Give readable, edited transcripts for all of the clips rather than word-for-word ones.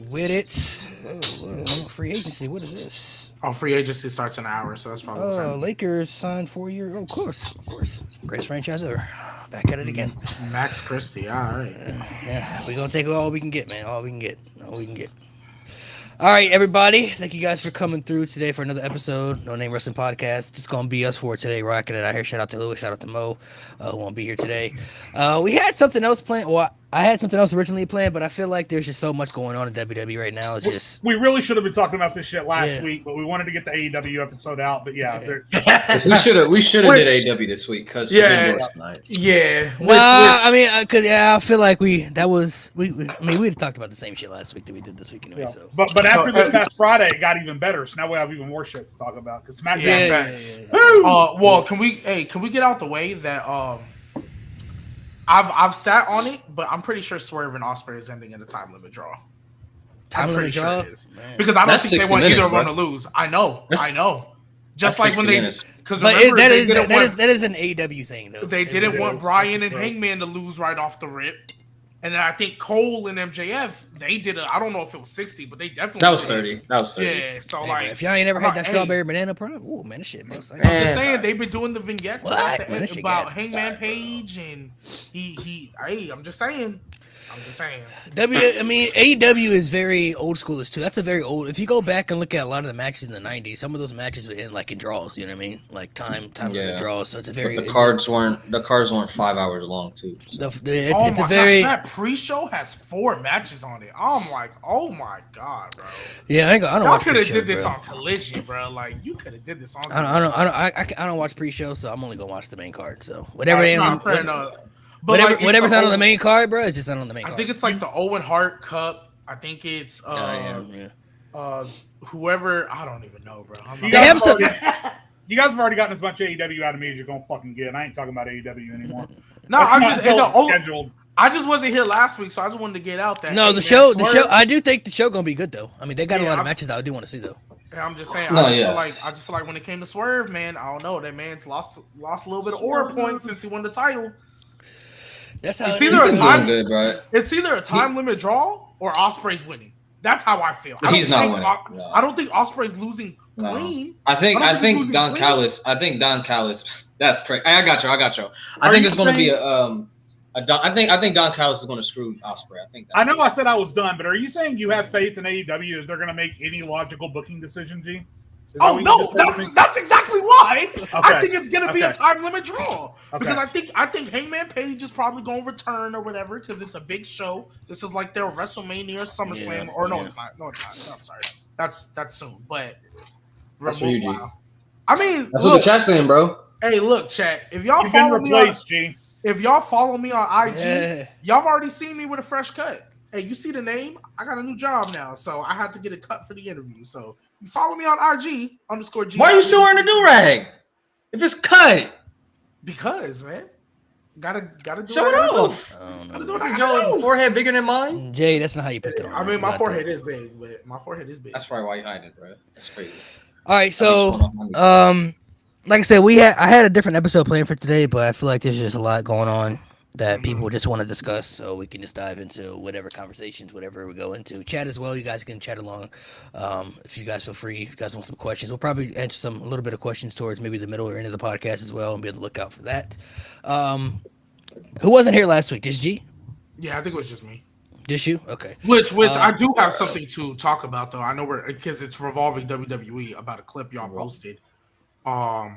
with it. Free agency. What is this? Oh, free agency starts in an hour, so that's probably what's happening. Lakers signed 4 year. Of course. Greatest franchise ever. Back at it again. Max Christie. All right. Yeah, we're gonna take all we can get, man. All we can get. All we can get. All right, everybody. Thank you guys for coming through today for another episode. No Name Wrestling Podcast. Just gonna be us for today, rocking it out here. Shout out to Louis. Shout out to Mo, who won't be here today. We had something else planned. Well, I had something else originally planned, but I feel like there's just so much going on in WWE right now. It's just we really should have been talking about this shit last week, but we wanted to get the AEW episode out. But we should have did AEW this week because tonight. I feel like we had talked about the same shit last week that we did this week anyway. Yeah. So, but after this past Friday, it got even better. So now we have even more shit to talk about because SmackDown. Well, can we get out the way that I've sat on it, but I'm pretty sure Swerve and Ospreay is ending in a time limit draw. Time limit draw? Sure because I don't think they want either one to lose. I know. Just like when they, because that is an AEW thing though. They didn't want Bryan and Hangman to lose right off the rip. And then I think Cole and MJF, they did I don't know if it was 60, but they definitely. That was 30. Yeah, so if y'all ain't ever had that strawberry banana prime, oh man, this shit. I'm just saying they've been doing the vignettes about Hangman Page and he. I'm just saying. AEW is very old schoolish too. That's a very old. If you go back and look at a lot of the matches in the '90s, some of those matches would end like in draws. You know what I mean? Like time limit draws. So it's a very. But the cards weren't 5 hours long too. So. It's a very. That pre-show has 4 matches on it. I'm like, oh my god, bro. Yeah, I don't. Y'all could have did this on Collision, bro. Like you could have did this on. I don't watch pre-show, so I'm only gonna watch the main card. So whatever. Fair enough. But whatever's not on the main card, bro, it's just not on the main card. I think it's like the Owen Hart Cup. I think it's whoever. I don't even know, bro. You guys have already gotten as much AEW out of me as you're gonna fucking get. I ain't talking about AEW anymore. I just wasn't here last week, so I just wanted to get out that. No, the show. I do think the show gonna be good though. I mean, they got a lot of matches that I do want to see though. I'm just saying. I just feel like when it came to Swerve, man, I don't know. That man's lost a little bit of aura points since he won the title. That's how it's either a time limit draw or Ospreay's winning. That's how I feel. He's not winning. I don't think Ospreay's losing clean. I think Don Callis. That's crazy. I got you. I think it's going to be I think Don Callis is going to screw Ospreay. I know I said I was done, but are you saying you have faith in AEW that they're going to make any logical booking decision, G? Oh no, that's exactly why. Okay. I think it's gonna be a time limit draw because I think Hangman Page is probably gonna return or whatever because it's a big show. This is like their WrestleMania or SummerSlam it's not. No, it's not. No, I'm sorry. That's soon. But that's for you, G. I mean, that's what the chat's saying, bro. Hey, look, chat. If y'all follow me on IG, y'all have already seen me with a fresh cut. Hey, you see the name? I got a new job now, so I had to get a cut for the interview. So you follow me on IG _G. Why are you still wearing a do-rag? If it's cut. Because, man. Gotta do Show it off. Is your forehead bigger than mine? Jay, that's not how you put that on. I mean, my forehead is big, but That's probably why you hide it, bro. That's crazy. All right, so like I said, I had a different episode planned for today, but I feel like there's just a lot going on that people just want to discuss, so we can just dive into whatever conversations, whatever we go into. Chat as well. You guys can chat along. If you guys feel free, if you guys want some questions, we'll probably answer a little bit of questions towards maybe the middle or end of the podcast as well, and be on the lookout for that. Who wasn't here last week? Just G? Yeah, I think it was just me. Just you? Okay. Which I do have something to talk about though. I know because it's revolving WWE about a clip y'all posted. I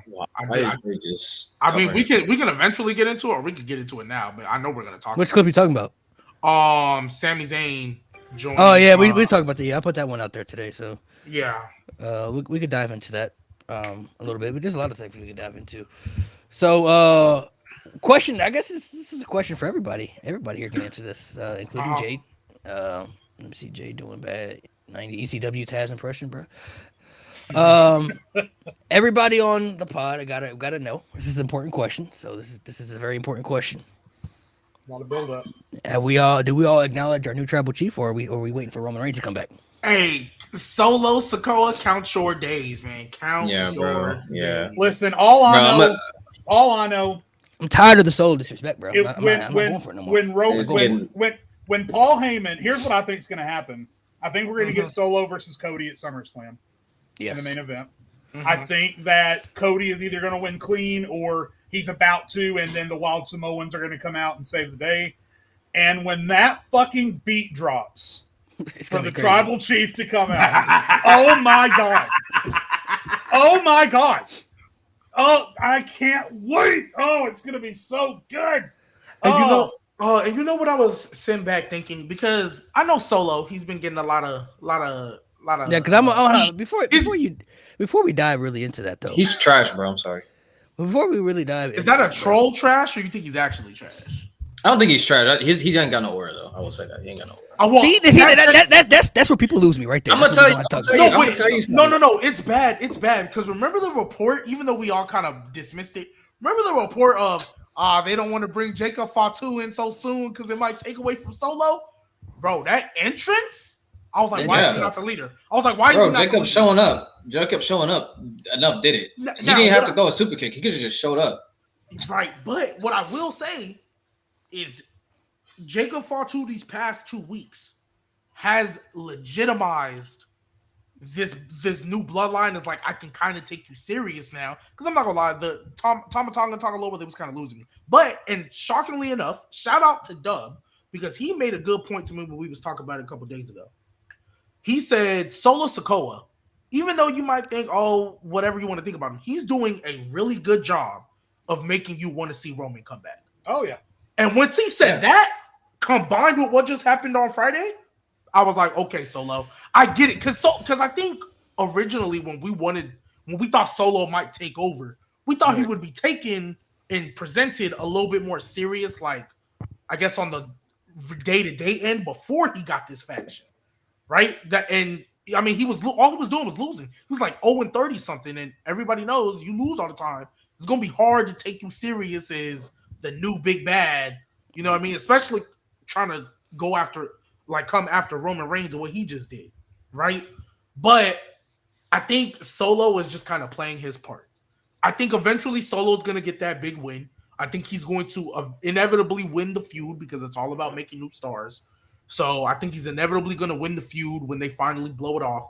mean, we can eventually get into it, or we could get into it now. But I know we're gonna talk. Which clip are you talking about? Sami Zayn joined. Oh yeah, we talked about that. Yeah, I put that one out there today. So yeah, we could dive into that a little bit. But there's a lot of things we could dive into. So question. I guess this is a question for everybody. Everybody here can answer this, including Jade. Let me see, Jade doing bad. 90 ECW Taz impression, bro. Everybody on the pod, I gotta know. This is an important question. So this is a very important question. Want to build up? Do we all acknowledge our new tribal chief, or are we waiting for Roman Reigns to come back? Hey, Solo Sikoa, count your days, man. Count your days. Yeah. Listen, all I know. I'm tired of the Solo disrespect, bro. I'm not going for it no more. When Paul Heyman, here's what I think is going to happen. I think we're going to get Solo versus Cody at SummerSlam in the main event. I think that Cody is either going to win clean or he's about to, and then the Wild Samoans are going to come out and save the day. And when that fucking beat drops for the tribal chief to come out, oh my God. Oh my God. Oh, I can't wait. Oh, it's going to be so good. And you know what I was sitting back thinking, because I know Solo, he's been getting a lot of yeah. Because before we dive really into that though, he's trash, bro. I'm sorry. Before we really dive, is that a troll trash, or you think he's actually trash? I don't think he's trash. He ain't got no aura though. I will say that he ain't got no aura. See, that's where people lose me right there. I'm gonna tell you. No. It's bad. It's bad because remember the report. Even though we all kind of dismissed it, remember the report of they don't want to bring Jacob Fatu in so soon because it might take away from Solo. Bro, that entrance. I was like, why is he not the leader? I was like, why is he not Jacob showing up? Jacob showing up enough did it. He didn't have to go a super kick. He could have just showed up. Right, but what I will say is Jacob Fatu these past 2 weeks has legitimized this new bloodline. Is like, I can kind of take you serious now, because I'm not gonna lie, the Tama Tonga Loa, they was kind of losing me. But, and shockingly enough, shout out to Dub, because he made a good point to me when we was talking about it a couple days ago. He said Solo Sikoa, even though you might think, oh, whatever you want to think about him, he's doing a really good job of making you want to see Roman come back. Oh yeah. And once he said that, combined with what just happened on Friday, I was like, okay, Solo, I get it. Because I think originally when we thought Solo might take over, we thought he would be taken and presented a little bit more serious, like, I guess on the day-to-day end before he got this faction, right? All he was doing was losing. He was like 0-30 something, and everybody knows you lose all the time. It's gonna be hard to take you serious as the new big bad, you know what I mean? Especially trying to come after Roman Reigns and what he just did, right? But I think Solo is just kind of playing his part. I think eventually Solo's going to get that big win. I think he's going to inevitably win the feud, because it's all about making new stars. So I think he's inevitably going to win the feud when they finally blow it off.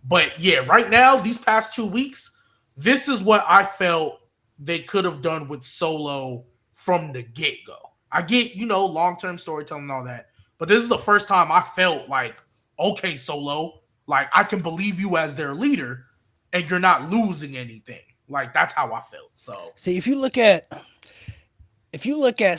But yeah, right now, these past 2 weeks, this is what I felt they could have done with Solo from the get-go. I get, long-term storytelling and all that, but this is the first time I felt like, okay, Solo, like, I can believe you as their leader, and you're not losing anything. Like, that's how I felt. So, see, if you look at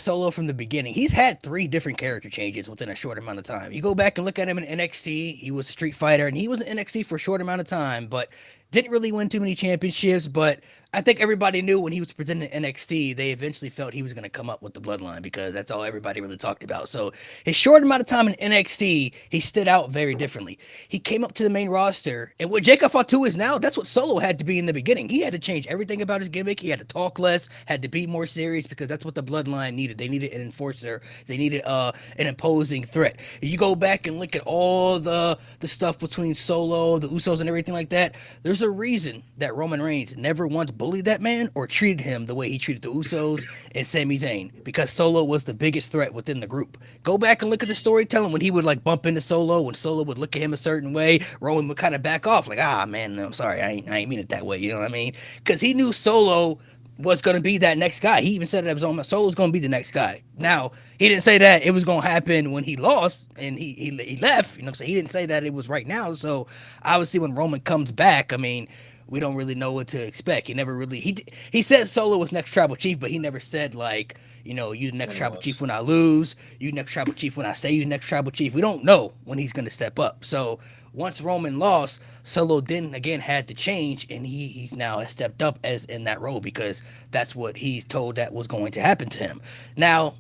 Solo from the beginning, he's had 3 different character changes within a short amount of time. You go back and look at him in NXT, he was a street fighter, and he was in NXT for a short amount of time, but didn't really win too many championships. But I think everybody knew when he was presented in NXT, they eventually felt he was going to come up with the bloodline, because that's all everybody really talked about. So his short amount of time in NXT, he stood out very differently. He came up to the main roster, and what Jacob Fatu is now, that's what Solo had to be in the beginning. He had to change everything about his gimmick. He had to talk less, had to be more serious, because that's what the bloodline needed. They needed an enforcer. They needed an imposing threat. If you go back and look at all the stuff between Solo, the Usos, and everything like that, there's a reason that Roman Reigns never once bullied that man or treated him the way he treated the Usos and Sami Zayn, because Solo was the biggest threat within the group. Go back and look at the storytelling when he would like bump into Solo, when Solo would look at him a certain way, Roman would kind of back off, like, man, I'm sorry, I ain't mean it that way, you know what I mean? Because he knew Solo was going to be that next guy. He even said it on Solo's going to be the next guy. Now, he didn't say that it was going to happen when he lost and he left, you know what I'm saying? He didn't say that it was right now. So obviously when Roman comes back, I mean, we don't really know what to expect. He never really, he said Solo was next tribal chief, but he never said like, you the next tribal chief when I lose, you next tribal chief when I say you next tribal chief. We don't know when he's going to step up. So once Roman lost, Solo then again had to change, and he now has stepped up as in that role, because that's what he's told that was going to happen to him. Now,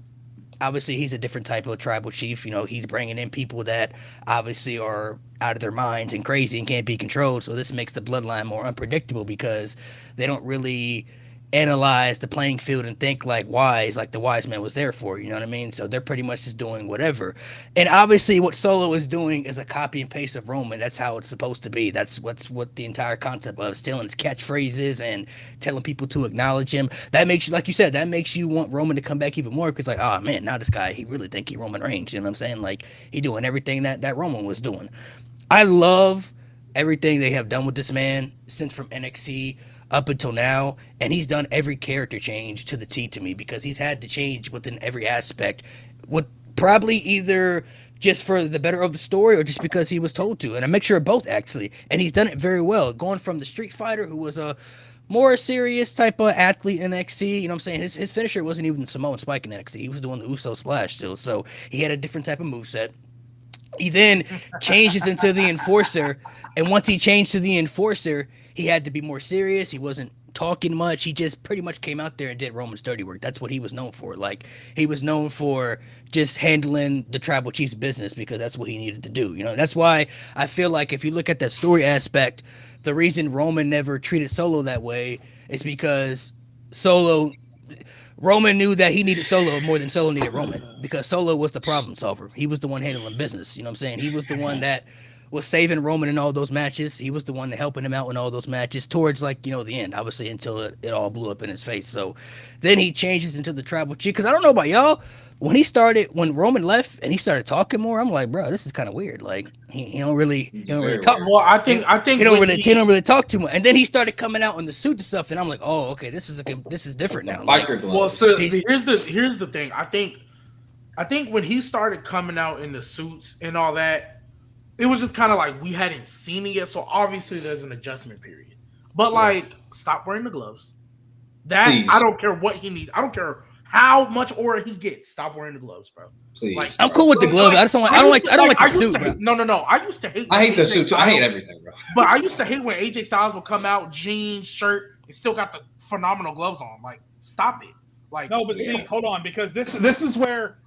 obviously, he's a different type of tribal chief. He's bringing in people that obviously are out of their minds and crazy and can't be controlled. So this makes the bloodline more unpredictable, because they don't really analyze the playing field and think like the wise man was there for, you know what I mean? So they're pretty much just doing whatever. And obviously what Solo is doing is a copy and paste of Roman. That's how it's supposed to be. That's what the entire concept of stealing his catchphrases and telling people to acknowledge him. That makes you, like you said, that makes you want Roman to come back even more, because like, oh man, now this guy, he really think he Roman Reigns, you know what I'm saying? Like, he doing everything that Roman was doing. I love everything they have done with this man since from NXT up until now, and he's done every character change to the T to me because he's had to change within every aspect. Would probably either just for the better of the story or just because he was told to, and a mixture of both actually. And he's done it very well, going from the Street Fighter, who was a more serious type of athlete in NXT. You know what I'm saying? His finisher wasn't even the Samoan Spike in NXT. He was doing the Uso Splash still, so he had a different type of moveset. He then changes into the Enforcer, and once he changed to the Enforcer, he had to be more serious. He wasn't talking much. He just pretty much came out there and did Roman's dirty work. That's what he was known for. Like, he was known for just handling the tribal chief's business because that's what he needed to do. You know, that's why I feel like if you look at that story aspect, the reason Roman never treated Solo that way is because Roman knew that he needed Solo more than Solo needed Roman because Solo was the problem solver. He was the one handling business. You know what I'm saying? He was the one that was saving Roman in all those matches. He was the one helping him out in all those matches towards, like, you know, the end, obviously, until it all blew up in his face. So then he changes into the tribal chief. Because I don't know about y'all, when Roman left and he started talking more, I'm like, bro, this is kind of weird. Like, he don't really talk. Well, I think he don't really talk too much. And then he started coming out in the suit and stuff, and I'm like, oh, okay, this is different now. Biker gloves. Well, so here's the thing. I think when he started coming out in the suits and all that, it was just kind of like we hadn't seen it yet. So obviously there's an adjustment period. But like, stop wearing the gloves. Please. I don't care what he needs. I don't care how much aura he gets. Stop wearing the gloves, bro. Please. Like, I'm cool with the gloves. I don't like the suit, bro. No. I used to hate. I hate the suit too. I hate everything, bro. But I used to hate when AJ Styles would come out, jeans, shirt, and still got the phenomenal gloves on. Like, stop it. Like, no, but see, hold on, because this is where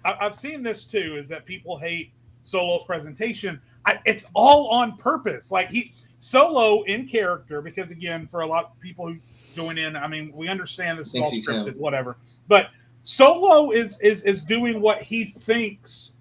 I've seen this too. Is that people hate Solo's presentation? It's all on purpose. Like, Solo in character, because again, for a lot of people who join in, I mean, we understand this is all scripted, whatever. But Solo is doing what he thinks.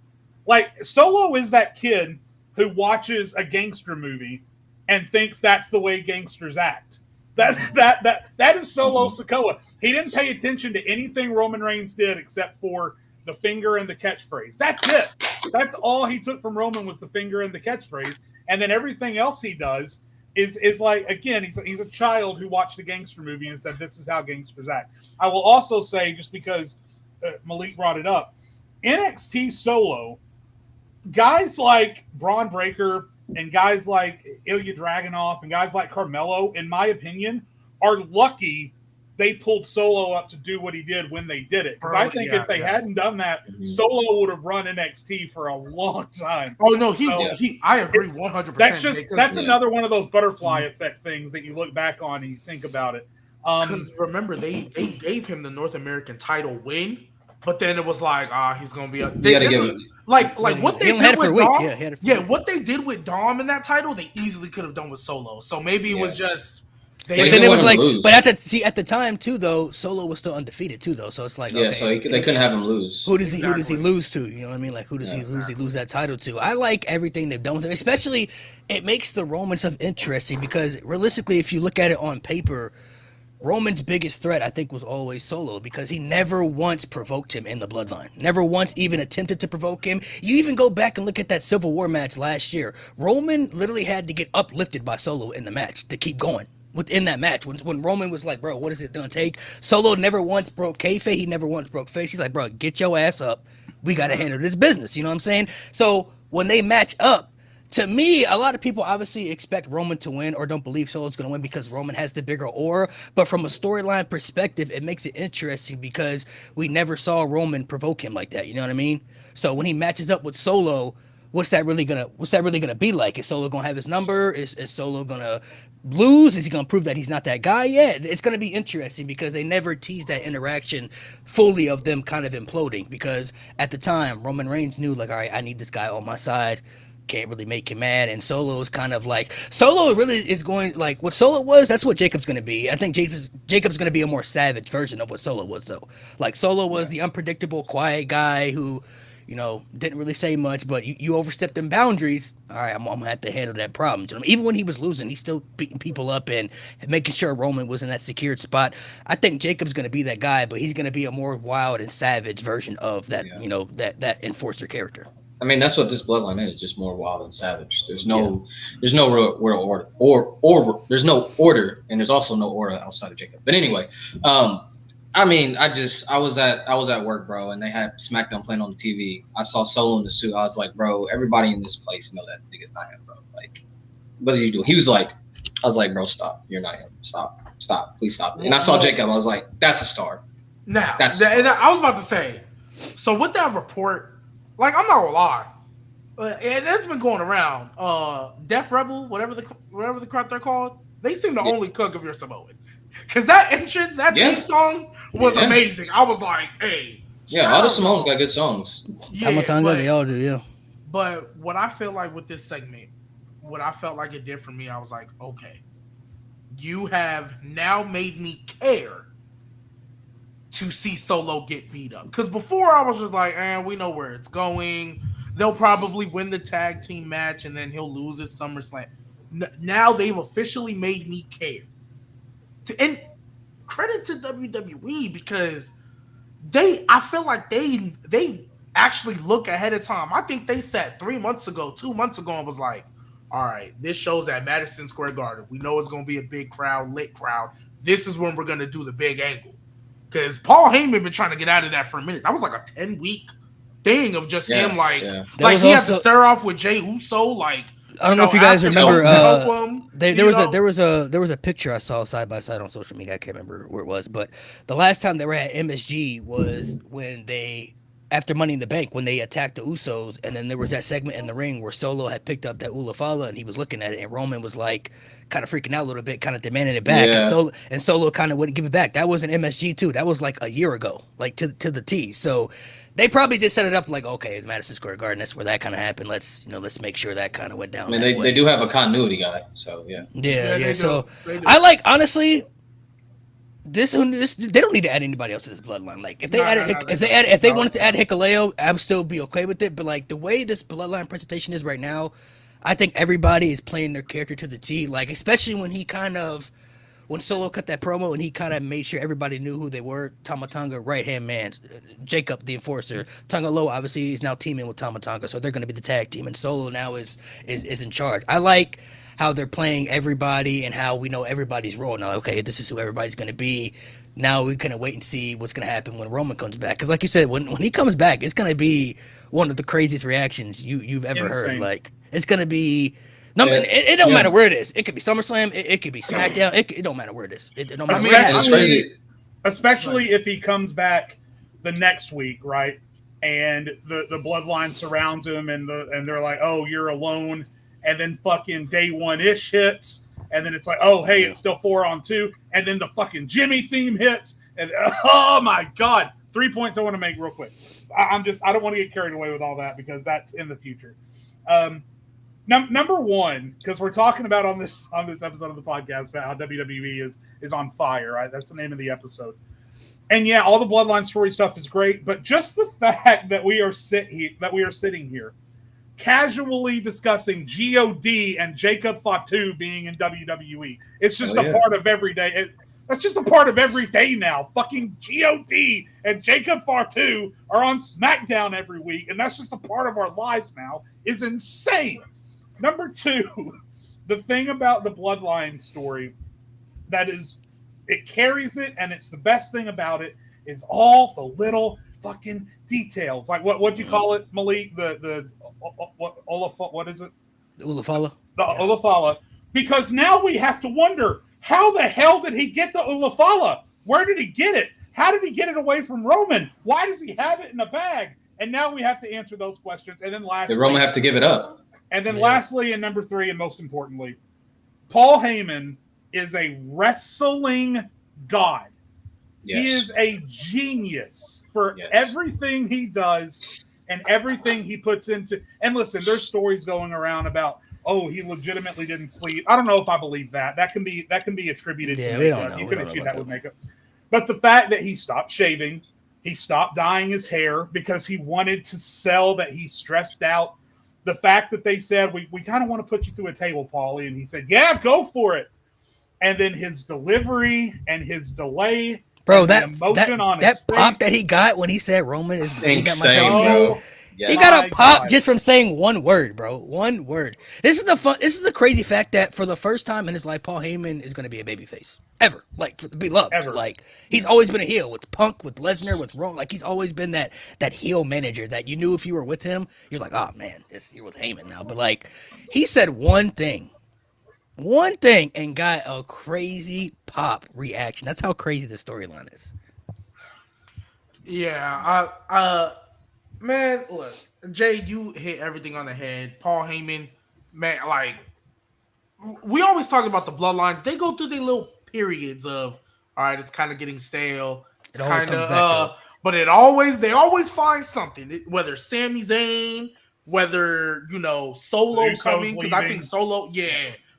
Like, Solo is that kid who watches a gangster movie and thinks that's the way gangsters act. That is Solo Sikoa. He didn't pay attention to anything Roman Reigns did except for the finger and the catchphrase. That's it. That's all he took from Roman was the finger and the catchphrase. And then everything else he does is like, again, he's a child who watched a gangster movie and said, this is how gangsters act. I will also say, just because Malik brought it up, NXT Solo, guys like Braun Breaker and guys like Ilya Dragunov and guys like Carmelo, in my opinion, are lucky they pulled Solo up to do what he did when they did it. Because I think if they hadn't done that, Solo would have run NXT for a long time. Oh no, I agree 100%. That's another one of those butterfly effect things that you look back on and you think about it. Because remember, they gave him the North American title win, but then it was like, he's gonna be a. They gotta give him. Like what they did with Dom. What they did with Dom in that title, they easily could have done with Solo. So maybe it was just. But then it was like, but at the time too, though, Solo was still undefeated too, though. So it's like, okay, so they couldn't have him lose. Who does he lose to? You know what I mean? Like, who does he lose that title to? I like everything they've done with him, especially it makes the Roman stuff interesting because realistically, if you look at it on paper, Roman's biggest threat, I think, was always Solo because he never once provoked him in the bloodline. Never once even attempted to provoke him. You even go back and look at that Civil War match last year. Roman literally had to get uplifted by Solo in the match to keep going. Within that match, when Roman was like, bro, what is it gonna take? Solo never once broke kayfabe. He never once broke face. He's like, bro, get your ass up. We got to handle this business. You know what I'm saying? So when they match up, to me, a lot of people obviously expect Roman to win or don't believe Solo's going to win because Roman has the bigger aura. But from a storyline perspective, it makes it interesting because we never saw Roman provoke him like that. You know what I mean? So when he matches up with Solo, what's that really gonna be like? Is Solo gonna have his number? Is Solo gonna lose? Is he gonna prove that he's not that guy? Yeah, it's gonna be interesting because they never teased that interaction fully of them kind of imploding. Because at the time, Roman Reigns knew, like, all right, I need this guy on my side. Can't really make him mad, and Solo is kind of like Solo really is going like what Solo was. That's what Jacob's going to be. I think Jacob's going to be a more savage version of what Solo was, though. Like Solo was the unpredictable, quiet guy who, you know, didn't really say much, but you overstepped them boundaries. All right, I'm gonna have to handle that problem. You know, even when he was losing, he's still beating people up and making sure Roman was in that secured spot. I think Jacob's gonna be that guy, but he's gonna be a more wild and savage version of that, you know, that enforcer character. I mean, that's what this bloodline is, just more wild and savage. There's no real order, or there's no order, and there's also no order outside of Jacob. But anyway, I mean, I was at work, bro, and they had SmackDown playing on the TV. I saw Solo in the suit. I was like, bro, everybody in this place know that nigga's not him, bro. Like, what did you do? He was like, I was like, bro, stop. You're not him. Stop. Please stop. And I saw Jacob. I was like, that's a star. Now, and I was about to say, so with that report, like, I'm not gonna lie, and it's been going around. Def Rebel, whatever the crap they're called, they seem to only cook if you're Samoan. Because that entrance, that theme song was amazing. I was like, hey. Yeah, all the Samoans got good songs. Tamatanga, they all do, yeah. But what I feel like with this segment, what I felt like it did for me, I was like, okay, you have now made me care to see Solo get beat up. Because before I was just like, we know where it's going. They'll probably win the tag team match and then he'll lose his SummerSlam. Now they've officially made me care. And credit to WWE because I feel like they actually look ahead of time. I think they said 2 months ago, and was like, all right, this show's at Madison Square Garden. We know it's going to be a big crowd, lit crowd. This is when we're going to do the big angle. Because Paul Heyman been trying to get out of that for a minute. That was like a 10-week thing of just him, like he had to start off with Jey Uso, like. I don't know if you guys remember. There was a picture I saw side by side on social media. I can't remember where it was, but the last time they were at MSG was when after Money in the Bank, when they attacked the Usos, and then there was that segment in the ring where Solo had picked up that Ulafala and he was looking at it, and Roman was like kind of freaking out a little bit, kind of demanding it back, and Solo kind of wouldn't give it back. That was an MSG too. That was like a year ago, like to the T. So they probably did set it up like, okay, Madison Square Garden, that's where that kind of happened. Let's make sure that kind of went down. I mean, they do have a continuity guy, so yeah. So I like, honestly, they don't need to add anybody else to this bloodline. Like if they wanted to add Hikuleo, I would still be okay with it. But like the way this bloodline presentation is right now, I think everybody is playing their character to the T. Like especially when Solo cut that promo and he kind of made sure everybody knew who they were. Tamatanga, right-hand man. Jacob, the enforcer. Tonga Loa, obviously, he's now teaming with Tamatanga, so they're going to be the tag team. And Solo now is in charge. I like how they're playing everybody and how we know everybody's role. Now, okay, this is who everybody's going to be. Now we kind of wait and see what's going to happen when Roman comes back. Because like you said, when he comes back, it's going to be one of the craziest reactions you've ever heard. Like, it's going to be... No, it don't matter where it is. It could be SummerSlam. It could be SmackDown. It don't matter where it is. It don't matter. It's crazy. Especially if he comes back the next week, right? And the bloodline surrounds him, and they're like, "Oh, you're alone." And then fucking day one-ish hits, and then it's like, "Oh, hey, it's still 4-on-2." And then the fucking Jimmy theme hits, and oh my god! 3 points I want to make real quick. I don't want to get carried away with all that because that's in the future. Number one, because we're talking about on this episode of the podcast about how WWE is on fire, right? That's the name of the episode. And yeah, all the bloodline story stuff is great, but just the fact that we are sitting here casually discussing God and Jacob Fatu being in WWE, it's just part of every day. That's just a part of every day now. Fucking God and Jacob Fatu are on SmackDown every week, and that's just a part of our lives now. Is insane. Number two, the thing about the bloodline story that is, it carries it, and it's the best thing about it is all the little fucking details. Like what do you call it, Malik? What is it? The Ulafala. The Ulafala. Because now we have to wonder, how the hell did he get the Ulafala? Where did he get it? How did he get it away from Roman? Why does he have it in a bag? And now we have to answer those questions. And then lastly, did Roman have to give it up? And then lastly, and number three, and most importantly, Paul Heyman is a wrestling god. Yes. He is a genius for everything he does and everything he puts into. And listen, there's stories going around about, oh, he legitimately didn't sleep. I don't know if I believe that. That can be attributed to makeup. You can attribute that with makeup. But the fact that he stopped shaving, he stopped dyeing his hair because he wanted to sell that he's stressed out. The fact that they said, we kind of want to put you through a table, Paulie. And he said, yeah, go for it. And then his delivery and his delay. Bro, that emotion on that his pop face. That he got when he said Roman is insane, bro. Yes. He got a pop just from saying one word, bro. One word. This is the crazy fact that for the first time in his life, Paul Heyman is going to be a babyface. Ever. Like, to be loved. Ever. Like, he's always been a heel with Punk, with Lesnar, with Roman. Like, he's always been that heel manager that you knew if you were with him, you're like, oh, man, you're with Heyman now. But, like, he said one thing, and got a crazy pop reaction. That's how crazy the storyline is. Yeah, man, look, Jay, you hit everything on the head. Paul Heyman, man, like, we always talk about the bloodlines. They go through their little periods of, all right, it's kind of getting stale. It's kind of, but they always find something. Whether Sami Zayn, whether, Solo coming, because I think Solo,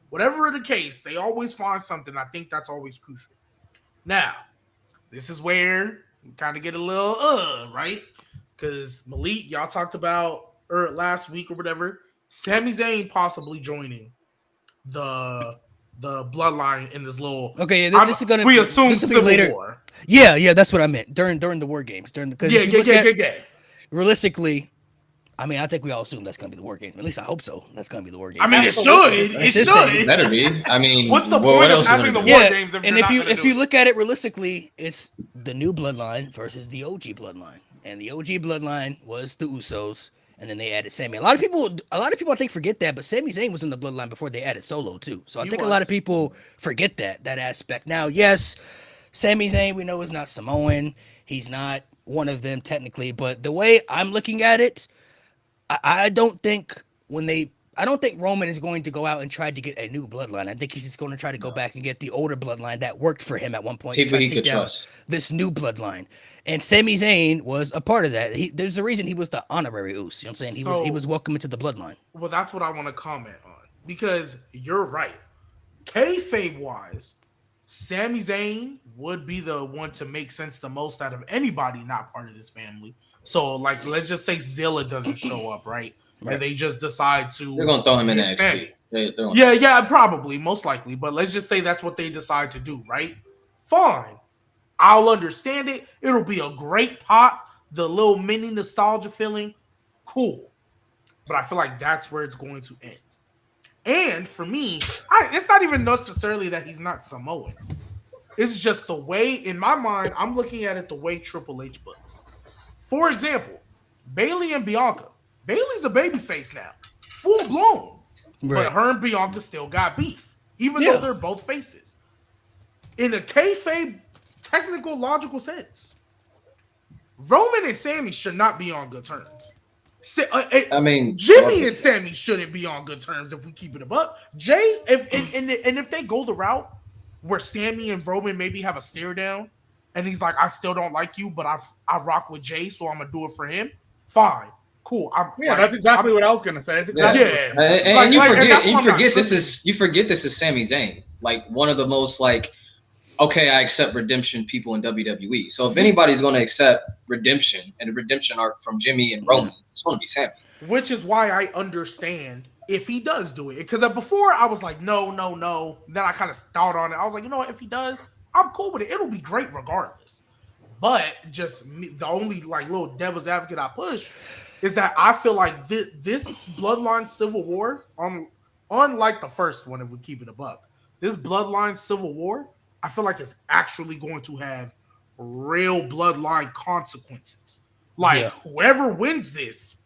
whatever the case, they always find something. I think that's always crucial. Now, this is where we kind of get a little, right? Because Malik, y'all talked about last week or whatever, Sami Zayn possibly joining the bloodline in this little. Okay, this is gonna. We assume this will be Civil later. War. Yeah, that's what I meant during the war games. Realistically, I mean, I think we all assume that's gonna be the war game. At least I hope so. That's gonna be the war game. I mean, it should. It should. Better be. I mean, what's the point of having the war games? If you look at it realistically, it's the new bloodline versus the OG bloodline, and the OG bloodline was the Usos, and then they added Sami. A lot of people, I think, forget that, but Sami Zayn was in the bloodline before they added Solo too. So I think a lot of people forget that aspect. Now, yes, Sami Zayn, we know, is not Samoan. He's not one of them technically, but the way I'm looking at it, I don't think Roman is going to go out and try to get a new bloodline. I think he's just going to try to go back and get the older bloodline that worked for him at one point. People he could trust. This new bloodline. And Sami Zayn was a part of that. There's a reason he was the honorary Uso. You know what I'm saying? He was welcome into the bloodline. Well, that's what I want to comment on. Because you're right. Kayfabe-wise, Sami Zayn would be the one to make sense the most out of anybody not part of this family. So, like, let's just say Zilla doesn't show up, right? And they just decide to... They're going to throw him in NXT. Yeah, probably, most likely. But let's just say that's what they decide to do, right? Fine. I'll understand it. It'll be a great pop. The little mini nostalgia feeling. Cool. But I feel like that's where it's going to end. And for me, it's not even necessarily that he's not Samoan. It's just the way, in my mind, I'm looking at it the way Triple H books. For example, Bayley and Bianca. Bayley's a babyface now, full blown. Right. But her and Bianca still got beef, even though they're both faces. In a kayfabe, technical, logical sense, Roman and Sami should not be on good terms. I mean, Jimmy and Sami shouldn't be on good terms if we keep it above. Jay, if they go the route where Sami and Roman maybe have a stare down, and he's like, I still don't like you, but I rock with Jay, so I'm gonna do it for him. Fine, cool. That's exactly what I was gonna say. It's exactly and you forget this is Sami Zayn, like one of the most okay, I accept redemption people in WWE. So if anybody's going to accept redemption and a redemption arc from Jimmy and Roman, it's going to be Sami. Which is why I understand if he does do it. Because before I was like, no. Then I kind of thought on it. I was like, you know what? If he does, I'm cool with it. It'll be great regardless. But just the only little devil's advocate I push is that I feel like this Bloodline Civil War, unlike the first one, if we keep it a buck, this Bloodline Civil War, I feel like it's actually going to have real bloodline consequences. Whoever wins this,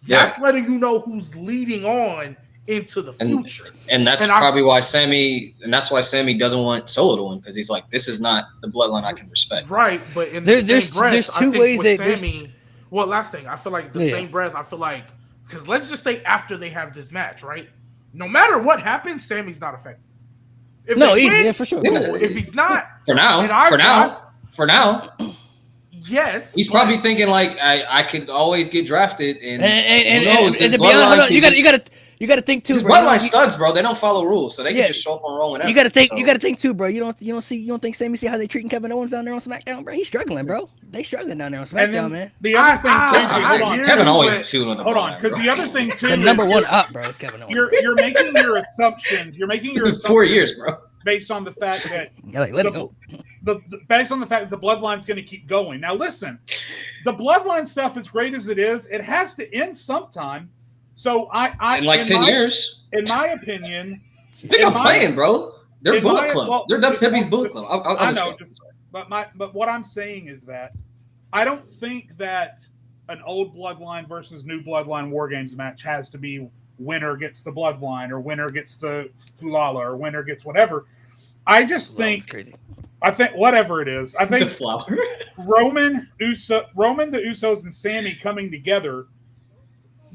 that's letting you know who's leading on into the future. And that's probably why Sami doesn't want Solo to win, because he's like, this is not the bloodline I can respect. Right, but in there's two ways that Sami. Well, last thing, I feel like same breath. I feel like, because let's just say after they have this match, right? No matter what happens, Sami's not affected. For sure. If he's not, for now, yes, he's probably thinking I could always get drafted, and to be honest, you got to think too. Bloodline studs, bro. They don't follow rules, so they can just show up on Raw whenever. You got to think too, bro. You don't think Sami see how they treating Kevin Owens down there on SmackDown, bro? He's struggling, bro. They struggling down there on SmackDown, man. The other thing too, hold on, Kevin Owens is chewing on the. Hold on, because the other thing too, the number one up, bro, is Kevin Owens. You're making your assumptions. You're making your assumptions. 4 years, bro. based on the fact that let it go. Based on the fact that the bloodline's going to keep going. Now, listen, the bloodline stuff, as great as it is, it has to end sometime. So in like 10 years, in my opinion, think I'm playing, bro. They're Bullet Club. They're WWE's Bullet Club. I know, but what I'm saying is that I don't think that an old bloodline versus new bloodline War Games match has to be winner gets the bloodline or winner gets the Fulala or winner gets whatever. I just think crazy. I think whatever it is, I think Roman, the Usos, and Sammy coming together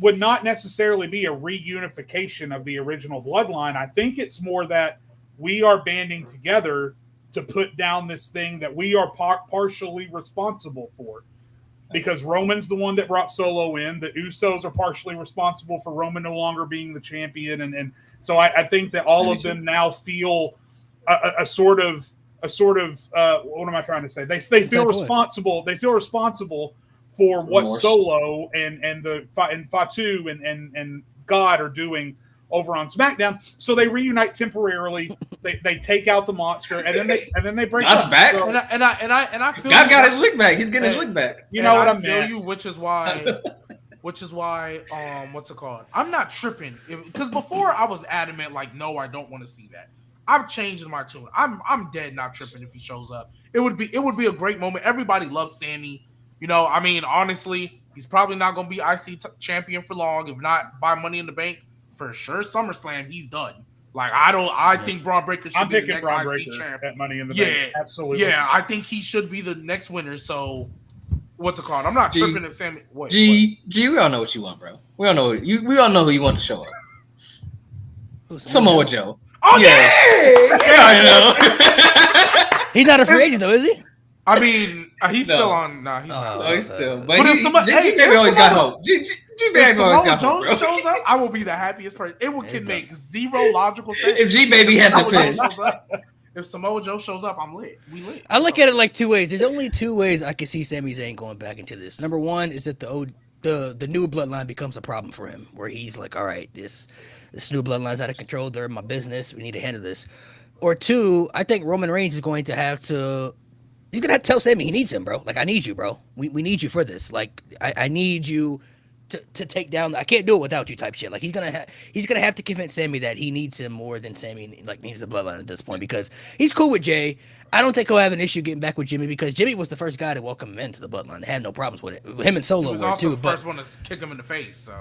would not necessarily be a reunification of the original bloodline. I think it's more that we are banding together to put down this thing that we are partially responsible for. Because Roman's the one that brought Solo in. The Usos are partially responsible for Roman no longer being the champion. And so I think that all of them now feel a sort of what am I trying to say? They feel responsible. They feel responsible for what Solo and Fatu and God are doing over on SmackDown. So they reunite temporarily. They take out the monster and then they break up. That's back. So, and I feel God got his lick back. He's getting his lick back. You know what I feel you, which is why what's it called? I'm not tripping because before I was adamant like no, I don't want to see that. I've changed my tune. I'm dead not tripping if he shows up. It would be a great moment. Everybody loves Sammy. You know, I mean, honestly, he's probably not going to be IC champion for long. If not by Money in the Bank, for sure, SummerSlam, he's done. Like, I think Braun Breaker should be the next IC champion. At Money in the Bank. Absolutely. Yeah, I think he should be the next winner. So, what's it called? I'm not tripping if Sammy. We all know what you want, bro. We all know who you want to show up. Samoa Joe. Oh yeah, I know. He's not a free agent though, is he? I mean, he's still on. Nah, he's not. No, he's still. But G-Baby always got hope. G-Baby always got hope, bro. Shows up, I will be the happiest person. It can make zero logical sense. If G-Baby had the pin. If Samoa Joe shows up, I'm lit. We lit. I look at it like two ways. There's only two ways I can see Sami Zayn going back into this. Number one is that the new bloodline becomes a problem for him, where he's like, all right, this new bloodline's out of control. They're in my business. We need to handle this. Or two, I think Roman Reigns is going to have to. He's gonna have to tell Sammy he needs him, bro. Like, I need you, bro. We need you for this. Like, I need you to take down. I can't do it without you, type shit. Like, he's gonna have to convince Sammy that he needs him more than Sammy needs the bloodline at this point, because he's cool with Jay. I don't think he'll have an issue getting back with Jimmy, because Jimmy was the first guy to welcome him into the bloodline. They had no problems with it. Him and Solo were too. The first one to kick him in the face. So,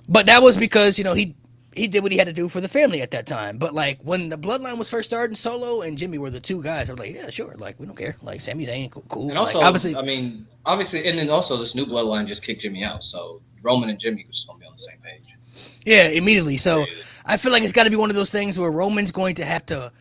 but that was because he did what he had to do for the family at that time. But, like, when the bloodline was first starting, Solo and Jimmy were the two guys. I was like, yeah, sure. Like, we don't care. Like, Sami Zayn, cool. And also, like, obviously, and then also this new bloodline just kicked Jimmy out. So Roman and Jimmy are just going to be on the same page. Yeah, immediately. So I feel like it's got to be one of those things where Roman's going to have to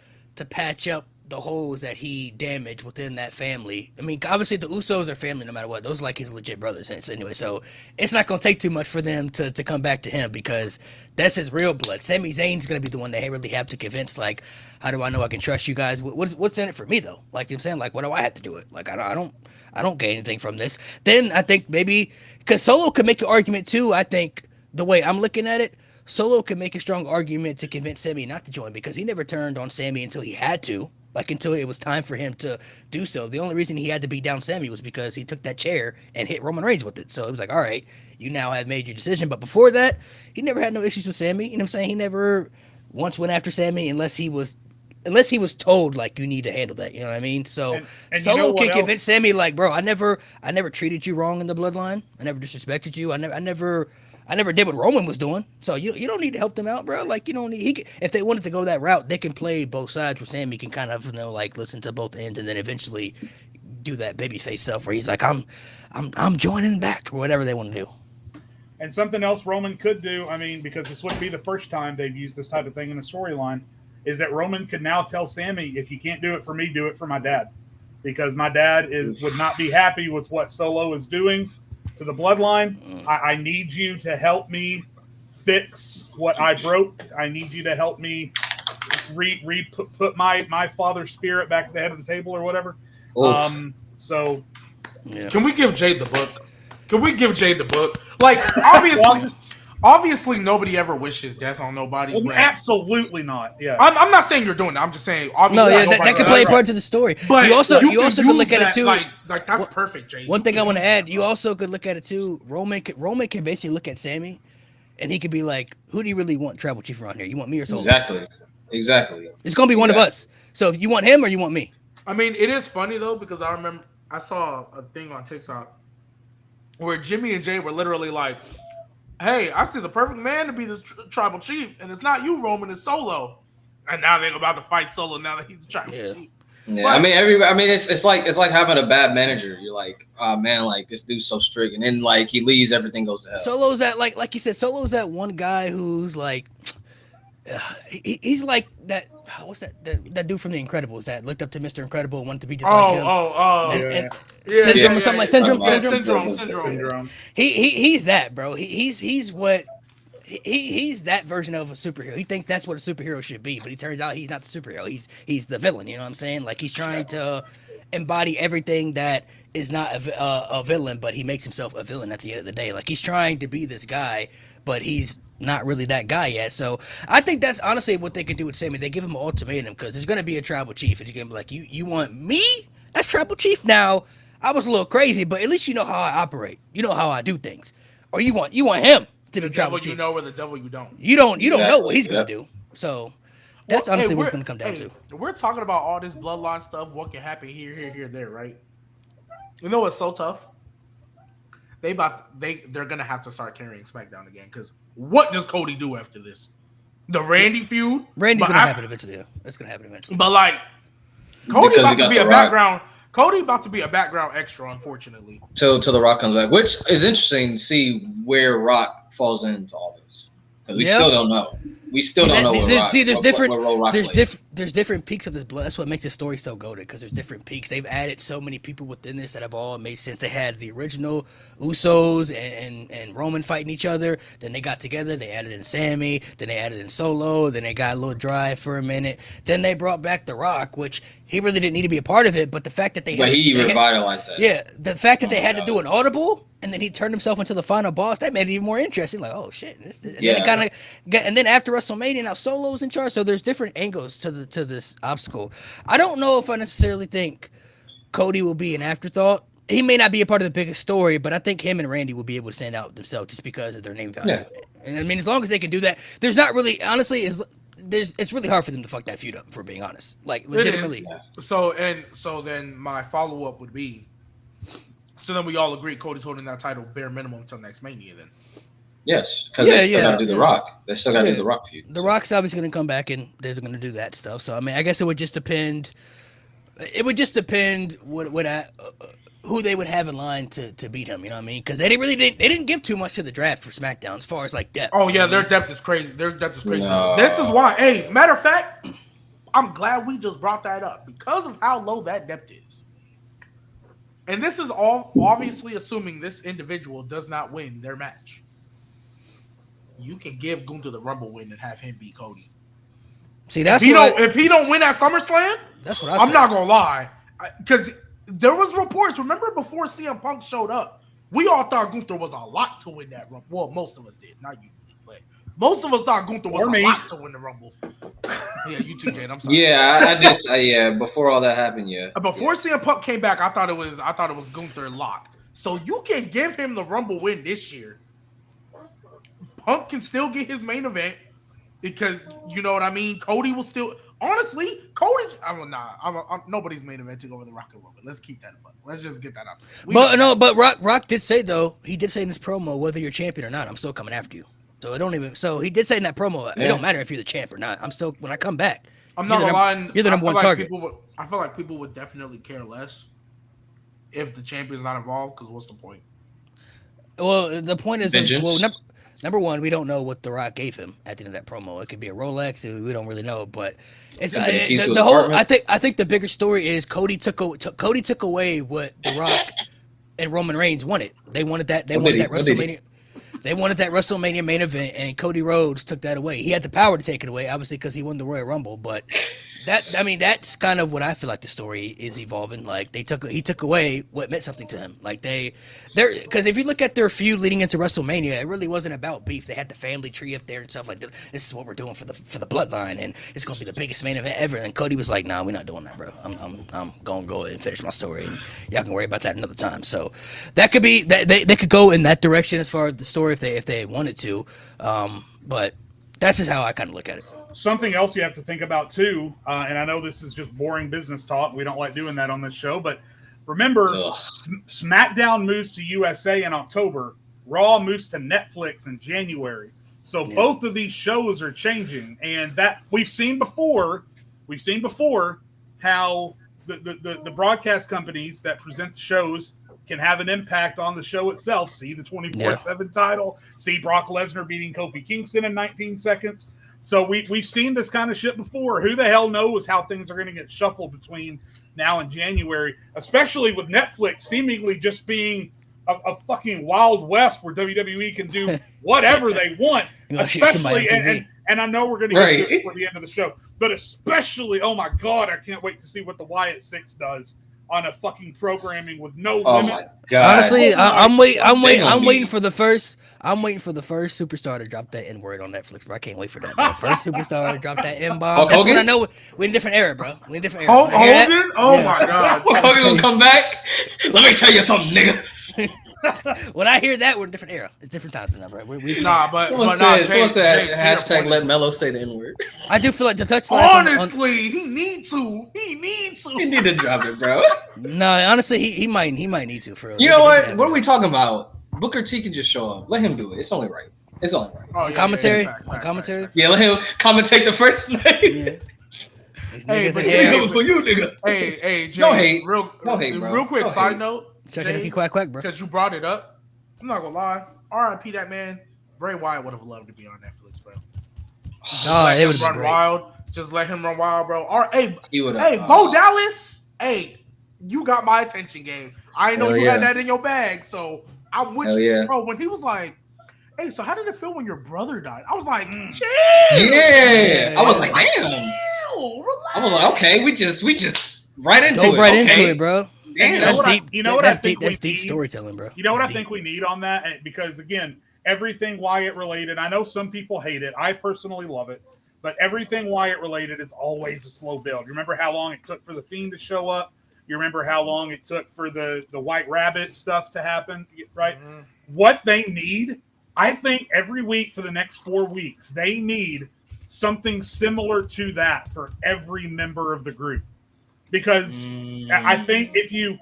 patch up the holes that he damaged within that family. I mean, obviously the Usos are family no matter what. Those are like his legit brothers. Anyway, so it's not going to take too much for them to come back to him, because that's his real blood. Sami Zayn's going to be the one they really have to convince, like, how do I know I can trust you guys? What's in it for me, though? Like, you know what I'm saying? Like, what do I have to do it? Like, I don't get anything from this. Then I think maybe, because Solo could make an argument too, I think, the way I'm looking at it, Solo could make a strong argument to convince Sammy not to join, because he never turned on Sammy until he had to. Like, until it was time for him to do so. The only reason he had to beat down Sammy was because he took that chair and hit Roman Reigns with it. So it was like, all right, you now have made your decision. But before that, he never had no issues with Sammy. You know what I'm saying? He never once went after Sammy unless he was told, like, you need to handle that. You know what I mean? So and Solo can convince Sammy, like, bro, I never treated you wrong in the bloodline. I never disrespected you. I never did what Roman was doing, so you don't need to help them out, bro. Like, you don't need. If they wanted to go that route, they can play both sides. Where Sammy can kind of, like, listen to both ends, and then eventually do that babyface stuff where he's like, I'm joining back, or whatever they want to do. And something else Roman could do, I mean, because this wouldn't be the first time they've used this type of thing in a storyline, is that Roman could now tell Sammy, if you can't do it for me, do it for my dad, because my dad would not be happy with what Solo is doing to the bloodline. I need you to help me fix what I broke. I need you to help me put my father's spirit back at the head of the table, or whatever. So can we give Jade the book? Like, obviously nobody ever wishes death on nobody. Well, but absolutely not. Yeah, I'm not saying you're doing that. I'm just saying obviously. No, yeah, that could play a part to the story. But you also could look at that, it too. Like that's perfect, Jay. One thing I want to add, you also could look at it too. Roman can basically look at Sammy, and he could be like, "Who do you really want tribal chief around here? You want me or Solo?" Exactly. It's gonna be one of us. So if you want him or you want me. I mean, it is funny though because I remember I saw a thing on TikTok where Jimmy and Jay were literally like, "Hey, I see the perfect man to be this tribal chief, and it's not you, Roman, it's Solo." And now they're about to fight Solo now that he's the tribal chief. Yeah, but, I mean, it's like having a bad manager. You're like, oh man, like this dude's so strict, and then like he leaves, everything goes to hell. Solo's that like you said, Solo's that one guy who's like, he's like that. What's that dude from The Incredibles that looked up to Mr. Incredible and wanted to be just like him? Syndrome or something like Syndrome. He's that, bro. He's what. He's that version of a superhero. He thinks that's what a superhero should be, but he turns out he's not the superhero. He's the villain. You know what I'm saying? Like he's trying to embody everything that is not a villain, but he makes himself a villain at the end of the day. Like he's trying to be this guy, but he's not really that guy yet. So I think that's honestly what they could do with Sammy. They give him an ultimatum because there's going to be a tribal chief, and he's going to be like, you want me as tribal chief? Now I was a little crazy, but at least you know how I operate. You know how I do things. Or you want him to be tribal chief. You know, or the devil you don't. You don't know what he's gonna do. So that's honestly what it's gonna come down to. We're talking about all this bloodline stuff. What can happen here, there, right? You know what's so tough? They're gonna have to start carrying SmackDown again because what does Cody do after this? The Randy feud. Randy's gonna happen eventually. Yeah. It's gonna happen eventually. But like, Cody about to be a background. Cody about to be a background extra, unfortunately. Till The Rock comes back, which is interesting to see where Rock falls into all this because we still don't know. We still don't know. There's different peaks of this blood. That's what makes the story so goated because there's different peaks. They've added so many people within this that have all made sense. They had the original Usos and Roman fighting each other. Then they got together. They added in Sammy. Then they added in Solo. Then they got a little dry for a minute. Then they brought back The Rock, which he really didn't need to be a part of it. But the fact that he revitalized that. Yeah, the fact that they had to do an audible. And then he turned himself into the final boss. That made it even more interesting. Like, oh shit! And then after WrestleMania, now Solo's in charge. So there's different angles to this obstacle. I don't know if I necessarily think Cody will be an afterthought. He may not be a part of the biggest story, but I think him and Randy will be able to stand out themselves just because of their name value. Yeah. And I mean, as long as they can do that, there's not really, honestly, it's really hard for them to fuck that feud up. For being honest, like legitimately. So then my follow up would be. So then we all agree Cody's holding that title bare minimum until next Mania then. Yes, because they still got to do The Rock. They still got to do The Rock feud. The Rock's obviously going to come back and they're going to do that stuff. So I mean, I guess it would just depend. It would just depend who they would have in line to beat him. You know what I mean? Because they didn't give too much to the draft for SmackDown as far as like depth. Oh yeah, their depth is crazy. No. This is why. Hey, matter of fact, I'm glad we just brought that up because of how low that depth is. And this is all obviously assuming this individual does not win their match. You can give Gunther the Rumble win and have him beat Cody. See, that's if he don't win at SummerSlam, that's what I'm not gonna lie, because there was reports. Remember before CM Punk showed up, we all thought Gunther was a lot to win that Rumble. Well, most of us did, not you, but most of us thought Gunther was a lot to win the Rumble. Yeah, you too, Jade. I'm sorry. Yeah, before all that happened, Before CM Punk came back, I thought it was Gunther locked. So you can give him the Rumble win this year. Punk can still get his main event because you know what I mean. Cody will still, honestly, nobody's main eventing over the Rock and Roll. Let's keep that up. Let's just get that out. But Rock did say though. He did say in his promo, whether you're champion or not, I'm still coming after you. So he did say in that promo, it don't matter if you're the champ or not. I'm still when I come back. I'm not lying. You're the number one target. I feel like people would definitely care less if the champion's not involved. Because what's the point? Well, the point is, number one, we don't know what The Rock gave him at the end of that promo. It could be a Rolex. We don't really know, but it's the whole. I think the bigger story is Cody took away what The Rock and Roman Reigns wanted. They wanted that. They wanted that WrestleMania. They wanted that WrestleMania main event, and Cody Rhodes took that away. He had the power to take it away, obviously, because he won the Royal Rumble. But that's kind of what I feel like the story is evolving. Like he took away what meant something to him. Like because if you look at their feud leading into WrestleMania, it really wasn't about beef. They had the family tree up there and stuff like that. This is what we're doing for the bloodline, and it's gonna be the biggest main event ever. And Cody was like, "Nah, we're not doing that, bro. I'm gonna go and finish my story, and y'all can worry about that another time." So that could be that they could go in that direction as far as the story if they wanted to. But that's just how I kind of look at it. Something else you have to think about too, and I know this is just boring business talk. We don't like doing that on this show, but remember, SmackDown moves to USA in October. Raw moves to Netflix in January. So both of these shows are changing, and that we've seen before. We've seen before how the broadcast companies that present the shows can have an impact on the show itself. See the 24/7 title. See Brock Lesnar beating Kofi Kingston in 19 seconds. So we've seen this kind of shit before. Who the hell knows how things are going to get shuffled between now and January, especially with Netflix seemingly just being a fucking Wild West where WWE can do whatever they want. Especially, and I know we're going to get to it before the end of the show, but especially, oh my God, I can't wait to see what the Wyatt Six does on a fucking programming with no limits. Honestly, I'm waiting for the first superstar to drop that N-word on Netflix, bro. I can't wait for that. Bro. First superstar to drop that N-bomb. That's when I know we're in a different era, bro. We're in a different era. Hogan? Oh my God. Hogan gonna come back? Let me tell you something, nigga. When I hear that, we're in a different era. It's different times now, bro. Someone said hashtag let Melo say the N-word. I do feel like the touchline. Honestly, he needs to. He need to drop it, bro. No, honestly, he might need to. For you know what? What are we talking about? Booker T can just show up. Let him do it. It's only right. Commentary. Yeah, let him commentate the first name. Yeah. Hey, for you, nigga. Hey, Jay, no hate, bro. Real quick side note. Check it, quack, bro. Because you brought it up. I'm not gonna lie. R.I.P. that man. Bray Wyatt would have loved to be on Netflix, bro. It would run wild. Just let him run wild, bro. Hey, Bo Dallas. Hey, you got my attention, game. I know you had that in your bag, so I'm with you, bro. When he was like, "Hey, so how did it feel when your brother died?" I was like, "Chill." Yeah, I was like, "Damn." Chill, relax. I was like, "Okay, we just right into it." Right into it, bro. Damn, that's deep. You know what I think that's deep storytelling, bro. You know what I think we need on that? Because again, everything Wyatt related. I know some people hate it. I personally love it, but everything Wyatt related is always a slow build. You remember how long it took for the Fiend to show up? You remember how long it took for the White Rabbit stuff to happen, right? Mm-hmm. What they need, I think every week for the next 4 weeks, they need something similar to that for every member of the group. Because I think if you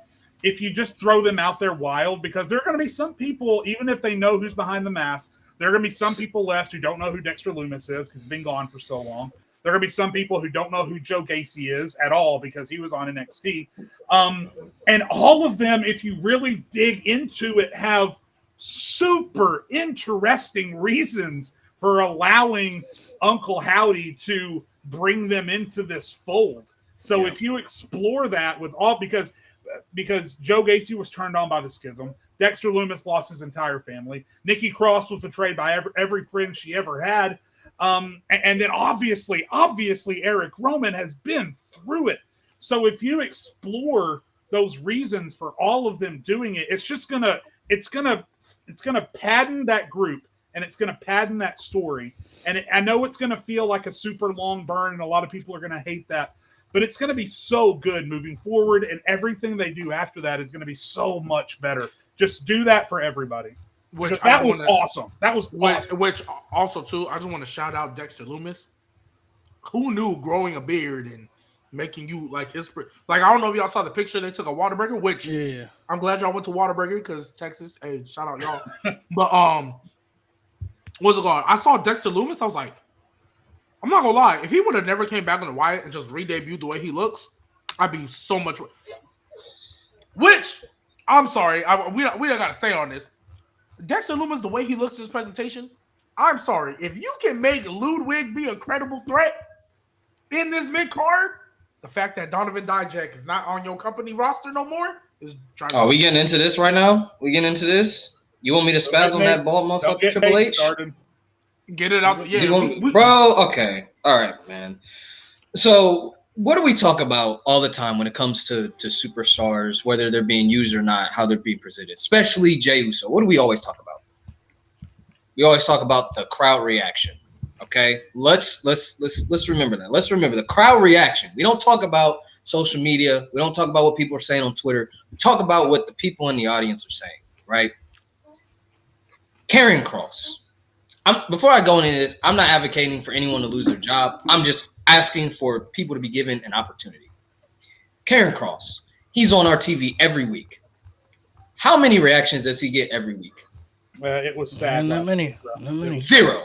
just throw them out there wild, because there are going to be some people, even if they know who's behind the mask, there are going to be some people left who don't know who Dexter Lumis is because he's been gone for so long. There are going to be some people who don't know who Joe Gacy is at all because he was on NXT. And all of them, if you really dig into it, have super interesting reasons for allowing Uncle Howdy to bring them into this fold. So if you explore that with all, because Joe Gacy was turned on by the schism, Dexter Lumis lost his entire family, Nikki Cross was betrayed by every friend she ever had, and then obviously Eric Roman has been through it. So if you explore those reasons for all of them doing it, it's gonna padding that group, and it's gonna padding that story. And I know it's gonna feel like a super long burn, and a lot of people are gonna hate that. But it's going to be so good moving forward, and everything they do after that is going to be so much better. Just do that for everybody. Because that was awesome. That was awesome. Which also, too, I just want to shout out Dexter Lumis. Who knew growing a beard and making you like his... Like, I don't know if y'all saw the picture. They took a Whataburger, which I'm glad y'all went to Whataburger because Texas, hey, shout out y'all. But, what's it called? I saw Dexter Lumis. I was like, I'm not gonna lie. If he would have never came back on the Wyatt and just re-debuted the way he looks, I'd be so much. Which I'm sorry, we don't gotta stay on this. Dexter Lumis, the way he looks in his presentation, I'm sorry. If you can make Ludwig be a credible threat in this mid card, the fact that Donovan Dijak is not on your company roster no more is trying. We getting into this right now? We getting into this? You want me to spaz on that bald motherfucker Triple H? Started. Get it out. Yeah, bro. Okay, all right, man. So, what do we talk about all the time when it comes to superstars, whether they're being used or not, how they're being presented, especially Jey Uso? What do we always talk about? We always talk about the crowd reaction. Okay, let's remember that. Let's remember the crowd reaction. We don't talk about social media. We don't talk about what people are saying on Twitter. We talk about what the people in the audience are saying, right? Karrion Kross. Before I go into this, I'm not advocating for anyone to lose their job. I'm just asking for people to be given an opportunity. Karrion Kross, he's on our TV every week. How many reactions does he get every week? It was sad. Not many. 0.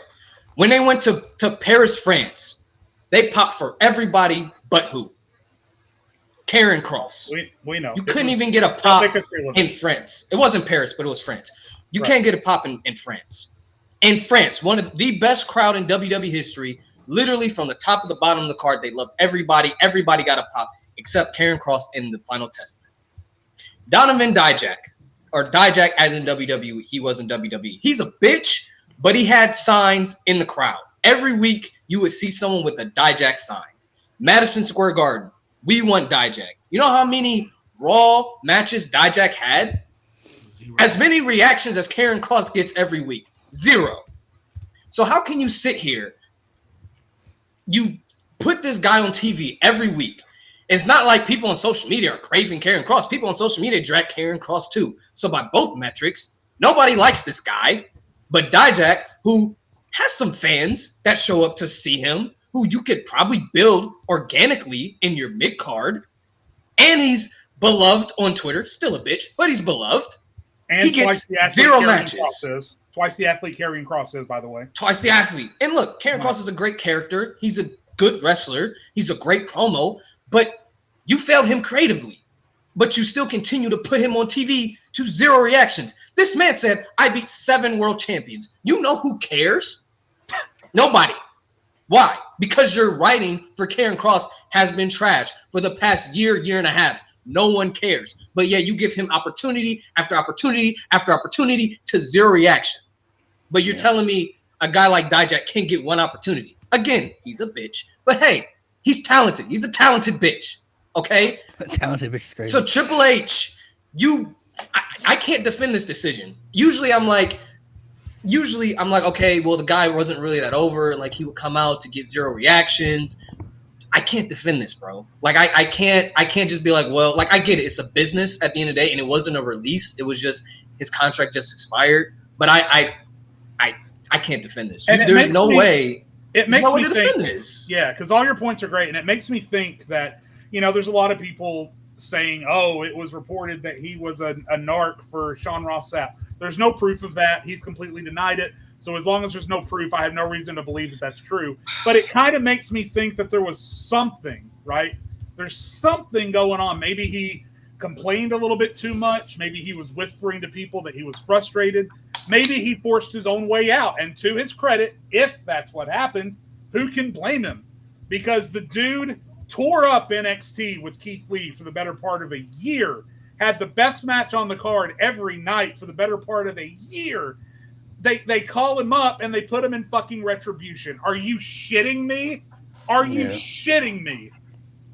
When they went to Paris, France, they popped for everybody but who? Karrion Kross. We know. You couldn't even get a pop in France. It wasn't Paris, but it was France. You can't get a pop in France. In France, one of the best crowd in WWE history, literally from the top of the bottom of the card, they loved everybody. Everybody got a pop except Karrion Kross in the Final Testament. Donovan Dijak, or Dijak as in WWE, he was in WWE. He's a bitch, but he had signs in the crowd. Every week, you would see someone with a Dijak sign. Madison Square Garden, we want Dijak. You know how many Raw matches Dijak had? 0. As many reactions as Karrion Kross gets every week. 0. So how can you sit here? You put this guy on TV every week. It's not like people on social media are craving Karrion Kross. People on social media drag Karrion Kross too. So by both metrics, nobody likes this guy. But Dijak, who has some fans that show up to see him, who you could probably build organically in your mid card, and he's beloved on Twitter. Still a bitch, but he's beloved. And he gets 0 matches. Twice the athlete Karrion Kross is, by the way. Twice the athlete. And look, Karrion Kross is a great character. He's a good wrestler. He's a great promo. But you failed him creatively. But you still continue to put him on TV to 0 reactions. This man said, I beat 7 world champions. You know who cares? Nobody. Why? Because your writing for Karrion Kross has been trash for the past year and a half. No one cares. But yeah, you give him opportunity after opportunity after opportunity to 0 reaction. But you're telling me a guy like Dijak can't get 1 opportunity. Again, he's a bitch. But hey, he's talented. He's a talented bitch. Okay? Talented bitch is crazy. So Triple H, I can't defend this decision. Usually I'm like, okay, well, the guy wasn't really that over. Like, he would come out to get 0 reactions. I can't defend this, bro. Like, I can't just be like, well, like, I get it. It's a business at the end of the day, and it wasn't a release. It was just his contract just expired. But I can't defend this. And there's no way. It makes me think, defend this. Yeah, because all your points are great, and it makes me think that, there's a lot of people saying, oh, it was reported that he was a narc for Sean Ross Sapp. There's no proof of that. He's completely denied it. So as long as there's no proof, I have no reason to believe that that's true. But it kind of makes me think that there was something, right? There's something going on. Maybe he complained a little bit too much. Maybe he was whispering to people that he was frustrated. Maybe he forced his own way out. And to his credit, if that's what happened, who can blame him? Because the dude tore up NXT with Keith Lee for the better part of a year, had the best match on the card every night for the better part of a year. They call him up and they put him in fucking Retribution. Are you shitting me? Are you shitting me?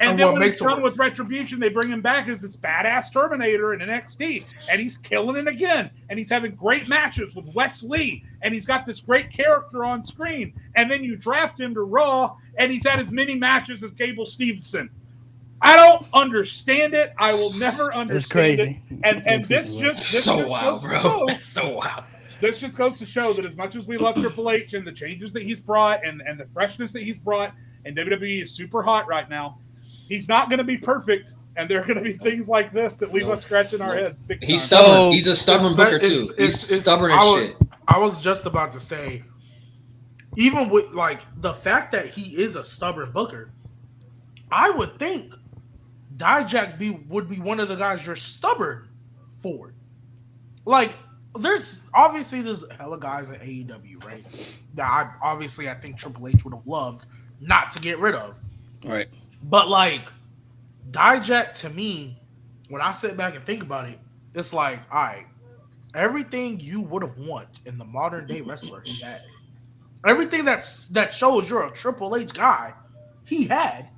And then when he's done with Retribution, they bring him back as this badass Terminator in NXT, and he's killing it again. And he's having great matches with Wes Lee, and he's got this great character on screen. And then you draft him to Raw, and he's had as many matches as Gable Stevenson. I don't understand it. I will never understand it. And this so wild, bro. That's so wild. This just goes to show that as much as we love Triple H and the changes that he's brought and the freshness that he's brought, and WWE is super hot right now, he's not going to be perfect, and there are going to be things like this that leave us scratching our heads. Big time. He's stubborn. He's a stubborn booker too. He's stubborn as shit. I was just about to say, even with like the fact that he is a stubborn booker, I would think Dijak would be one of the guys you're stubborn for. Like, there's hella guys at AEW, right? That I think Triple H would have loved not to get rid of. Right. But like Dijak, to me, when I sit back and think about it, it's like, all right, everything you would have want in the modern day wrestler he had. Everything that shows you're a Triple H guy, he had.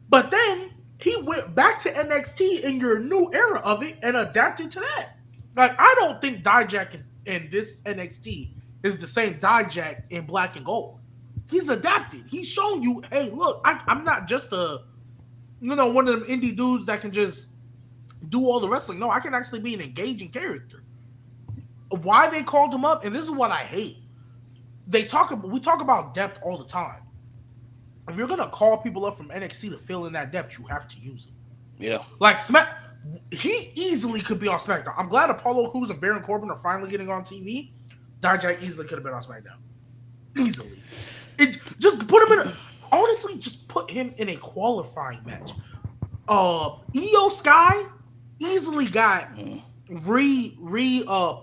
But then he went back to NXT in your new era of it and adapted to that. Like, I don't think Dijak in this NXT is the same Dijak in Black and Gold. He's adapted. He's shown you, hey, look, I'm not just one of them indie dudes that can just do all the wrestling. No, I can actually be an engaging character. Why they called him up, and this is what I hate. We talk about depth all the time. If you're gonna call people up from NXT to fill in that depth, you have to use them. Yeah. Like he easily could be on SmackDown. I'm glad Apollo Crews and Baron Corbin are finally getting on TV. Dijak easily could have been on SmackDown. Easily. Just put him in a qualifying match. Io Sky easily got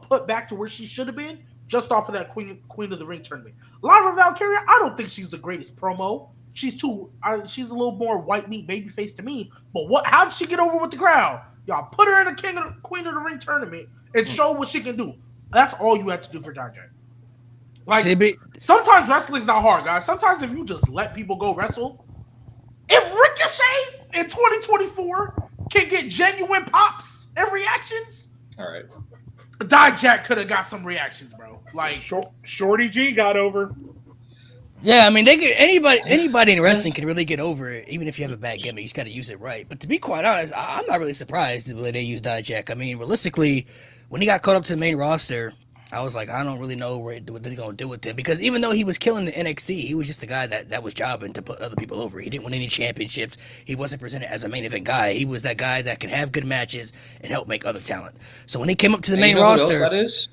put back to where she should have been just off of that Queen of the Ring tournament. Lyra Valkyria, I don't think she's the greatest promo. She's a little more white meat babyface to me. But how did she get over with the crowd? Y'all put her in a Queen of the Ring tournament and show what she can do. That's all you have to do for Dijak. Like, sometimes wrestling's not hard, guys. Sometimes if you just let people go wrestle, if Ricochet in 2024 can get genuine pops and reactions, all right, Dijak could have got some reactions, bro. Like Shorty G got over. Yeah, I mean, anybody in wrestling can really get over it, even if you have a bad gimmick. You just got to use it right. But to be quite honest, I'm not really surprised the way they use Dijak. I mean, realistically, when he got caught up to the main roster, I was like, I don't really know what they're going to do with him. Because even though he was killing the NXT, he was just the guy that was jobbing to put other people over. He didn't win any championships. He wasn't presented as a main event guy. He was that guy that can have good matches and help make other talent. So when he came up to the main roster... Who else that is?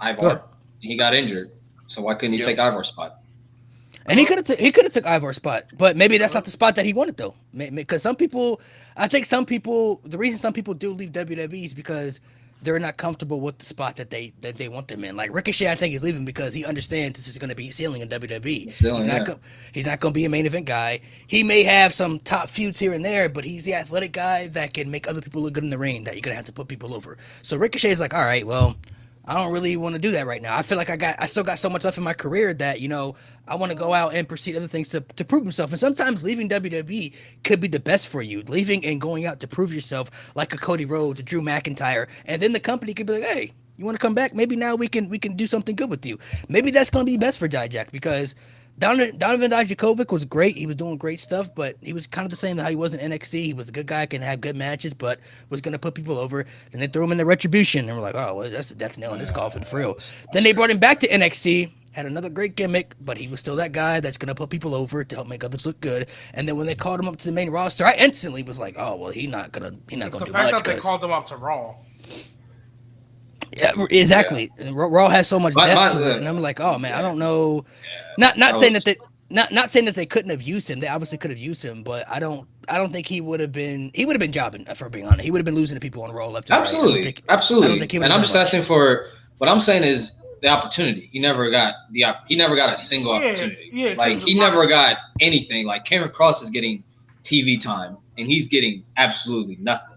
Ivar. He got injured. So why couldn't he take Ivar's spot? And he could have took Ivar's spot, but maybe that's not the spot that he wanted though. Because the reason some people do leave WWE is because they're not comfortable with the spot that they want them in. Like Ricochet, I think is leaving because he understands this is going to be ceiling in WWE. He's not going to be a main event guy. He may have some top feuds here and there, but he's the athletic guy that can make other people look good in the ring. That you're going to have to put people over. So Ricochet is like, all right, well, I don't really want to do that right now. I feel like I still got so much left in my career that, I want to go out and pursue other things to prove himself. And sometimes leaving WWE could be the best for you. Leaving and going out to prove yourself, like a Cody Rhodes, a Drew McIntyre, and then the company could be like, hey, you want to come back? Maybe now we can do something good with you. Maybe that's going to be best for Dijak because Donovan Dijakovic was great. He was doing great stuff, but he was kind of the same as how he was in NXT. He was a good guy, can have good matches, but was going to put people over. Then they threw him in the Retribution, and we're like, oh, well, that's a death nail in this coffin for real. Then they brought him back to NXT, had another great gimmick, but he was still that guy that's going to put people over to help make others look good. And then when they called him up to the main roster, I instantly was like, oh, well, he's not going to do much. The fact that they called him up to Raw. Yeah, exactly. Yeah. Raw has so much depth to it, and I'm like, oh man, I don't know. Not saying that they couldn't have used him. They obviously could have used him, but I don't think he would have been. He would have been jobbing, for being honest. He would have been losing to people on Raw left and absolutely, right. Absolutely. And I'm just asking for what I'm saying is the opportunity. He never got a single opportunity. Yeah, like he never got anything. Like Cameron Cross is getting TV time, and he's getting absolutely nothing.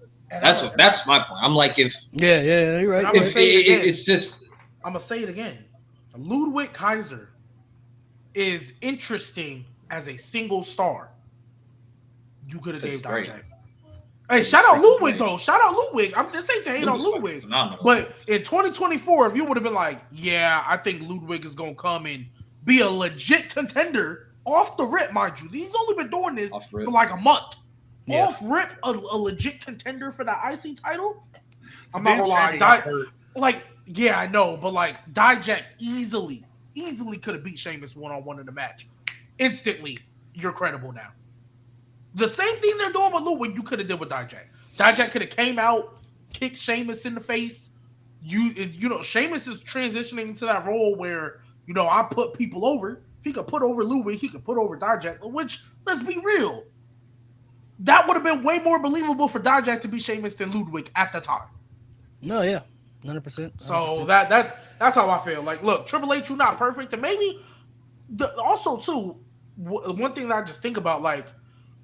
That's my point. I'm like, if you're right. It's just I'm gonna say it again. Ludwig Kaiser is interesting as a single star. You could have gave Dijak. Hey, shout out Ludwig though. Shout out Ludwig. This ain't to hate on Ludwig, but in 2024, if you would have been like, yeah, I think Ludwig is gonna come and be a legit contender off the rip, mind you. He's only been doing this for like a month. Yeah. Off rip, a legit contender for the IC title. I'm not gonna lie. I know, but like Dijak easily could have beat Sheamus one-on-one in the match. Instantly, you're credible now. The same thing they're doing with Ludwig, you could have did with Dijak. Dijak could have came out, kicked Sheamus in the face. Sheamus is transitioning into that role where, I put people over. If he could put over Ludwig, he could put over Dijak, which, let's be real, that would have been way more believable for Dijak to be Sheamus than Ludwig at the time. No, yeah. 100%. So that's how I feel. Like, look, Triple H, you're not perfect. And maybe, also, too, one thing that I just think about, like,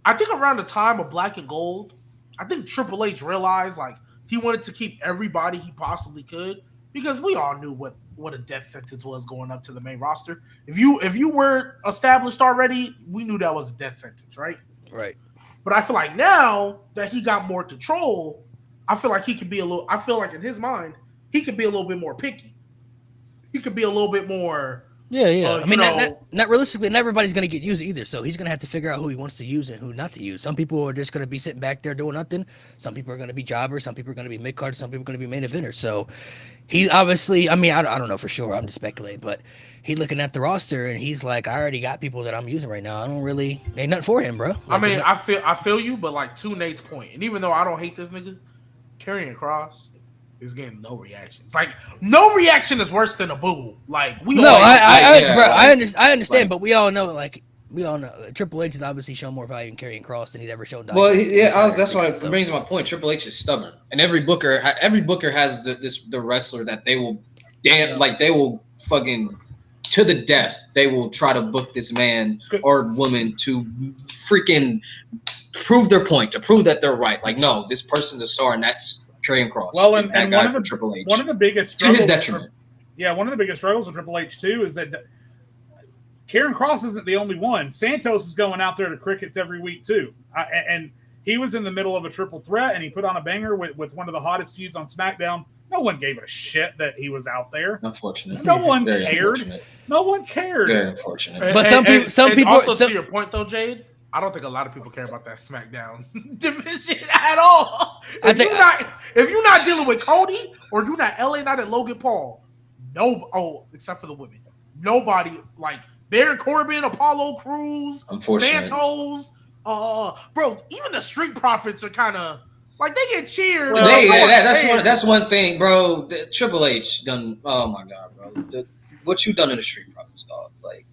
I think around the time of Black and Gold, I think Triple H realized, like, he wanted to keep everybody he possibly could. because we all knew what a death sentence was going up to the main roster. If you were established already, we knew that was a death sentence, right? Right. But I feel like now that he got more control, I feel like he could be a little. I feel like in his mind, he could be a little bit more picky. He could be a little bit more. Yeah. I mean, not realistically, not everybody's going to get used either. So he's going to have to figure out who he wants to use and who not to use. Some people are just going to be sitting back there doing nothing. Some people are going to be jobbers. Some people are going to be mid-card. Some people are going to be main eventers. So he obviously, I mean, I don't know for sure. I'm just speculating. But he's looking at the roster and he's like, I already got people that I'm using right now. I don't really, ain't nothing for him, bro. Like, I mean, I feel you, but like to Nate's point, and even though I don't hate this nigga, Karrion Kross is getting no reaction. It's like no reaction is worse than a boo. Like I understand, but we all know Triple H has obviously shown more value in Karrion Kross than he's ever shown. Well, that's why it brings my point. Triple H is stubborn, and every booker has the wrestler that they will they will fucking to the death. They will try to book this man or woman to freaking prove their point, to prove that they're right. Like, no, this person's a star, and that's Karrion Kross. Well, and one of the biggest struggles to his detriment. One of the biggest struggles with Triple H too is that Karrion Kross isn't the only one. Santos is going out there to crickets every week too, and he was in the middle of a triple threat, and he put on a banger with one of the hottest feuds on SmackDown. No one gave a shit that he was out there. Unfortunate. No one cared. No one cared. Very unfortunate. But some people. Also, to your point though, Jade, I don't think a lot of people care about that SmackDown division at all. If you're not dealing with Cody or you're not LA Knight and Logan Paul, except for the women, nobody like Baron Corbin, Apollo Crews, Santos, bro. Even the Street Profits are kind of like they get cheered. That's one thing, bro. Triple H done. Oh my god, bro. What you done in the Street Profits, dog? Like,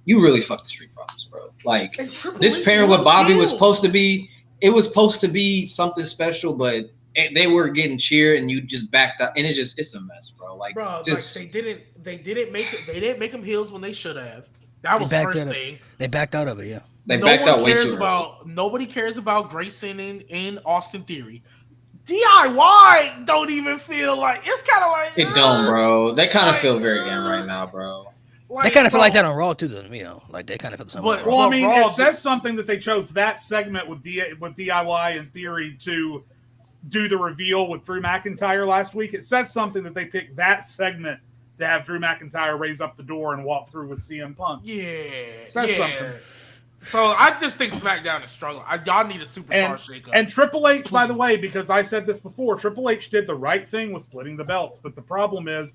you really fucked the Street Profits, bro. Like, this pairing with Bobby was supposed to be. It was supposed to be something special, but they were getting cheered, and you just backed up, and it's a mess, bro. Like, they didn't make them heels when they should have. That was the first thing. They backed out of it, yeah. They backed out way too early. Nobody cares about Grayson and Austin Theory. DIY don't even feel like it's kind of like it don't, bro. They kind of feel very young right now, bro. Like, they kind of feel like that on Raw too, though. You know, like they kind of feel the same. Well, I mean, it says something that they chose that segment with DIY and Theory to do the reveal with Drew McIntyre last week. It says something that they picked that segment to have Drew McIntyre raise up the door and walk through with CM Punk. Yeah, something. So I just think SmackDown is struggling. Y'all need a superstar shakeup. And Triple H, by the way, because I said this before, Triple H did the right thing with splitting the belts. But the problem is,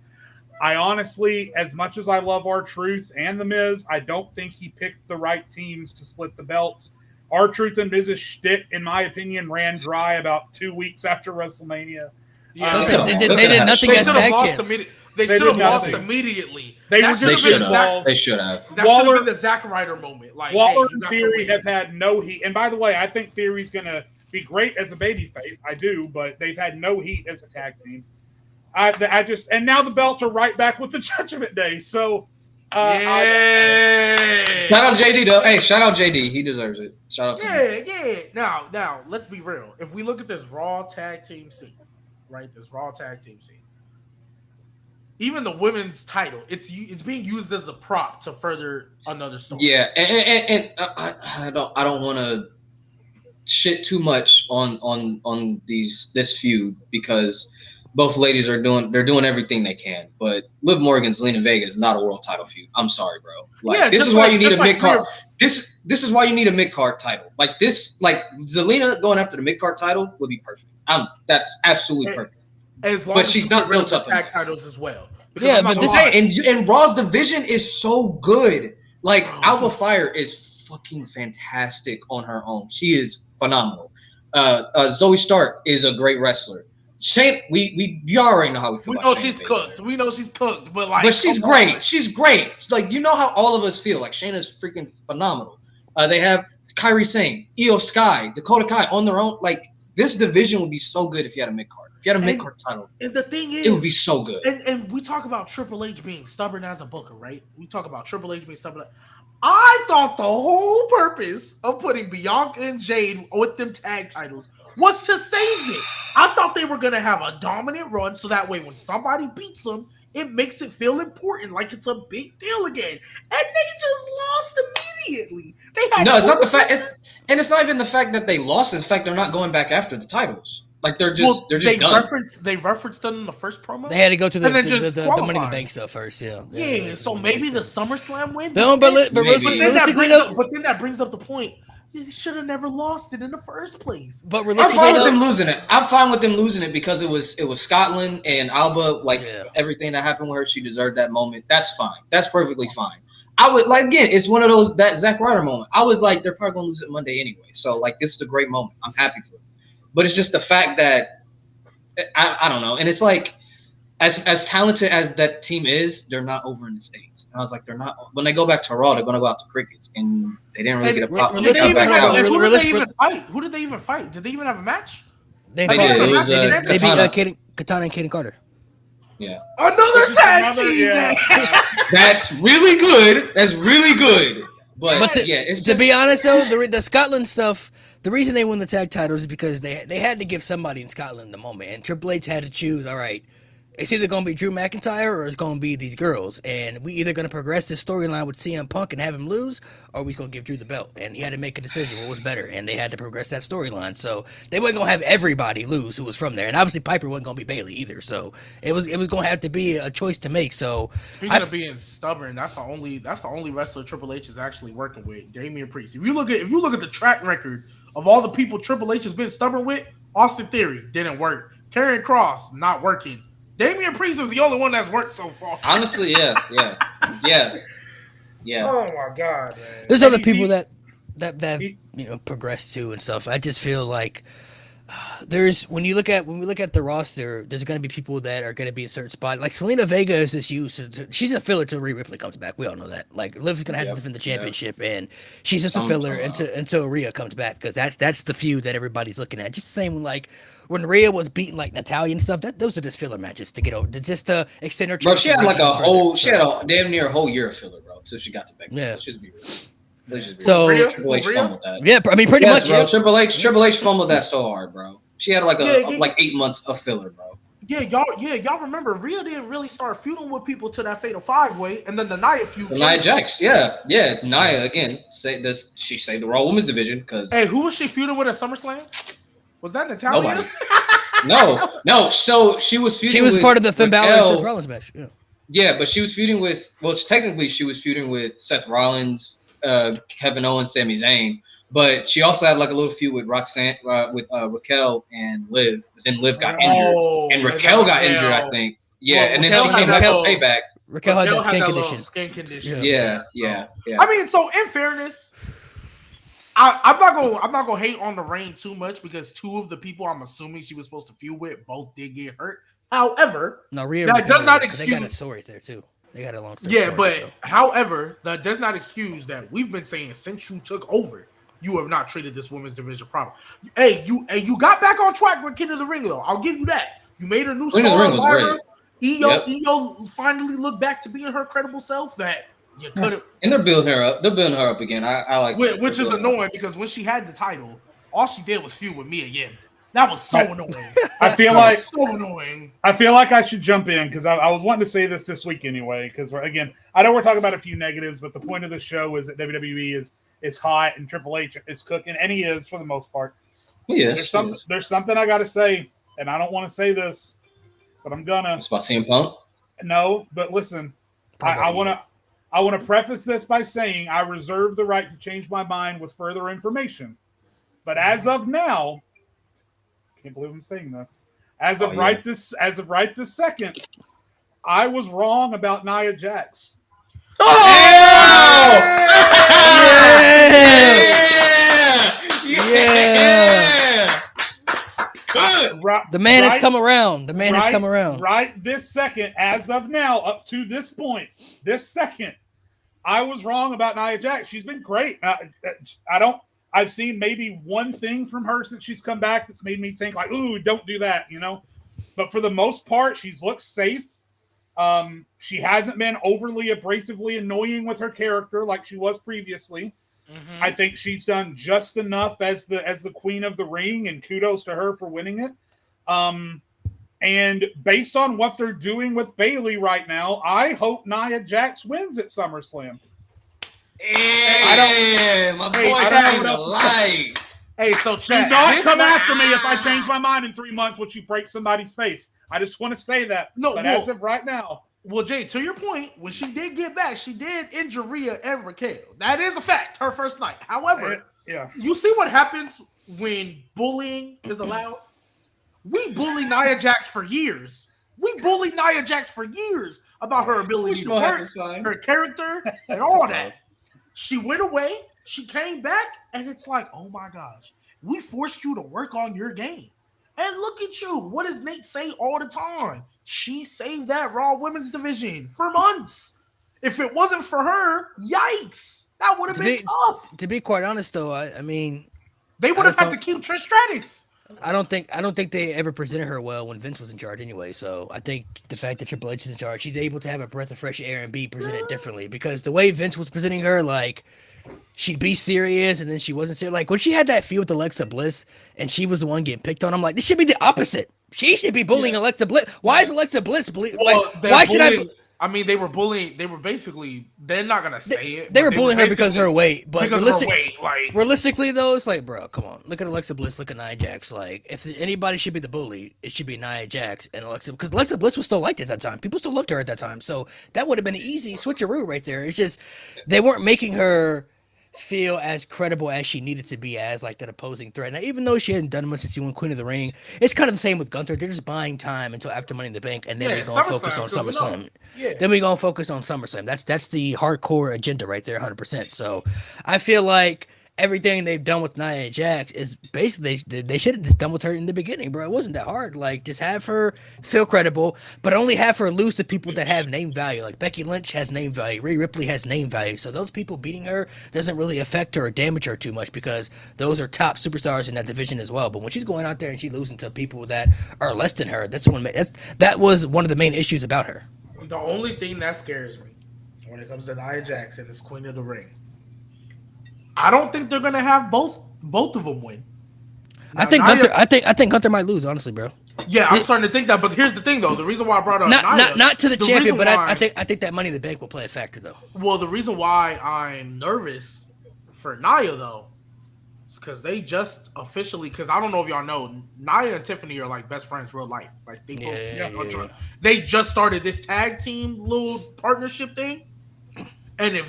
I honestly, as much as I love R-Truth and The Miz, I don't think he picked the right teams to split the belts. R-Truth and Miz's shtick, in my opinion, ran dry about 2 weeks after WrestleMania. Yeah, they did nothing at that camp. They should have lost immediately. They should have. That should have been the Zack Ryder moment. Like, Waller and Theory have had no heat. And by the way, I think Theory's going to be great as a babyface. I do, but they've had no heat as a tag team. And now the belts are right back with the Judgment Day. So, shout out JD though. Hey, shout out JD. He deserves it. Shout out to him. Yeah. Now, let's be real. If we look at this Raw tag team scene, right? This Raw tag team scene. Even the women's title, it's being used as a prop to further another story. Yeah, and I don't want to shit too much on this feud because both ladies are doing everything they can. But Liv Morgan's Zelina Vega is not a world title feud. I'm sorry, bro. Like, this is why you need a mid card. This is why you need a mid card title. Like this, like Zelina going after the mid card title would be perfect. That's absolutely perfect. But she's not real tough tag titles as well. Yeah, but and Raw's division is so good. Like Alba Fire is fucking fantastic on her own. She is phenomenal. Zoe Stark is a great wrestler. Shane, you already know how we feel. We know she's cooked. We know she's cooked, but she's great. She's great. Like, you know how all of us feel. Like, Shayna's freaking phenomenal. They have Kairi Sane, Io Sky, Dakota Kai on their own. Like, this division would be so good if you had a mid card. If you had a mid card title, and the thing is, it would be so good. And we talk about Triple H being stubborn as a booker, right? We talk about Triple H being stubborn. I thought the whole purpose of putting Bianca and Jade with them tag titles was to save it. I thought they were going to have a dominant run so that way when somebody beats them, it makes it feel important, like it's a big deal again. And they just lost immediately. It's not the fact. It's not even the fact that they lost. It's the fact they're not going back after the titles. Like they're just done. They referenced them in the first promo. They had to go to the Money in the Bank stuff first. Yeah. So maybe the SummerSlam win. But realistically, but then that brings up the point. They should have never lost it in the first place. But I'm fine with them losing it. I'm fine with them losing it because it was Scotland and Alba. Everything that happened with her, she deserved that moment. That's fine. That's perfectly fine. I would again. It's one of those that Zack Ryder moment. I was like, they're probably gonna lose it Monday anyway. So this is a great moment. I'm happy for it. But it's just the fact that I don't know. And it's like as talented as that team is, they're not over in the States. And I was like, they're not. When they go back to Raw, they're going to go out to Crickets. And they didn't really get a pop. Who did they even fight? Did they even have a match? They did. They beat Katana and Kaden Carter. Yeah. Another tag team. That's really good. That's really good. But it's just, to be honest, though, the Scotland stuff, the reason they won the tag titles is because they had to give somebody in Scotland the moment. And Triple H had to choose, all right, it's either going to be Drew McIntyre or it's going to be these girls. And we either going to progress this storyline with CM Punk and have him lose, or we're going to give Drew the belt. And he had to make a decision what was better. And they had to progress that storyline. So they weren't going to have everybody lose who was from there. And obviously Piper wasn't going to be Bayley either. So it was going to have to be a choice to make. So speaking of being stubborn, that's the only wrestler Triple H is actually working with, Damian Priest. If you look at the track record of all the people Triple H has been stubborn with, Austin Theory didn't work. Karrion Kross not working. Damian Priest is the only one that's worked so far. Honestly, yeah. Oh my god, man. There's other people that progressed too and stuff. I just feel like when we look at the roster, there's going to be people that are going to be in certain spot. Like Selena Vega is just used. She's a filler till Rhea Ripley comes back. We all know that. Like Liv is going to have to defend the championship, and she's just a filler until Rhea comes back because that's the feud that everybody's looking at. Just the same when Rhea was beating like Natalya and stuff, those are just filler matches to get over, just to extend her. Bro, she had a damn near a whole year of filler, bro, until she got to Becky. Yeah, let's just be real. Triple H fumbled that. Yeah, I mean, pretty much. Bro, yeah. Triple H fumbled that so hard, bro. She had like 8 months of filler, bro. Y'all remember Rhea didn't really start feuding with people to that Fatal 5-Way, and then the Nia feud. The Nia Jax, yeah. Nia again. She saved the Raw Women's Division because. Hey, who was she feuding with at SummerSlam? Was that Natalya? Nobody. No. So she was feuding. She was part of the Finn Balor and Seth Rollins match. Yeah, but she was feuding with. Well, technically, she was feuding with Seth Rollins, Kevin Owens, Sami Zayn. But she also had like a little feud with Roxanne, with Raquel and Liv. But then Liv got injured, and Raquel got injured, I think. Yeah, and then she came back for Payback. Raquel had that skin condition. Yeah. I mean, so in fairness, I'm not gonna hate on the Reign too much because two of the people I'm assuming she was supposed to feud with both did get hurt. However, that does not excuse. They got a story there too. They got a long story. Yeah, but however, that does not excuse that we've been saying since you took over, you have not treated this women's division properly. Hey, you got back on track with King of the Ring though. I'll give you that. You made a new star. King of the Ring was great. Io finally looked back to being her credible self that you could have. And they're building her up. They're building her up again. I like which is annoying because when she had the title, all she did was feud with Mia Yim. That was so annoying. I feel like so annoying. I feel like I should jump in because I was wanting to say this week anyway. Because again, I know we're talking about a few negatives, but the point of the show is that WWE is hot and Triple H is cooking, and he is for the most part. He is. There's something I got to say, and I don't want to say this, but I'm gonna. It's about CM Punk. No, but listen, I want to preface this by saying I reserve the right to change my mind with further information. But as of now, can't believe I'm saying this. As of right this second, I was wrong about Nia Jax. Yeah. The man has come around. Has come around. Right this second, as of now, up to this point, this second, I was wrong about Nia Jax. She's been great. I've seen maybe one thing from her since she's come back that's made me think like, ooh, don't do that, But for the most part, she's looked safe. She hasn't been overly abrasively annoying with her character like she was previously. I think she's done just enough as the queen of the ring, and kudos to her for winning it. And based on what they're doing with Bayley right now, I hope Nia Jax wins at SummerSlam. My boy shining the light. Hey, so chat, do not come after me if I change my mind in 3 months once you break somebody's face. I just want to say that. But as of right now. Well, Jay, to your point, when she did get back, she did injure Rhea and Raquel. That is a fact, her first night. However, you see what happens when bullying is allowed? We bullied Nia Jax for years. About her ability to work, her character, and all that. She went away, she came back, and it's like, oh my gosh, we forced you to work on your game. And look at you. What does Nate say all the time? She saved that Raw Women's division for months. If it wasn't for her, yikes. That would have been tough. To be quite honest, though, I mean, they would have had to keep Trish Stratus. I don't think they ever presented her well when Vince was in charge anyway. So I think the fact that Triple H is in charge, she's able to have a breath of fresh air and be presented differently. Because the way Vince was presenting her, like, she'd be serious and then she wasn't serious. Like when she had that feud with Alexa Bliss and she was the one getting picked on, I'm like, this should be the opposite. She should be bullying Alexa Bliss. Why is Alexa Bliss bullying? Like, why should I mean, they were bullying. They were basically. They're not gonna say it. They were bullying her because of her weight. But like realistically, though, it's like, bro, come on. Look at Alexa Bliss. Look at Nia Jax. Like, if anybody should be the bully, it should be Nia Jax and Alexa. Because Alexa Bliss was still liked at that time. People still loved her at that time. So that would have been an easy switcheroo right there. It's just they weren't making her feel as credible as she needed to be as like that opposing threat. Now, even though she hadn't done much since she won Queen of the Ring, it's kind of the same with Gunther. They're just buying time until after Money in the Bank, and then we're gonna focus on SummerSlam. Then we're gonna focus on SummerSlam. That's the hardcore agenda right there, 100%. So I feel like everything they've done with Nia Jax is basically they should have just done with her in the beginning, bro. It wasn't that hard. Like, just have her feel credible, but only have her lose to people that have name value. Like Becky Lynch has name value, Rhea Ripley has name value. So those people beating her doesn't really affect her or damage her too much because those are top superstars in that division as well. But when she's going out there and she's losing to people that are less than her, that was one of the main issues about her. The only thing that scares me when it comes to Nia Jax and this Queen of the Ring, I don't think they're gonna have both of them win. Now, I think Gunther might lose, honestly, bro. Yeah, I'm starting to think that. But here's the thing, though. The reason why I brought up not to the champion, but I think that Money in the Bank will play a factor, though. Well, the reason why I'm nervous for Nia though is because they just officially. Because I don't know if y'all know, Nia and Tiffany are like best friends, real life. Like they they just started this tag team little partnership thing. And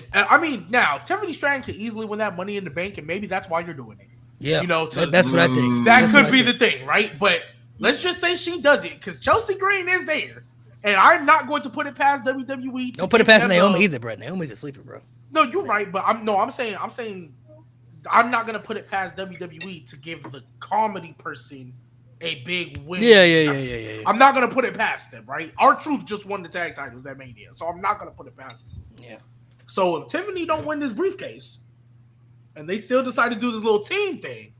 now Tiffany Stratton could easily win that Money in the Bank, and maybe that's why you're doing it. Yeah, that's what I think. That could be the thing, right? But let's just say she does it because Chelsea Green is there, and I'm not going to put it past WWE. Don't put it past Naomi either, bro. Naomi's a sleeper, bro. No, you're right, but I'm saying I'm not gonna put it past WWE to give the comedy person a big win. Yeah. I'm not gonna put it past them, right? R-Truth just won the tag titles at Mania, so I'm not gonna put it past them. Yeah. So if Tiffany don't win this briefcase, and they still decide to do this little team thing,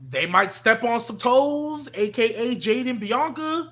they might step on some toes, aka Jade and Bianca.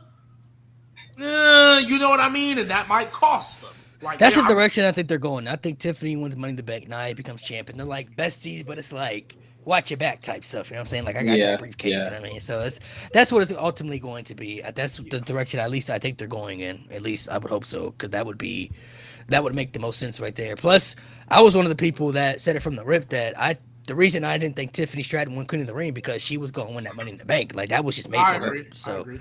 You know what I mean? And that might cost them. Like that's the direction I think they're going. I think Tiffany wins Money in the Bank. Nia becomes champion. They're like besties, but it's like watch your back type stuff. You know what I'm saying? Like I got that briefcase. You know what I mean? So that's what it's ultimately going to be. That's the direction at least I think they're going in. At least I would hope so, because that would make the most sense right there. Plus, I was one of the people that said it from the rip that the reason I didn't think Tiffany Stratton won Queen of the Ring because she was going to win that Money in the Bank. Like that was just made for her. So. I agree.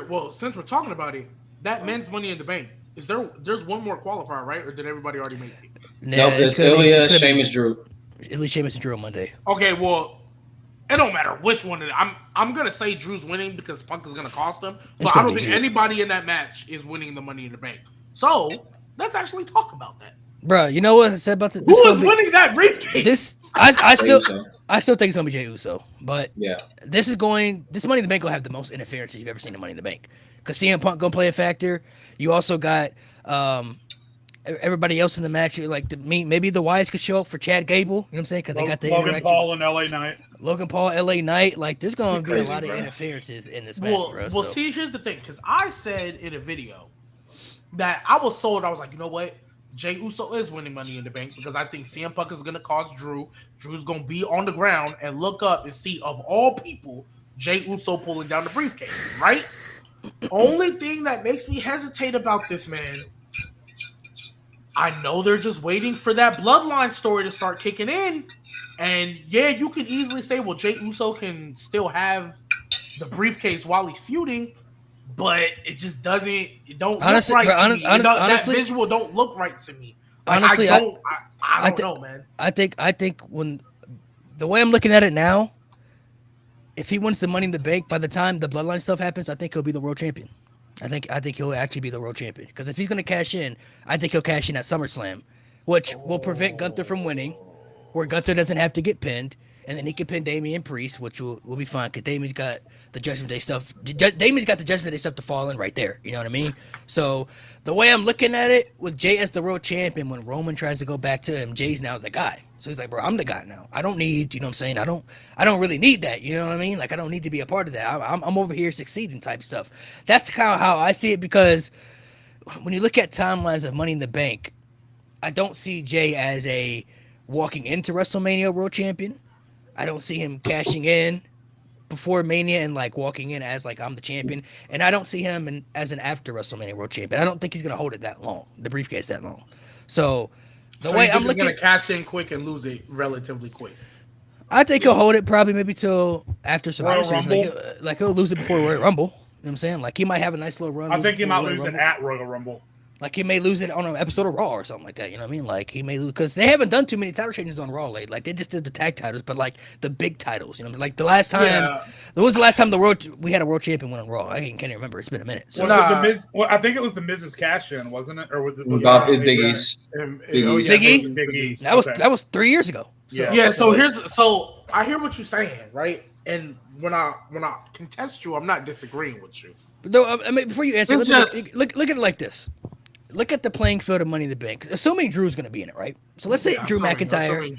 Well, since we're talking about it, that men's Money in the Bank, there's one more qualifier, right? Or did everybody already make it? Nope, it's Ilya, Sheamus, Drew. Ilya, Sheamus, and Drew on Monday. Okay, well, it don't matter which one. I'm gonna say Drew's winning because Punk is gonna cost him, but I don't think anybody in that match is winning the Money in the Bank. So let's actually talk about that. Bro, you know what I said about this? Who is winning that briefcase? I still think it's gonna be Jey Uso, but yeah, this Money in the Bank will have the most interference you've ever seen in Money in the Bank because CM Punk gonna play a factor. You also got everybody else in the match, like maybe the Wyatts could show up for Chad Gable. You know what I'm saying? Because they got the Logan Paul and LA Knight. Logan Paul, LA Knight. Like, there's going to be a lot of interferences in this match, bro. Well, see, here's the thing. Because I said in a video that I was sold. I was like, you know what? Jey Uso is winning Money in the Bank because I think CM Punk is going to cost Drew. Drew's going to be on the ground and look up and see, of all people, Jey Uso pulling down the briefcase, right? Only thing that makes me hesitate about this, man, I know they're just waiting for that bloodline story to start kicking in. And yeah, you could easily say, well, Jey Uso can still have the briefcase while he's feuding, but it just doesn't, it don't look right to me. That visual don't look right to me. Like, honestly, I don't know, man. I think when the way I'm looking at it now, if he wins the Money in the Bank, by the time the bloodline stuff happens, I think he'll be the world champion. I think he'll actually be the world champion. Because if he's going to cash in, I think he'll cash in at SummerSlam, which will prevent Gunther from winning, where Gunther doesn't have to get pinned, and then he can pin Damian Priest, which will be fine, because Damian's got the Judgment Day stuff. Damian's got the Judgment Day stuff to fall in right there. You know what I mean? So the way I'm looking at it, with Jey as the world champion, when Roman tries to go back to him, Jey's now the guy. So he's like, bro, I'm the guy now. I don't need, you know what I'm saying? I don't really need that. You know what I mean? Like, I don't need to be a part of that. I'm over here succeeding type stuff. That's kind of how I see it, because when you look at timelines of Money in the Bank, I don't see Jey as a walking into WrestleMania world champion. I don't see him cashing in before Mania and like walking in as like, I'm the champion. And I don't see him as an after WrestleMania world champion. I don't think he's going to hold it that long, the briefcase that long. So the way I'm looking, going to cash in quick and lose it relatively quick. I think he'll hold it probably maybe till after Survivor Series. Like he'll lose it before Royal Rumble. You know what I'm saying? Like he might have a nice little run. I think he might lose it at Royal Rumble. Like he may lose it on an episode of Raw or something like that. You know what I mean? Like he may lose, because they haven't done too many title changes on Raw lately. Like they just did the tag titles, but like the big titles. You know, like the last time. When was the last time we had a world champion win on Raw? I can't even remember. It's been a minute. So the Miz? Well, I think it was the Miz's cash in, wasn't it? Or was it Big E's? Big E. That was 3 years ago. So so I hear what you're saying, right? And when I contest you, I'm not disagreeing with you. But no, I mean, before you answer, look at it like this. Look at the playing field of Money in the Bank. Assuming Drew's going to be in it, right? So let's say Drew McIntyre.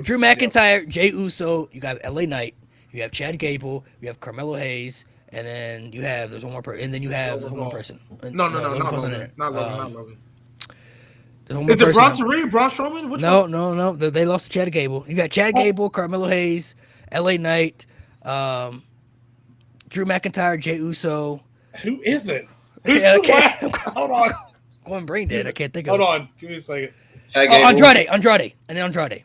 Drew McIntyre, Jey Uso, you got LA Knight, you have Chad Gable, you have Carmelo Hayes, and then you have, there's one more person, and then you have one more person. No, not Logan. Is it Braun Strowman? Which one? No. They lost to Chad Gable. You got Chad Gable, Carmelo Hayes, LA Knight, Drew McIntyre, Jey Uso. Who is it? Hold on. Going brain dead. I can't think of it. Hold on. Give me a second. Andrade. And then Andrade.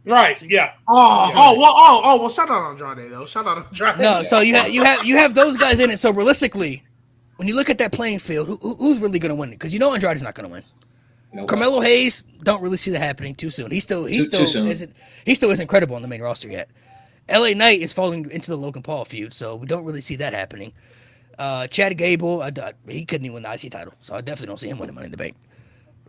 Right. Yeah. Well, shout out Andrade though. Shout out Andrade. No, so you have those guys in it. So realistically, when you look at that playing field, who's really going to win it? Because you know Andrade's not going to win. Nope. Carmelo Hayes, don't really see that happening too soon. He still isn't credible on the main roster yet. LA Knight is falling into the Logan Paul feud, so we don't really see that happening. Chad Gable, he couldn't even win the IC title, so I definitely don't see him winning Money in the Bank.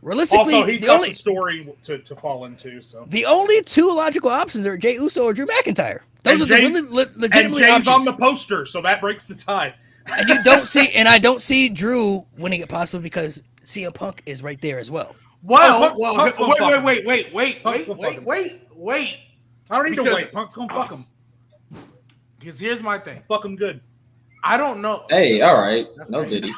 Realistically, also, he's got the story to fall into. So the only two logical options are Jey Uso or Drew McIntyre. Those are the really legitimately Jay's options. on the poster, so that breaks the tie. And I don't see Drew winning it possibly because CM Punk is right there as well. Wait. I don't need to wait. Punk's gonna fuck him. Because here's my thing. Fuck him good. I don't know. Hey, all right. No diddy.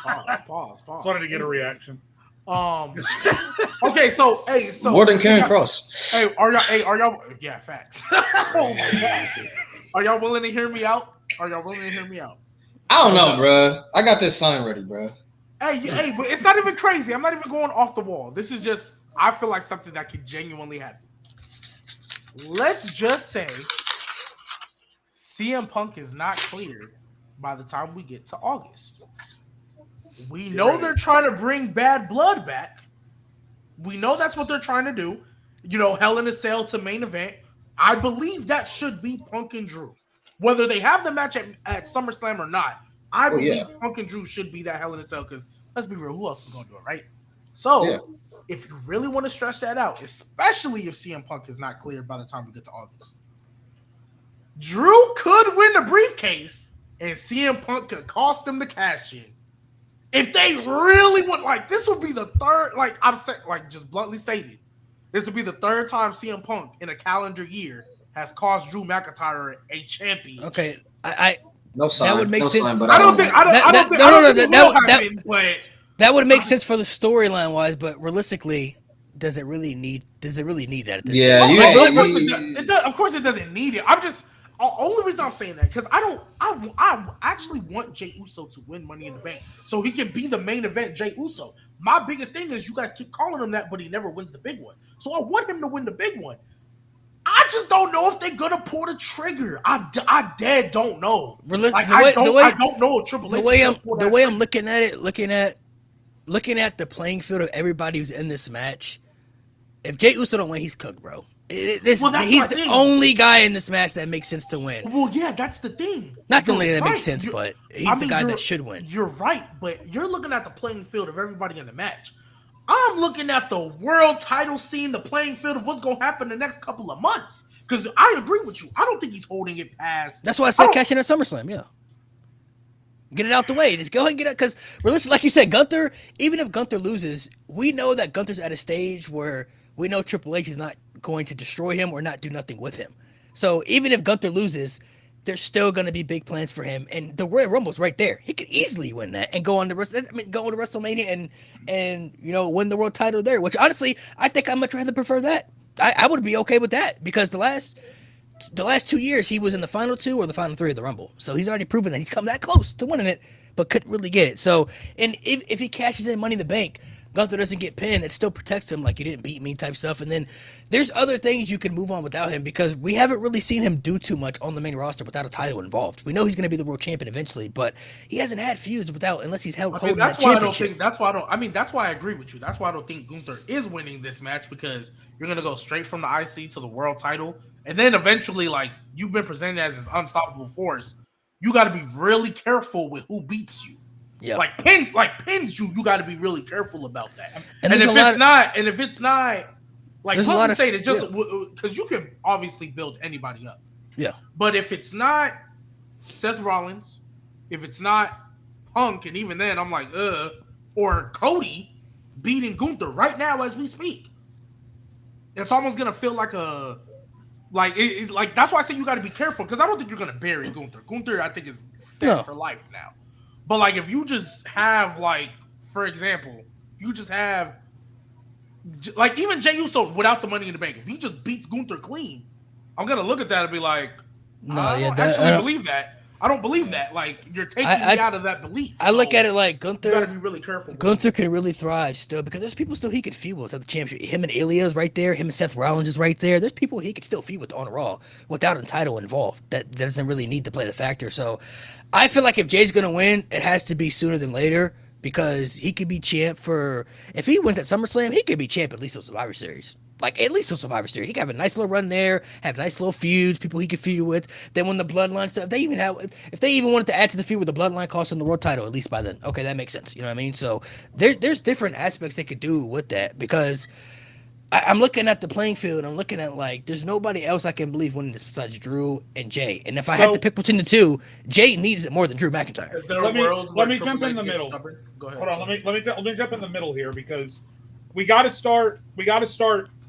Pause. Just wanted to get a reaction. Okay, so more than Karen Cross. Are y'all? Yeah, facts. Are y'all willing to hear me out? I don't know, bro. I got this sign ready, bro. Hey, but it's not even crazy. I'm not even going off the wall. This is just, I feel like something that could genuinely happen. Let's just say CM Punk is not cleared by the time we get to August. We know they're trying to bring Bad Blood back. We know that's what they're trying to do. You know, Hell in a Cell to main event. I believe that should be Punk and Drew. Whether they have the match at SummerSlam or not, I believe Punk and Drew should be that Hell in a Cell, because let's be real, who else is going to do it, right? So, if you really want to stretch that out, especially if CM Punk is not cleared by the time we get to August, Drew could win the briefcase, and CM Punk could cost him the cash in. If they really would like, this would be the third. Like I'm saying, like just bluntly stated, this would be the third time CM Punk in a calendar year has caused Drew McIntyre a champion. Okay, I no sign. That would make sense. Sign, but I don't think. That would make sense for the storyline wise, but realistically, does it really need that at this point? Of course it doesn't need it. I'm just only reason I'm saying that because I actually want Jey Uso to win Money in the Bank so he can be the main event Jey Uso. My biggest thing is you guys keep calling him that, but he never wins the big one. So I want him to win the big one. I just don't know if they're gonna pull the trigger. I dead don't know. I don't know if Triple H. The way I'm looking at it, looking at the playing field of everybody who's in this match, if Jey Uso don't win, he's cooked, bro. He's the only guy in this match that makes sense to win. Well, yeah, that's the thing. Not the only that makes sense, but he's the guy that should win. You're right, but you're looking at the playing field of everybody in the match. I'm looking at the world title scene, the playing field of what's going to happen the next couple of months. Because I agree with you. I don't think he's holding it past. That's why I said cash in at SummerSlam, yeah. Get it out the way. Just go ahead and get it. Because, like you said, Gunther, even if Gunther loses, we know that Gunther's at a stage where we know Triple H is not going to destroy him or not do nothing with him. So even if Gunther loses, there's still going to be big plans for him, and the Royal Rumble's right there. He could easily win that and go on to WrestleMania and win the world title there. Which honestly, I think I'd much rather prefer that. I would be okay with that because the last 2 years he was in the final 2 or the final 3 of the Rumble, so he's already proven that he's come that close to winning it, but couldn't really get it. So, and if he cashes in Money in the Bank, Gunther doesn't get pinned, it still protects him, like you didn't beat me type stuff. And then there's other things you can move on without him because we haven't really seen him do too much on the main roster without a title involved. We know he's going to be the world champion eventually, but he hasn't had feuds unless he's holding that championship. That's why I agree with you. That's why I don't think Gunther is winning this match because you're going to go straight from the IC to the world title. And then eventually, like, you've been presented as an unstoppable force. You got to be really careful with who beats you. Yeah. Like pins you got to be really careful about that. And if it's not, like Punk say that just because you can obviously build anybody up. Yeah. But if it's not Seth Rollins, if it's not Punk, and even then I'm like, or Cody beating Gunther right now as we speak, it's almost gonna feel like like that's why I say you got to be careful because I don't think you're gonna bury Gunther. Gunther, I think, is set for life now. But, like, if you just have, like, for example, if you just have, like, even Jey Uso without the Money in the Bank, if he just beats Gunther clean, I'm going to look at that and be like, I don't believe that. I don't believe that. Like, you're taking me out of that belief. I look at it like Gunther. You got to be really careful. Gunther can really thrive still because there's people still he could feud with at the championship. Him and Ilya's right there. Him and Seth Rollins is right there. There's people he could still feud with on Raw without a title involved. That doesn't really need to play the factor. So I feel like if Jay's going to win, it has to be sooner than later because he could be champ for. If he wins at SummerSlam, he could be champ at least on Survivor Series. Like, at least on Survivor Series. He could have a nice little run there, have nice little feuds, people he could feud with. Then when the Bloodline stuff, if they even wanted to add to the feud with the Bloodline costing the world title, at least by then, okay, that makes sense. You know what I mean? So there's different aspects they could do with that because I'm looking at the playing field. I'm looking at, like, there's nobody else I can believe winning this besides Drew and Jay. And if I had to pick between the two, Jay needs it more than Drew McIntyre. Let me jump in the middle. Go ahead. Hold on. Let me jump in the middle here because we got to start.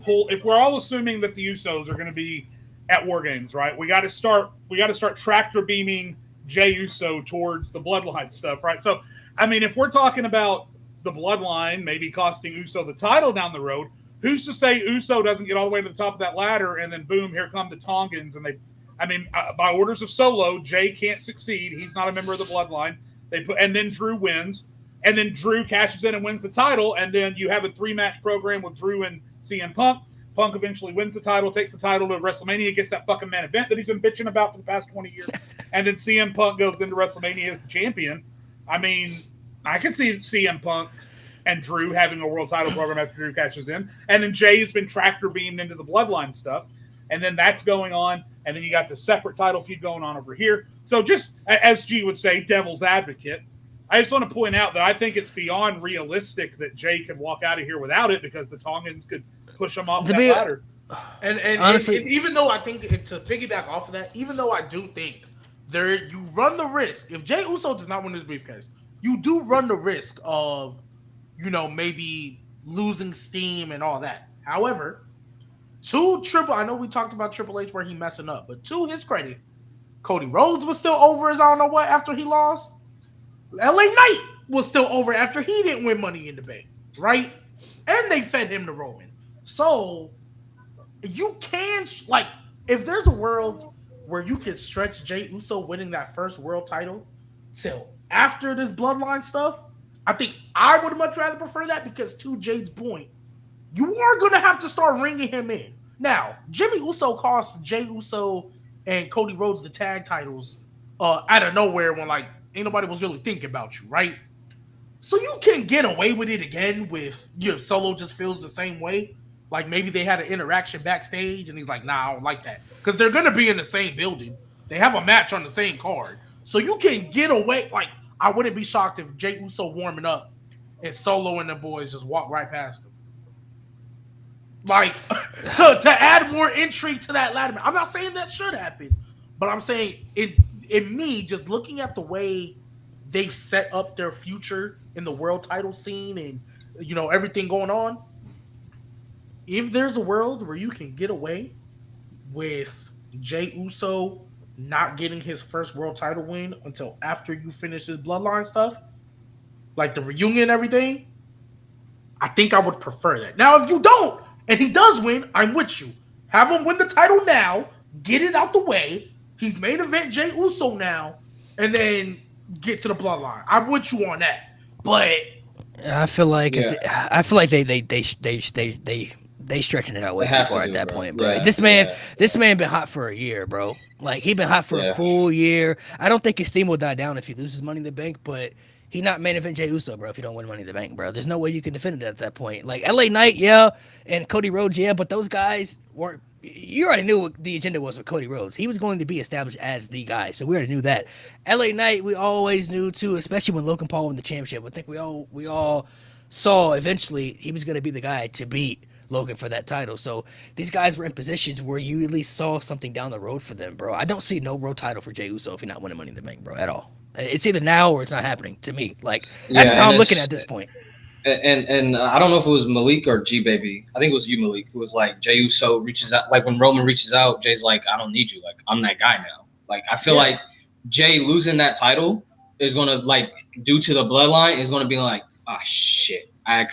If we're all assuming that the Usos are going to be at War Games, right? We got to start tractor beaming Jey Uso towards the Bloodline stuff, right? So, I mean, if we're talking about the Bloodline maybe costing Uso the title down the road, who's to say Uso doesn't get all the way to the top of that ladder and then boom, here come the Tongans and by orders of Solo, Jay can't succeed. He's not a member of the Bloodline. And then Drew wins, and then Drew cashes in and wins the title, and then you have a 3-match program with Drew and CM Punk. Punk eventually wins the title, takes the title to WrestleMania, gets that fucking main event that he's been bitching about for the past 20 years. And then CM Punk goes into WrestleMania as the champion. I mean, I can see CM Punk and Drew having a world title program after Drew cashes in. And then Jay's been tractor beamed into the Bloodline stuff. And then that's going on. And then you got the separate title feud going on over here. So just, as G would say, devil's advocate, I just want to point out that I think it's beyond realistic that Jay could walk out of here without it because the Tongans could push him off that ladder. And honestly, even though I think to piggyback off of that, even though I do think you run the risk if Jey Uso does not win this briefcase, you do run the risk of, maybe losing steam and all that. However, I know we talked about Triple H where he messing up, but to his credit, Cody Rhodes was still over as I don't know what after he lost. LA Knight was still over after he didn't win Money in the Bank, right? And they fed him to Roman. So you can, like, if there's a world where you can stretch Jey Uso winning that first world title till after this bloodline stuff, I think I would much rather prefer that, because to Jade's point, you are going to have to start ringing him in. Now, Jimmy Uso cost Jey Uso and Cody Rhodes the tag titles out of nowhere when, like, ain't nobody was really thinking about you, right? So you can get away with it again with, Solo just feels the same way. Like, maybe they had an interaction backstage and he's like, nah, I don't like that. Because they're going to be in the same building. They have a match on the same card. So you can get away. Like, I wouldn't be shocked if Jey Uso warming up and Solo and the boys just walk right past him. Like, to add more intrigue to that ladder. I'm not saying that should happen, but I'm saying in me, just looking at the way they've set up their future in the world title scene and, everything going on, if there's a world where you can get away with Jey Uso not getting his first world title win until after you finish his bloodline stuff, like the reunion and everything, I think I would prefer that. Now, if you don't, and he does win, I'm with you. Have him win the title now, get it out the way. He's main event Jey Uso now, and then get to the bloodline. I'm with you on that. But I feel like they stretching it out way too far at that point, bro. Yeah, this man been hot for a year, bro. Like, he been hot for a full year. I don't think his steam will die down if he loses Money in the Bank, but he not main event Jey Uso, bro, if you don't win Money in the Bank, bro. There's no way you can defend it at that point. Like, LA Knight, yeah, and Cody Rhodes, yeah, but those guys weren't. You already knew what the agenda was with Cody Rhodes. He was going to be established as the guy, so we already knew that. LA Knight, we always knew too, especially when Logan Paul won the championship. I think we all saw eventually he was going to be the guy to beat Logan for that title. So these guys were in positions where you at least saw something down the road for them, bro. I don't see no world title for Jey Uso if you're not winning Money in the Bank, bro, at all. It's either now or it's not happening to me. Like, that's how I'm looking at this point. And I don't know if it was Malik or G Baby. I think it was you, Malik, who was like, Jey Uso reaches out. Like, when Roman reaches out, Jay's like, I don't need you. Like, I'm that guy now. Like, I feel like Jey losing that title is going to, like, due to the bloodline, is going to be like, ah, shit. I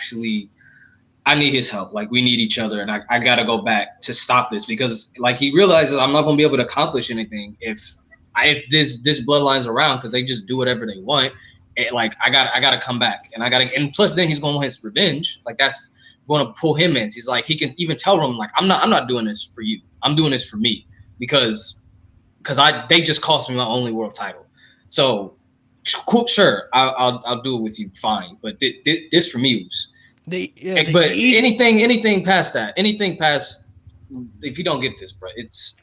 need his help. Like, we need each other. And I got to go back to stop this, because, like, he realizes I'm not going to be able to accomplish anything if this bloodline's around, because they just do whatever they want. Like, I gotta come back, and plus then he's gonna want his revenge. Like, that's going to pull him in. He's like, he can even tell him, like, I'm not doing this for you. I'm doing this for me, because they just cost me my only world title. So cool, sure, I'll do it with you, fine. But this for me was. Anything past that, if you don't get this, bro, it's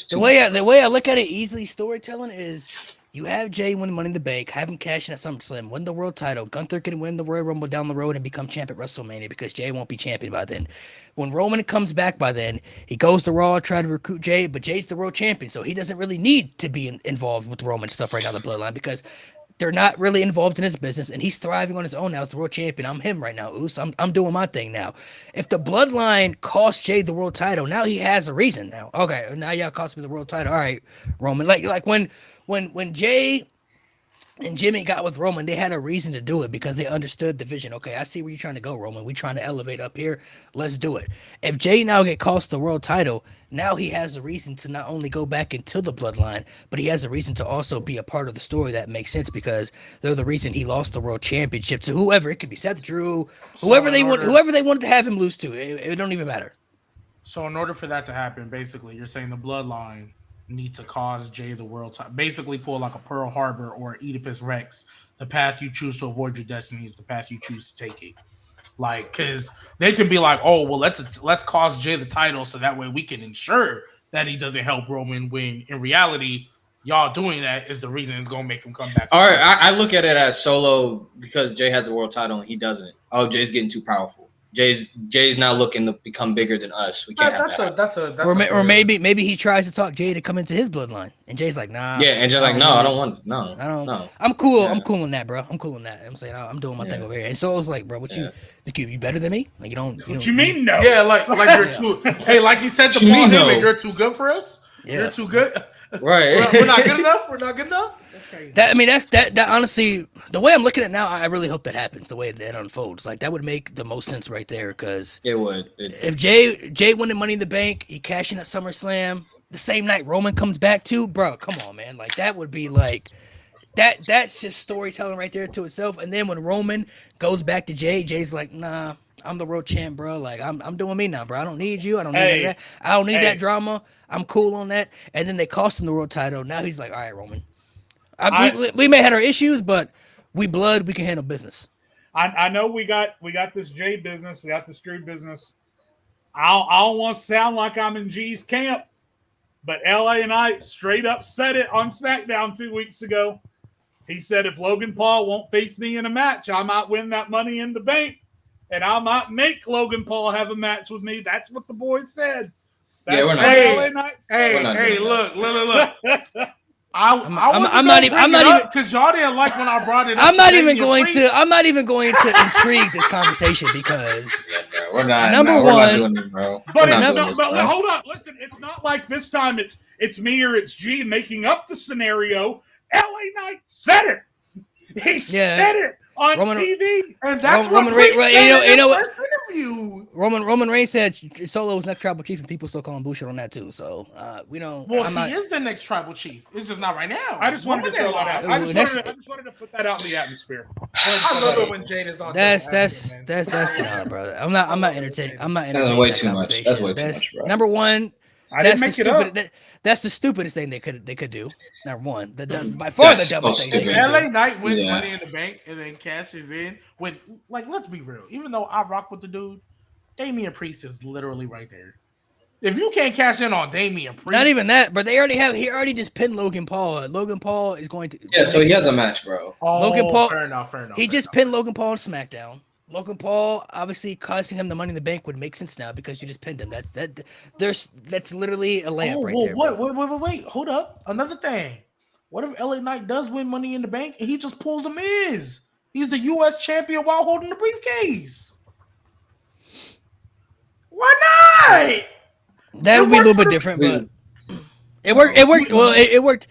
the way I look at it. Easily storytelling is, you have Jey win Money in the Bank, have him cash in at SummerSlam, win the world title. Gunther can win the Royal Rumble down the road and become champ at WrestleMania, because Jey won't be champion by then. When Roman comes back by then, he goes to Raw, try to recruit Jey, but Jey's the world champion, so he doesn't really need to be involved with Roman stuff right now, the bloodline, because they're not really involved in his business, and he's thriving on his own now as the world champion. I'm him right now, Oos. I'm doing my thing now. If the bloodline cost Jey the world title, now he has a reason now. Okay, now y'all cost me the world title. All right, Roman. Like when Jey and Jimmy got with Roman, they had a reason to do it, because they understood the vision. Okay, I see where you're trying to go, Roman. We're trying to elevate up here. Let's do it. If Jey now get cost the world title, now he has a reason to not only go back into the bloodline, but he has a reason to also be a part of the story that makes sense, because they're the reason he lost the world championship to whoever. It could be Seth Drew, whoever they wanted to have him lose to. It don't even matter. So in order for that to happen, basically, you're saying the bloodline need to cause Jey the world title, basically pull like a Pearl Harbor or Oedipus Rex. The path you choose to avoid your destiny is the path you choose to take it. Like, because they can be like, oh, well, let's cost Jey the title so that way we can ensure that he doesn't help Roman win. In reality, y'all doing that is the reason it's gonna make him come back. All right, I look at it as Solo, because Jey has a world title and he doesn't. Oh, Jey's getting too powerful. Jay's now looking to become bigger than us. We can't have that. Or maybe he tries to talk Jay to come into his bloodline, and Jay's like, nah. Yeah, and Jay's like, no, I don't want it. No, I don't. No. I'm cool. Yeah. I'm cool on that, bro. I'm cool on that. I'm saying I'm doing my thing over here. And so I was like, bro, you better than me? Like you don't. What you mean no? Yeah, like you're too. Hey, like he said to Paul Heyman, you're too good for us. Yeah. You're too good. Right. We're not good enough. We're not good enough. That honestly, the way I'm looking at it now, I really hope that happens. The way that unfolds, like that would make the most sense right there. Because it would. If Jay winning Money in the Bank, he cashing at SummerSlam the same night Roman comes back too, bro. Come on, man. Like that would be like that. That's just storytelling right there to itself. And then when Roman goes back to Jay's like, nah, I'm the world champ, bro. Like I'm doing me now, bro. I don't need you. I don't need that. I don't need that drama. I'm cool on that. And then they cost him the world title. Now he's like, all right, Roman. We may have our issues, but we can handle business. I know we got this Jay business, we got this Drew business. I don't want to sound like I'm in G's camp, but LA Knight straight up said it on SmackDown 2 weeks ago. He said if Logan Paul won't face me in a match, I might win that Money in the Bank, and I might make Logan Paul have a match with me. That's what the boys said. That's we're not. LA Knight said. Hey, look. I'm not even because y'all didn't like when I brought it up. I'm not even going to intrigue this conversation because we're not number one. We're not doing it, bro. But hold on, listen. It's not like this time. It's me or it's G making up the scenario. LA Knight said it. He said it on TV, and that's Roman Reigns said in his first interview. Roman Reigns said Solo was next tribal chief, and people still calling bullshit on that too. So we don't. Well, he is the next tribal chief. It's just not right now. I just wanted to throw that out. I just wanted to put that out in the atmosphere. I love it when Jade is on. That's brother. I'm not entertaining. That's way too much. That's way too much, bro. Number one. I didn't make it up. That's the stupidest thing they could do. Number one, by far the dumbest thing. LA Knight wins Money in the Bank and then cashes in. When let's be real. Even though I rock with the dude, Damian Priest is literally right there. If you can't cash in on Damian Priest, not even that, but he already just pinned Logan Paul. Logan Paul is going to. Yeah, so he has a match, bro. Logan Paul. Fair enough. He just pinned Logan Paul on SmackDown. Logan Paul, obviously, costing him the Money in the Bank would make sense now because you just pinned him. That's literally a layup right there. Wait, hold up. Another thing. What if LA Knight does win Money in the Bank and he just pulls a Miz? He's the U.S. champion while holding the briefcase. Why not? That would be a little bit different, but it worked. Well, it worked.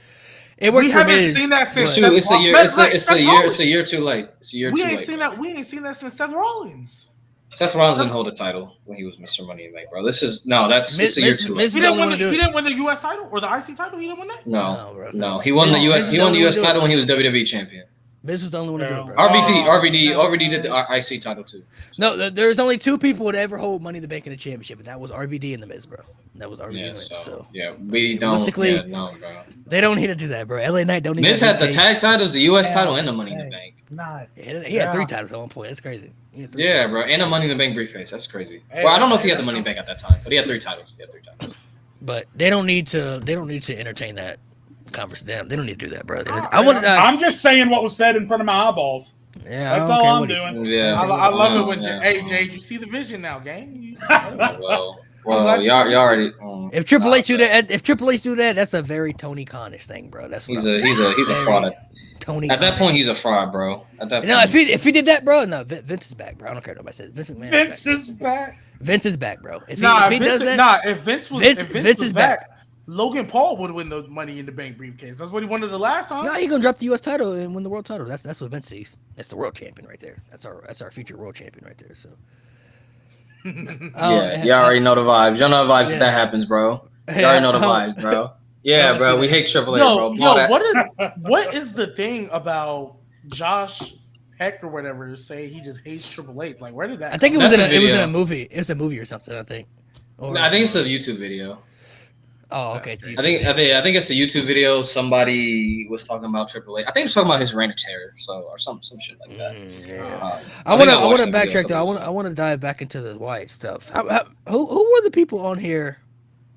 It worked. We haven't seen that since. It's a year too late. We ain't seen that since Seth Rollins. Seth Rollins didn't hold a title when he was Mr. Money in the Bank, bro. This is a year too late. He didn't win the U.S. title or the IC title. He didn't win that. No. He won the U.S. He won the U.S. title when he was WWE champion. Miz was the only one to do it, bro. RVD did the IC title too. No, there's only two people that ever hold Money in the Bank in a championship, and that was RVD and the Miz, bro. That was RVD and the Miz. So we don't. Realistically, no, bro. They don't need to do that, bro. LA Knight don't need. Miz had the tag titles, the U.S. title, and the Money in the Bank. He had 3 titles at one point. That's crazy. Yeah, bro, and a Money in the Bank briefcase. That's crazy. Well, I don't know if he had the Money in the Bank at that time, but he had 3 titles. But they don't need to entertain that conversation. They don't need to do that, bro. I'm just saying what was said in front of my eyeballs. Yeah, that's all I'm doing. Yeah, I love it when Jade, you see the vision now, gang. Well, y'all already. If Triple H do that, that's a very Tony Khan-ish thing, bro. That's what he's a fraud. Tony. At that point, he's a fraud, bro. If he did that, bro, no, Vince is back, bro. I don't care what nobody says. Vince is back. Vince is back, bro. If he does that, if Vince was back. Logan Paul would win the Money in the Bank briefcase. That's what he wanted the last time. No, he's gonna drop the U.S. title and win the world title. That's what Vince sees. That's the world champion right there. That's our future world champion right there. So. You already know the vibes. Y'all know the vibes. That happens, bro. You already know the vibes, bro. Yeah, bro. We hate Triple H, bro. What is the thing about Josh Heck or whatever say he just hates Triple H? Like, where did that? I think it was in a movie. It was a movie or something. I think. I think it's a YouTube video. Oh, okay. I think it's a YouTube video. Somebody was talking about Triple H. I think he was talking about his reign of terror, or some shit like that. I want to backtrack though. I want to dive back into the Wyatt stuff. Who were the people on here?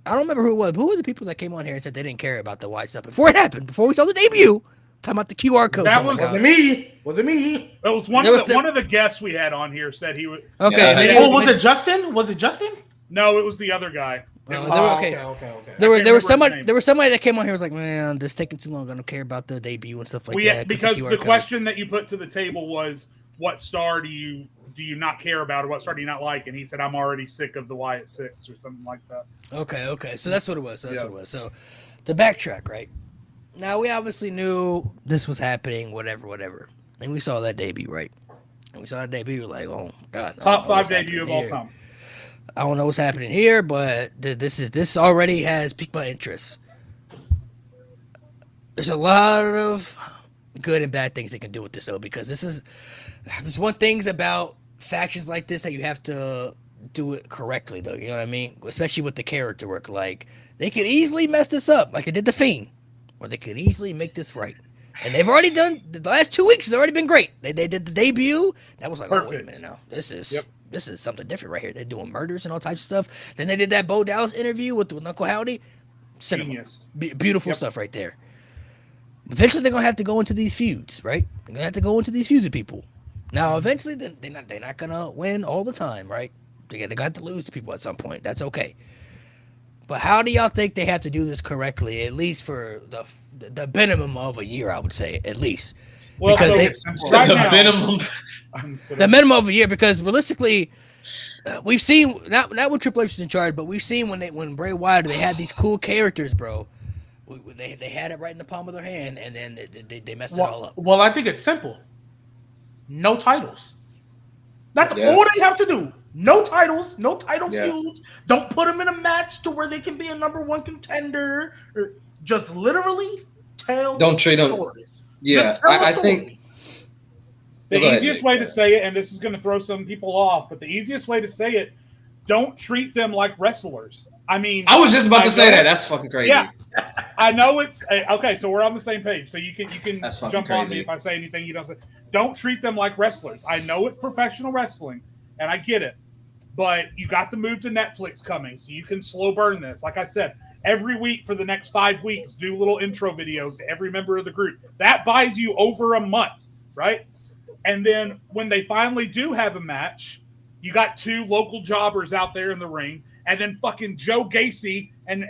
I don't remember who it was. Who were the people that came on here and said they didn't care about the Wyatt stuff before it happened? Before we saw the debut, talking about the QR code. That wasn't me. Was it me? It was one of the guests we had on here said he would. Okay. Yeah. Was it Justin? Was it Justin? No, it was the other guy. Okay. There was somebody that came on here was like, man, this taking too long. I don't care about the debut and stuff like that. Because the question that you put to the table was, what star do you not care about, or what star do you not like? And he said, I'm already sick of the Wyatt Six or something like that. Okay. So that's what it was. So the backtrack, right? Now we obviously knew this was happening, whatever. And we saw that debut, right? And we saw that debut, we were like, oh God. Top 5 debut of all time. I don't know what's happening here, but this already has piqued my interest. There's a lot of good and bad things they can do with this, though, because there's one things about factions like this that you have to do it correctly, though. You know what I mean? Especially with the character work. Like, they could easily mess this up, like it did the Fiend, or they could easily make this right. And they've already done the last 2 weeks has already been great. They did the debut. That was like, perfect. Oh, wait a minute now. This is something different right here. They're doing murders and all types of stuff. Then they did that Bo Dallas interview with Uncle Howdy. Genius. Beautiful stuff right there. Eventually, they're gonna have to go into these feuds, right? They're gonna have to go into these feuds with people. Now, eventually, they're not gonna win all the time, right? They're gonna have to lose to people at some point. That's okay. But how do y'all think they have to do this correctly? At least for the minimum of a year, I would say, at least. Well, because the minimum of a year, because realistically, we've seen not when Triple H was in charge, but we've seen when Bray Wyatt, they had these cool characters, bro. They had it right in the palm of their hand, and then they messed it all up. Well, I think it's simple. No titles. That's all they have to do. No titles, no title feuds. Don't put them in a match to where they can be a number 1 contender. Or just literally tell. Don't treat them. Yeah, I think the easiest way to say it, and this is going to throw some people off, but the easiest way to say it, don't treat them like wrestlers. I mean, I was just about to say that. That's fucking crazy. Yeah, I know it's okay. So we're on the same page. So you can jump crazy on me if I say anything you don't say. Don't treat them like wrestlers. I know it's professional wrestling, and I get it, but you got the move to Netflix coming, so you can slow burn this. Like I said, every week for the next 5 weeks, do little intro videos to every member of the group. That buys you over a month, right? And then when they finally do have a match, you got 2 local jobbers out there in the ring, and then fucking Joe Gacy and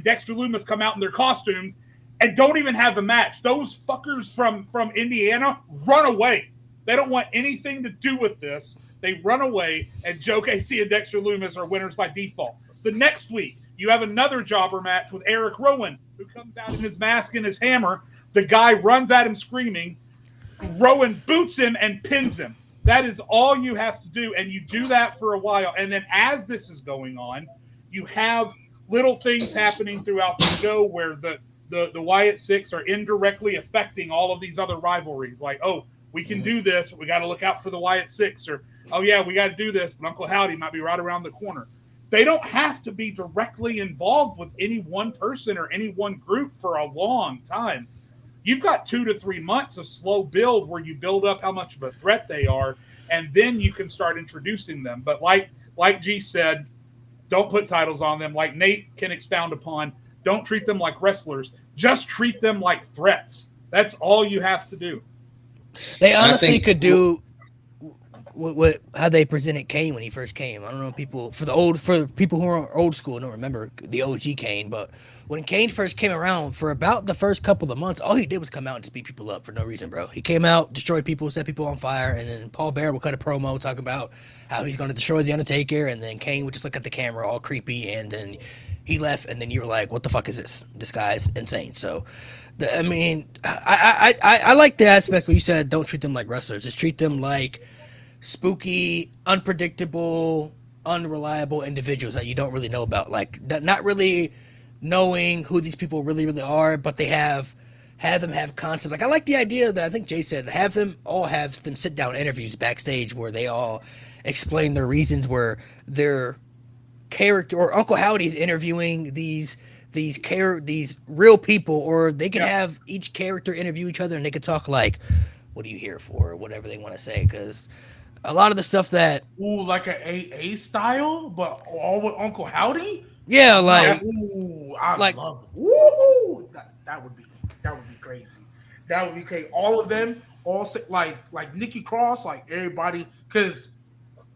Dexter Lumis come out in their costumes and don't even have a match. Those fuckers from Indiana run away. They don't want anything to do with this. They run away, and Joe Gacy and Dexter Lumis are winners by default. The next week, you have another jobber match with Eric Rowan, who comes out in his mask and his hammer. The guy runs at him screaming. Rowan boots him and pins him. That is all you have to do, and you do that for a while. And then as this is going on, you have little things happening throughout the show where the Wyatt Six are indirectly affecting all of these other rivalries. Like, oh, we can do this, but we got to look out for the Wyatt Six. Or, oh, yeah, we got to do this, but Uncle Howdy might be right around the corner. They don't have to be directly involved with any one person or any one group for a long time. You've got 2 to 3 months of slow build where you build up how much of a threat they are, and then you can start introducing them. But like G said, don't put titles on them. Like Nate can expound upon, don't treat them like wrestlers. Just treat them like threats. That's all you have to do. They honestly could do what how they presented Kane when he first came. I don't know for people who are old school don't remember the OG Kane, but when Kane first came around, for about the first couple of months, all he did was come out and just beat people up for no reason, bro. He came out, destroyed people, set people on fire, and then Paul Bearer would cut a promo talking about how he's going to destroy The Undertaker, and then Kane would just look at the camera all creepy, and then he left, and then you were like, what the fuck is this? This guy's insane. So, I mean, I like the aspect where you said don't treat them like wrestlers. Just treat them like spooky, unpredictable, unreliable individuals that you don't really know about. Like, not really knowing who these people really are, but they have them have concepts. Like, I like the idea that I think Jay said, have them sit down interviews backstage where they all explain their reasons, where their character or Uncle Howdy's interviewing these real people, or they can have each character interview each other and they could talk like, what are you here for, or whatever they want to say, because a lot of the stuff that like a AA style, but all with Uncle Howdy. Yeah, like, I love. Woo, that would be crazy. That would be crazy. All of them, like Nikki Cross, like everybody, because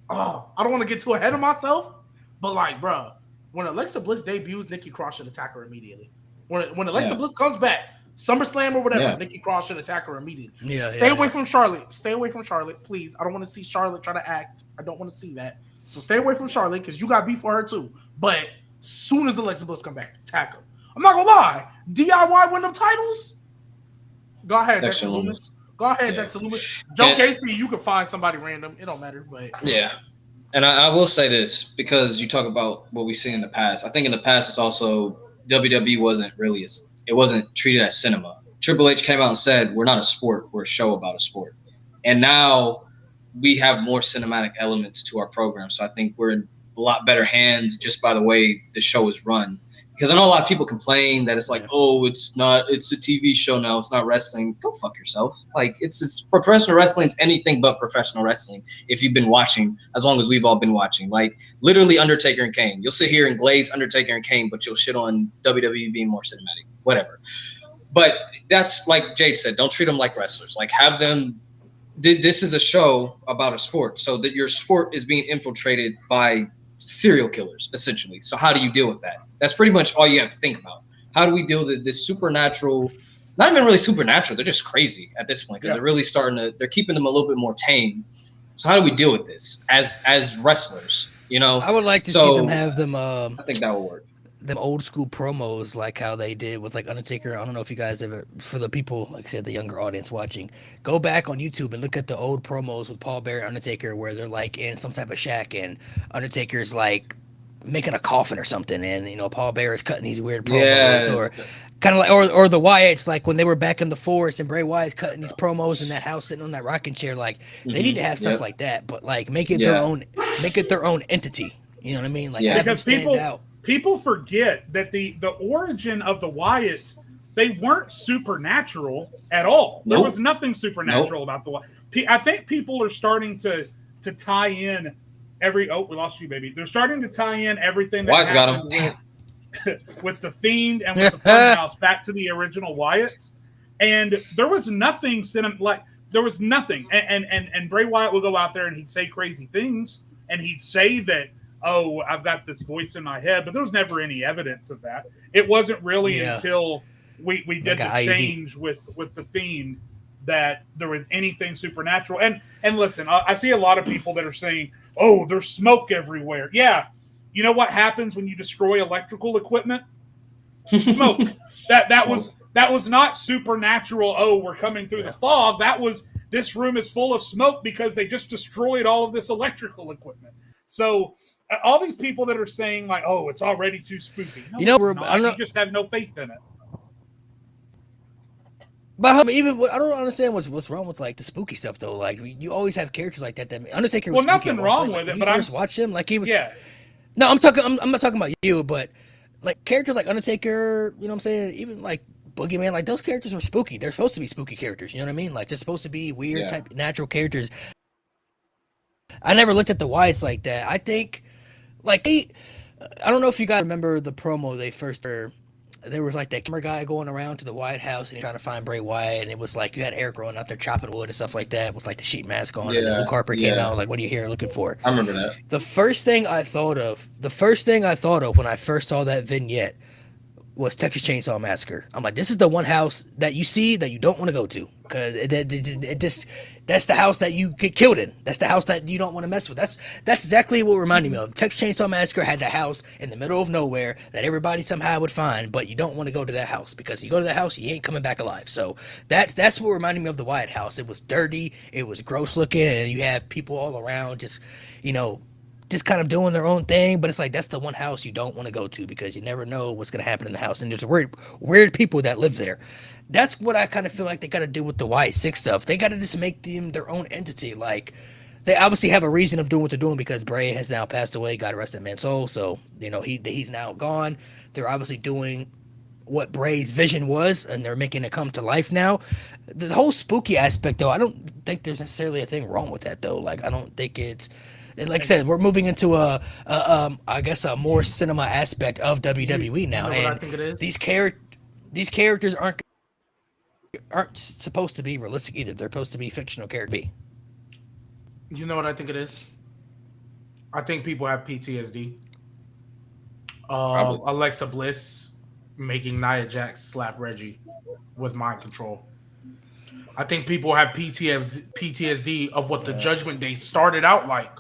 I don't want to get too ahead of myself, but like, bro, when Alexa Bliss debuts, Nikki Cross should attack her immediately. When Alexa Bliss comes back, SummerSlam or whatever, Nikki Cross should attack her immediately. Stay away from Charlotte. Stay away from Charlotte, please. I don't want to see Charlotte try to act. I don't want to see that. So stay away from Charlotte because you got beef for her too. But soon as Alexa Bliss come back, attack her. I'm not gonna lie. DIY win them titles. Go ahead, Dexter Lumis. Go ahead, Dexter Lumis. Joe Casey, you can find somebody random. It don't matter, but yeah. And I will say this because you talk about what we see in the past. I think in the past it's also WWE wasn't treated as cinema. Triple H came out and said, "We're not a sport. We're a show about a sport." And now we have more cinematic elements to our program. So I think we're in a lot better hands just by the way the show is run. Because I know a lot of people complain that it's like, oh, it's a TV show now. It's not wrestling. Go fuck yourself. Like it's professional wrestling is anything but professional wrestling. If you've been watching, as long as we've all been watching, like literally Undertaker and Kane. You'll sit here and glaze Undertaker and Kane, but you'll shit on WWE being more cinematic, whatever. But that's like Jade said, don't treat them like wrestlers. Like have them. This is a show about a sport, so that your sport is being infiltrated by serial killers, essentially. So how do you deal with that? That's pretty much all you have to think about. How do we deal with this supernatural, not even really supernatural, they're just crazy at this point because they're really they're keeping them a little bit more tame. So how do we deal with this as wrestlers, you know? I would like to see them have them I think that will work. Them old school promos like how they did with like Undertaker. I don't know if you guys ever, for the people, like I said, the younger audience watching, go back on YouTube and look at the old promos with Paul Bearer and Undertaker where they're like in some type of shack and Undertaker's like making a coffin or something, and you know Paul Bearer is cutting these weird promos, or kind of like, or the Wyatts, like when they were back in the forest and Bray Wyatt's cutting these promos in that house sitting on that rocking chair. Like they need to have stuff like that, but like make it their own entity. You know what I mean? Like have them stand out. People forget that the origin of the Wyatts, they weren't supernatural at all. There was nothing supernatural about the Wyatts. I think people are starting to tie in we lost you, baby. They're starting to tie in everything that happened with the Fiend and with the Funhouse back to the original Wyatts. And there was nothing there was nothing. And Bray Wyatt will go out there and he'd say crazy things and he'd say that, oh, I've got this voice in my head, but there was never any evidence of that. It wasn't really until we did the change with the Fiend that there was anything supernatural. And listen, I see a lot of people that are saying, oh, there's smoke everywhere. Yeah. You know what happens when you destroy electrical equipment? Smoke. That was not supernatural. Oh, we're coming through the fog. That was, this room is full of smoke because they just destroyed all of this electrical equipment. So all these people that are saying like, oh, it's already too spooky. No, you just have no faith in it. But I don't understand what's wrong with like the spooky stuff though. Like you always have characters like that. Undertaker was nothing wrong with it. But I just watched him like he was. Yeah. No, I'm not talking about you, but like characters like Undertaker. You know what I'm saying? Even like Boogeyman, like those characters were spooky. They're supposed to be spooky characters. You know what I mean? Like they're supposed to be weird type natural characters. I never looked at the Wyatts like that. I think, like I don't know if you guys remember the promo they first. There was like that camera guy going around to the Wyatt house and he trying to find Bray Wyatt, and it was like you had Eric Rowan out there chopping wood and stuff like that with like the sheet mask on, and then Luke Harper came out like, "What are you here looking for?" I remember that. The first thing I thought of when I first saw that vignette was Texas Chainsaw Massacre. I'm like, this is the one house that you see that you don't want to go to because it just that's the house that you get killed in. That's the house that you don't want to mess with. That's exactly what reminded me of. Texas Chainsaw Massacre had the house in the middle of nowhere that everybody somehow would find, but you don't want to go to that house because you go to that house, you ain't coming back alive. So that's what reminded me of the Wyatt house. It was dirty, it was gross looking, and you have people all around just, you know, just kind of doing their own thing, but it's like that's the one house you don't want to go to because you never know what's going to happen in the house, and there's weird people that live there. That's what I kind of feel like they got to do with the Y6 stuff. They got to just make them their own entity. Like they obviously have a reason of doing what they're doing because Bray has now passed away, God rest that man's soul. So you know he's now gone. They're obviously doing what Bray's vision was, and they're making it come to life now. The whole spooky aspect, though, I don't think there's necessarily a thing wrong with that, though. Like I don't think it's. Like I said, we're moving into I guess a more cinema aspect of WWE now, and these characters aren't aren't supposed to be realistic either. They're supposed to be fictional characters. You know what I think it is? I think people have PTSD. Alexa Bliss making Nia Jax slap Reggie with mind control. I think people have PTSD of what the Judgment Day started out like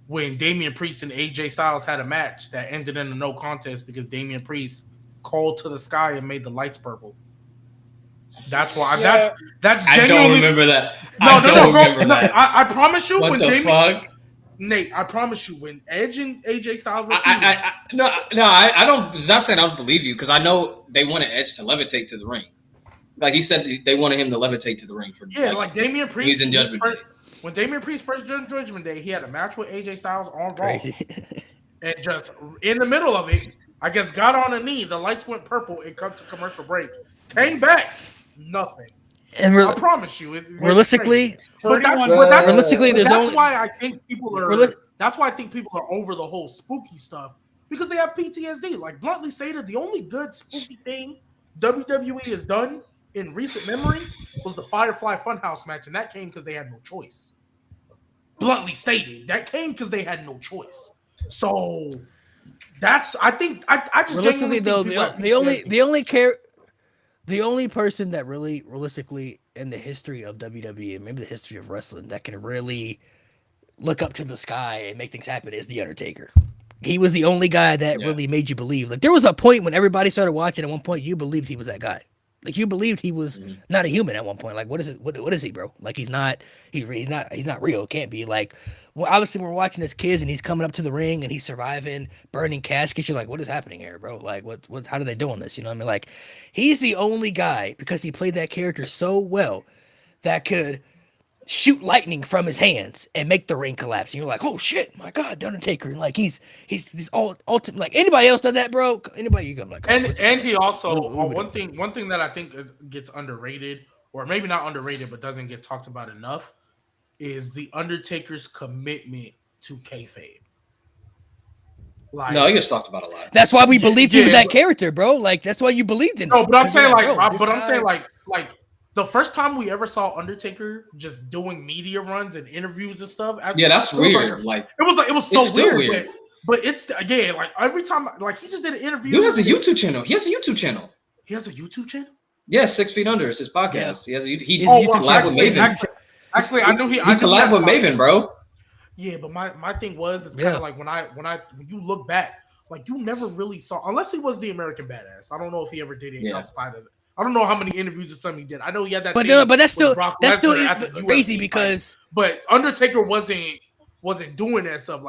when Damian Priest and AJ Styles had a match that ended in a no contest because Damian Priest called to the sky and made the lights purple. That's why. Yeah. That's genuinely. I don't remember that. No. I promise you. What when the Damian, fuck? Nate, I promise you, when Edge and AJ Styles were I don't. It's not saying I don't believe you because I know they wanted Edge to levitate to the ring. Like he said, they wanted him to levitate to the ring for. Like Damian Priest. He's in Judgment Day. When Damian Priest first joined Judgment Day, he had a match with AJ Styles on Raw, and just in the middle of it, I guess got on a knee. The lights went purple. It cut to commercial break. Came back, nothing. And I promise you, realistically, that's why I think people are. That's why I think people are over the whole spooky stuff because they have PTSD. Like bluntly stated, the only good spooky thing WWE has done in recent memory was the Firefly Funhouse match, and that came because they had no choice. Bluntly stated, that came because they had no choice. So that's I just realistically though the only person that really realistically in the history of WWE, maybe the history of wrestling, that can really look up to the sky and make things happen is The Undertaker. He was the only guy that really made you believe. Like there was a point when everybody started watching. At one point, you believed he was that guy. Like you believed he was not a human at one point. Like what is it? What is he, bro? Like he's not real. Can't be. Like well, obviously we're watching as kids and he's coming up to the ring and he's surviving, burning caskets. You're like, what is happening here, bro? Like what? How are they doing this? You know what I mean? Like he's the only guy because he played that character so well that could shoot lightning from his hands and make the ring collapse. And you're like, oh shit, my God, Undertaker. And like he's all ultimate. Like anybody else done that, bro? Anybody you come like, oh, and he also one thing that I think gets underrated, or maybe not underrated, but doesn't get talked about enough, is the Undertaker's commitment to kayfabe. Like, no, he gets talked about a lot. That's why we believed he was that character, bro. Like that's why you believed in him. No, but I'm saying like the first time we ever saw Undertaker just doing media runs and interviews and stuff. That's weird. Like it was so weird. But it's again like every time like he just did an interview. Dude has a YouTube channel. He has a YouTube channel. Yeah, 6 Feet Under. It's his podcast. Yeah. He collabed with Maven. Actually, I knew he collabed with Maven, bro. Yeah, but my thing was it's kind of like when you look back, like you never really saw unless he was the American Badass. I don't know if he ever did it outside of it. I don't know how many interviews or something he did. I know he had that. But that's still crazy because. But Undertaker wasn't doing that stuff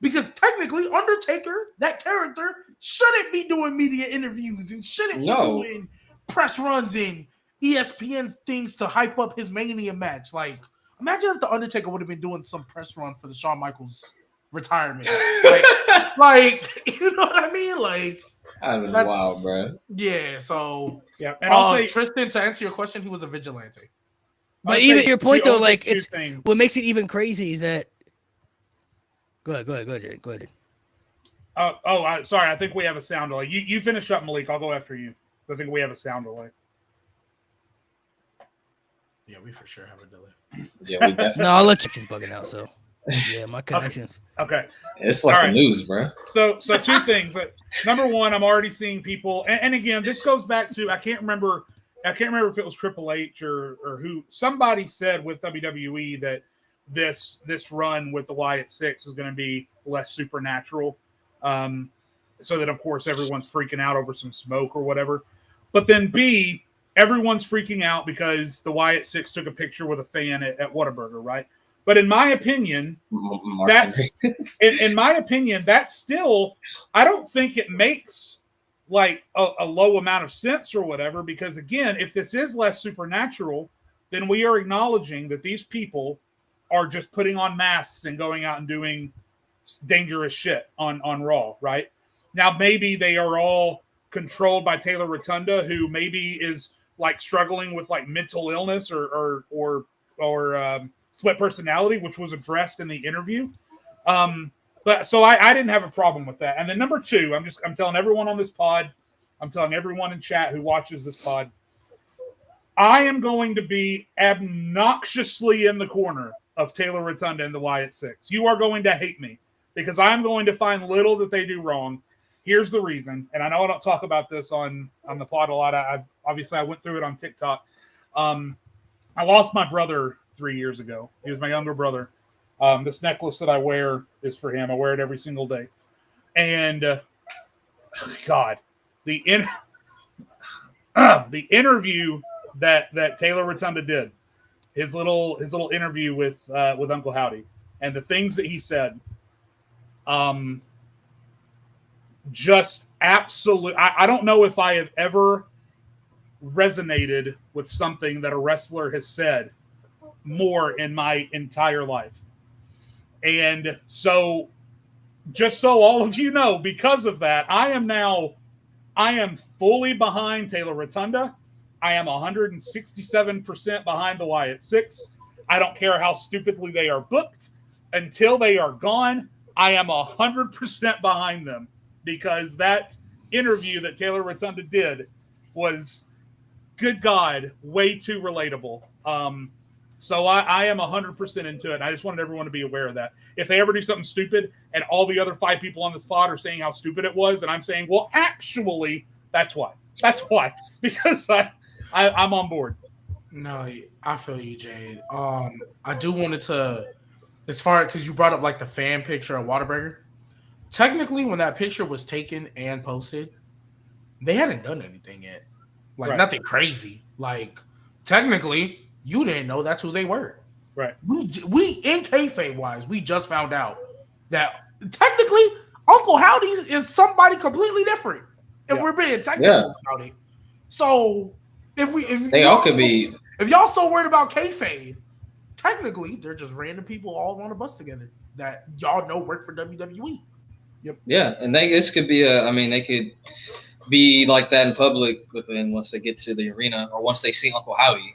because technically Undertaker, that character, shouldn't be doing media interviews and shouldn't be doing press runs and ESPN things to hype up his Mania match. Like, imagine if the Undertaker would have been doing some press run for the Shawn Michaels retirement. like, you know what I mean? Like. That's wild, bro. Yeah, so and I'll say, Tristan, to answer your question, he was a vigilante. But even your point though, like it's what makes it even crazy is that. Go ahead, Jared. Go ahead. Sorry. I think we have a sound delay. You finish up, Malik. I'll go after you. I think we have a sound delay. Yeah, we for sure have a delay. Yeah, we definitely. No, I'll let you. She's bugging out. So yeah, my connection. Okay. It's like the news, bro. So two things. Number one, I'm already seeing people, and again, this goes back to I can't remember if it was Triple H or who. Somebody said with WWE that this run with the Wyatt Six was going to be less supernatural, so that of course everyone's freaking out over some smoke or whatever. But then B, everyone's freaking out because the Wyatt Six took a picture with a fan at Whataburger, right? But in my opinion, that's still, I don't think it makes like a low amount of sense or whatever, because again, if this is less supernatural, then we are acknowledging that these people are just putting on masks and going out and doing dangerous shit on Raw, right? Now, maybe they are all controlled by Taylor Rotunda, who maybe is like struggling with like mental illness or split personality, which was addressed in the interview. But so I didn't have a problem with that. And then number two, I'm telling everyone on this pod, I'm telling everyone in chat who watches this pod, I am going to be obnoxiously in the corner of Taylor Rotunda and the Wyatt Six. You are going to hate me because I'm going to find little that they do wrong. Here's the reason, and I know I don't talk about this on the pod a lot. I went through it on TikTok. I lost my brother 3 years ago. He was my younger brother. This necklace that I wear is for him. I wear it every single day. And God, the interview that Taylor Rotunda did, his little interview with Uncle Howdy, and the things that he said, just absolute. I don't know if I have ever resonated with something that a wrestler has said more in my entire life. And so, just so all of you know, because of that, I am fully behind Taylor Rotunda. I am 167% behind the Wyatt Six. I don't care how stupidly they are booked. Until they are gone, I am 100% behind them, because that interview that Taylor Rotunda did was, good God, way too relatable. So I am 100% into it. And I just wanted everyone to be aware of that. If they ever do something stupid and all the other 5 people on this pod are saying how stupid it was, and I'm saying, well, actually, that's why. That's why. Because I'm on board. No, I feel you, Jade. I do wanted to, as far as, because you brought up like the fan picture of Whataburger. Technically, when that picture was taken and posted, they hadn't done anything yet. Like, right. Nothing crazy. Like, technically, you didn't know that's who they were. Right. We in kayfabe wise, we just found out that technically Uncle Howdy is somebody completely different. If we're being technical about it. So if they all could be. If y'all so worried about kayfabe, technically they're just random people all on a bus together that y'all know work for WWE. Yep. Yeah, and this could be they could be like that in public within once they get to the arena or once they see Uncle Howdy.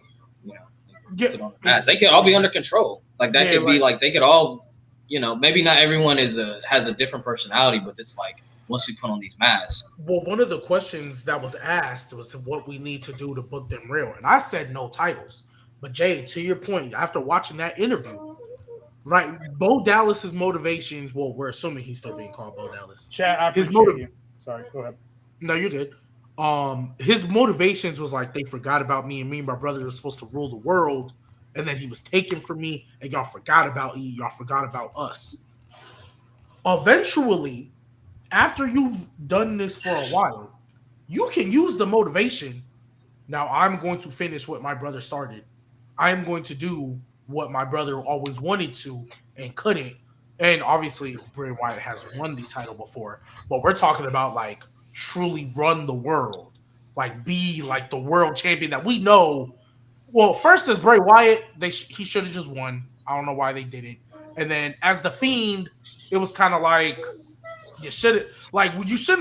They could all be under control. Like that could be like they could all, maybe not everyone has a different personality, but it's like once we put on these masks. Well, one of the questions that was asked was what we need to do to book them real, and I said no titles. But Jay, to your point, after watching that interview, right, Bo Dallas's motivations. Well, we're assuming he's still being called Bo Dallas. Chat, I appreciate you. Sorry, go ahead. No, you're good. His motivations was like they forgot about me, and me and my brother were supposed to rule the world, and then he was taken from me, and y'all forgot about y'all forgot about us. Eventually, after you've done this for a while, you can use the motivation. Now I'm going to finish what my brother started. I am going to do what my brother always wanted to and couldn't. And obviously, Bray Wyatt has won the title before, but we're talking about like truly run the world, like be like the world champion that we know. Well, first as Bray Wyatt, he should have just won. I don't know why they did it. And then as the Fiend, it was kind of like you shouldn't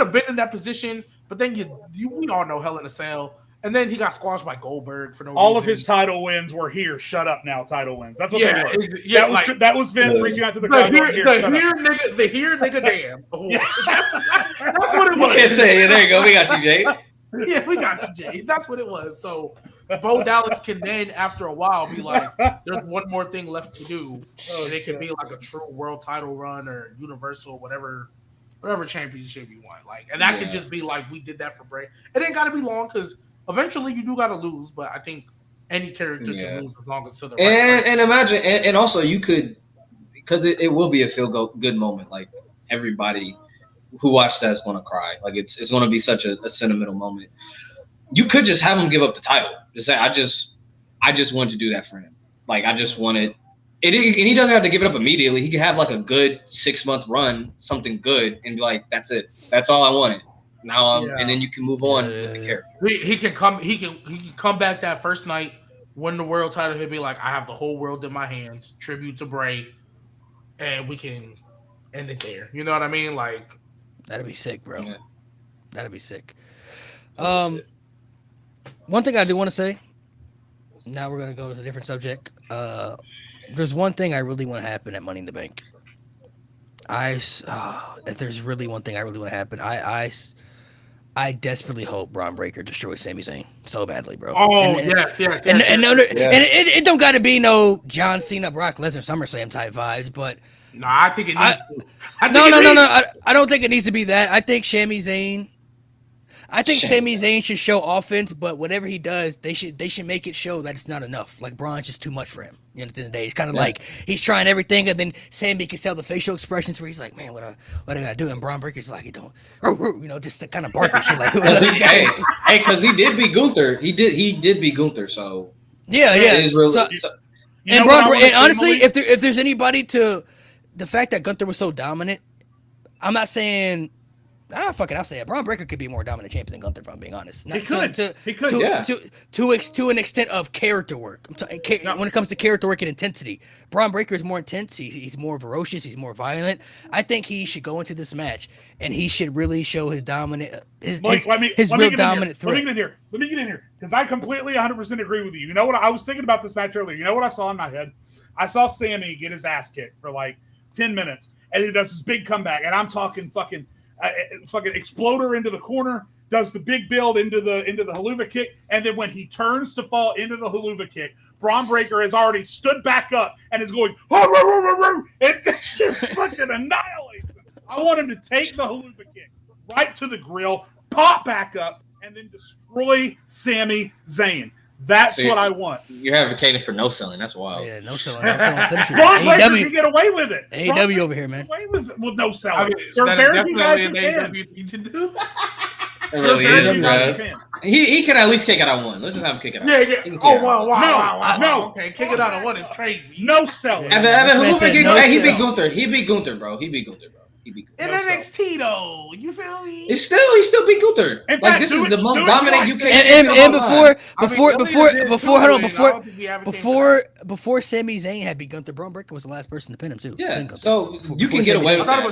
have been in that position. But then we all know Hell in a Cell. And then he got squashed by Goldberg for no reason. All of his title wins were here. Shut up now, title wins. That's what they were. That was Vince reaching out to the crowd. The here nigga damn. Oh. That's what it was. You can't say it. There you go. We got you, Jay. Yeah, we got you, Jay. That's what it was. So Bo Dallas can then, after a while, be like, there's one more thing left to do. And it can be like a true world title run or universal, whatever championship you want. Like, and that could just be like, we did that for Bray. It ain't got to be long because eventually you do got to lose, but I think any character can lose as long as to the right. And imagine, and also you could, because it will be a good moment. Like everybody who watched that is going to cry. Like it's going to be such a sentimental moment. You could just have him give up the title. Just say, I just wanted to do that for him. Like I just wanted it, and he doesn't have to give it up immediately. He can have like a good 6-month run, something good, and be like, that's it. That's all I wanted. Now, and then you can move on with the character. He can come back that first night, win the world title. He'll be like, I have the whole world in my hands. Tribute to Bray, and we can end it there. You know what I mean? Like that'd be sick, bro. Yeah. That'd be sick. One thing I do want to say. Now we're gonna go to a different subject. There's one thing I really want to happen at Money in the Bank. If there's really one thing I really want to happen, I desperately hope Braun Breaker destroys Sami Zayn so badly, bro. Oh, and it don't got to be no John Cena, Brock Lesnar, SummerSlam type vibes, but no, I think it needs to. No. I don't think it needs to be that. I think Sami Zayn should show offense, but whatever he does, they should make it show that it's not enough. Like Braun's just too much for him. You know, at the end of the day, it's kind of like he's trying everything, and then Sami can sell the facial expressions where he's like, "Man, what I gotta do?" And Braun Breaker's like, "He don't," just to kind of bark and shit. Like, because he did beat Gunther. He did beat Gunther. So yeah. And honestly, if there's anybody to the fact that Gunther was so dominant, I'm not saying. Fuck it, I'll say it. Braun Breaker could be a more dominant champion than Gunther, if I'm being honest. He could. To an extent of character work. When it comes to character work and intensity, Braun Breaker is more intense. He's more ferocious. He's more violent. I think he should go into this match and he should really show his dominant, his real dominant threat. Let me get in here because I completely 100% agree with you. You know what? I was thinking about this match earlier. You know what I saw in my head? I saw Sami get his ass kicked for like 10 minutes, and he does this big comeback, and I'm talking fucking exploder into the corner, does the big build into the haluva kick, and then when he turns to fall into the haluva kick, Braun Breaker has already stood back up and is going, and this shit fucking annihilates him. I want him to take the haluva kick right to the grill, pop back up, and then destroy Sami Zayn. That's what I want. You're advocating for no selling. That's wild. Yeah, no selling. Braun Breaker can get away with it. AEW over here, man. Away with no selling. I mean, there are very few guys who can. He can at least kick it out one. Let's just have him kick it out. Yeah. Oh, wow. No. Okay, kick it out on one is crazy. No selling. He beat Gunther. He beat Gunther, bro. In NXT though, you feel me? He still beat Gunther. This is the most dominant UK. And before Sami Zayn had beat Gunther, Braun Breaker was the last person to pin him too. Yeah, so you can get away with that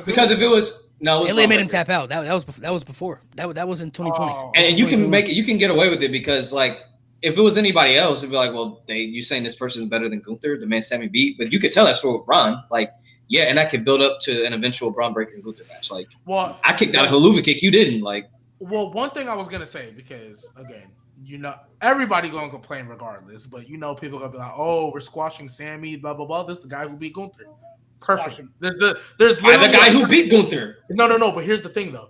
because if it was Ilya made him tap out. That was before. That was in 2020. And you can make it. You can get away with it because like if it was anybody else, it'd be like, well, you saying this person is better than Gunther, the man Sami beat, but you could tell that story with Braun, like. Yeah, and that could build up to an eventual Braun Breaker and Gunther match. Like, I kicked out a haluva kick, you didn't. Like, well, one thing I was gonna say because again, everybody gonna complain regardless, but people gonna be like, "Oh, we're squashing Sami, blah blah blah." This is the guy who beat Gunther. Perfect. There's the guy who beat Gunther. No. But here's the thing, though.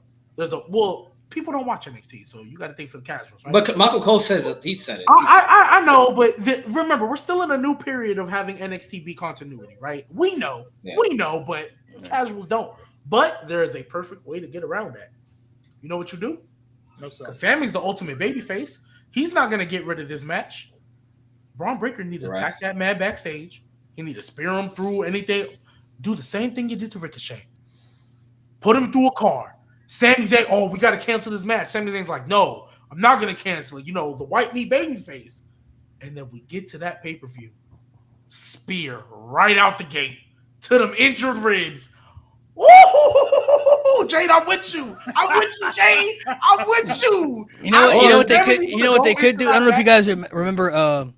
People don't watch NXT, so you got to think for the casuals, right? But Michael Cole says it. He said it. I know, but remember, we're still in a new period of having NXT be continuity, right? We know, but casuals don't. But there is a perfect way to get around that. You know what you do? No, sir. Because Sammy's the ultimate babyface. He's not going to get rid of this match. Braun Breaker need to attack that man backstage. He need to spear him through anything. Do the same thing you did to Ricochet. Put him through a car. Sami Zayn, we got to cancel this match. Sami Zayn's like, no, I'm not going to cancel it. The white meat baby face. And then we get to that pay-per-view. Spear right out the gate to them injured ribs. Woo! Jade, I'm with you. Jade. I'm with you. You know what they could do? I don't know if you guys remember. I'll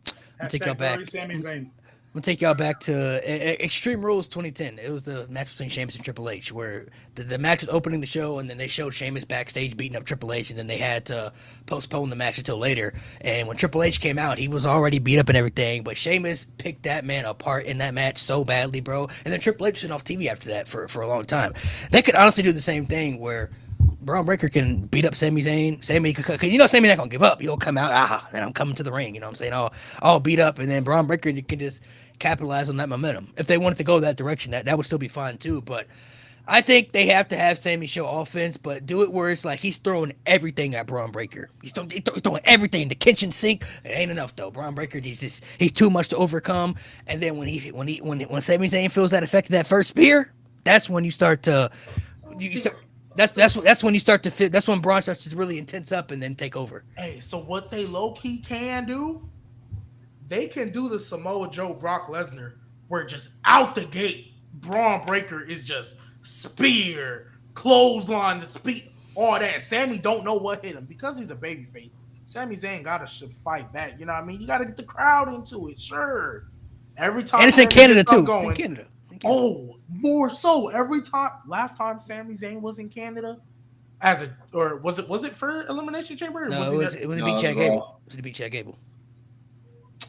take y'all back. Sami Zayn. I'm gonna take y'all back to Extreme Rules 2010. It was the match between Sheamus and Triple H, where the match was opening the show, and then they showed Sheamus backstage beating up Triple H, and then they had to postpone the match until later. And when Triple H came out, he was already beat up and everything, but Sheamus picked that man apart in that match so badly, bro. And then Triple H was off TV after that for a long time. They could honestly do the same thing where Braun Breaker can beat up Sami Zayn. Because Sami's not gonna give up. He'll come out, and I'm coming to the ring. You know what I'm saying? I'll beat up, and then Braun Breaker can just capitalize on that momentum. If they wanted to go that direction, that would still be fine too. But I think they have to have Sami show offense, but do it where it's like he's throwing everything at Braun Breaker. He's throwing everything. The kitchen sink. It ain't enough though. Braun Breaker, he's too much to overcome. And then when Sami Zayn feels that effect of that first spear, that's when you start to That's when you start to fit. That's when Braun starts to really intense up and then take over. Hey, so what they low key can do, they can do the Samoa Joe Brock Lesnar, where just out the gate, Braun Breaker is just spear, clothesline, the speed, all that. Sami don't know what hit him because he's a babyface. Sami Zayn gotta fight back. You know what I mean? You gotta get the crowd into it. Sure. Every time, and it's in Canada too. It's in Canada. Oh, more so every time. Last time Sami Zayn was in Canada, or was it for Elimination Chamber? No, it would be Chad Gable. It would be Chad Gable.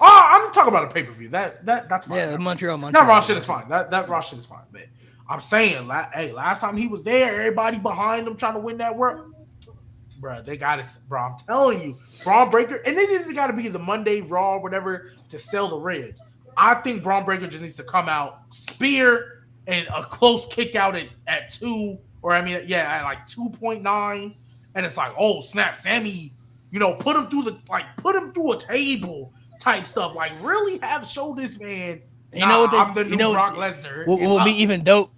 Oh, I'm talking about a pay per view. That's fine. Yeah, Montreal. That Raw shit is fine. That Raw shit is fine. But I'm saying, last time he was there, everybody behind him trying to win that world. Bro, they got it, bro. I'm telling you, Braun Breaker, and they didn't got to be the Monday Raw, whatever, to sell the Reds. I think Braun Breaker just needs to come out, spear, and a close kick out at 2, or at like 2.9, and it's like, oh snap, Sammy, put him through a table type stuff. Like, really show this man. I'm the new Brock Lesnar. What will be even dope?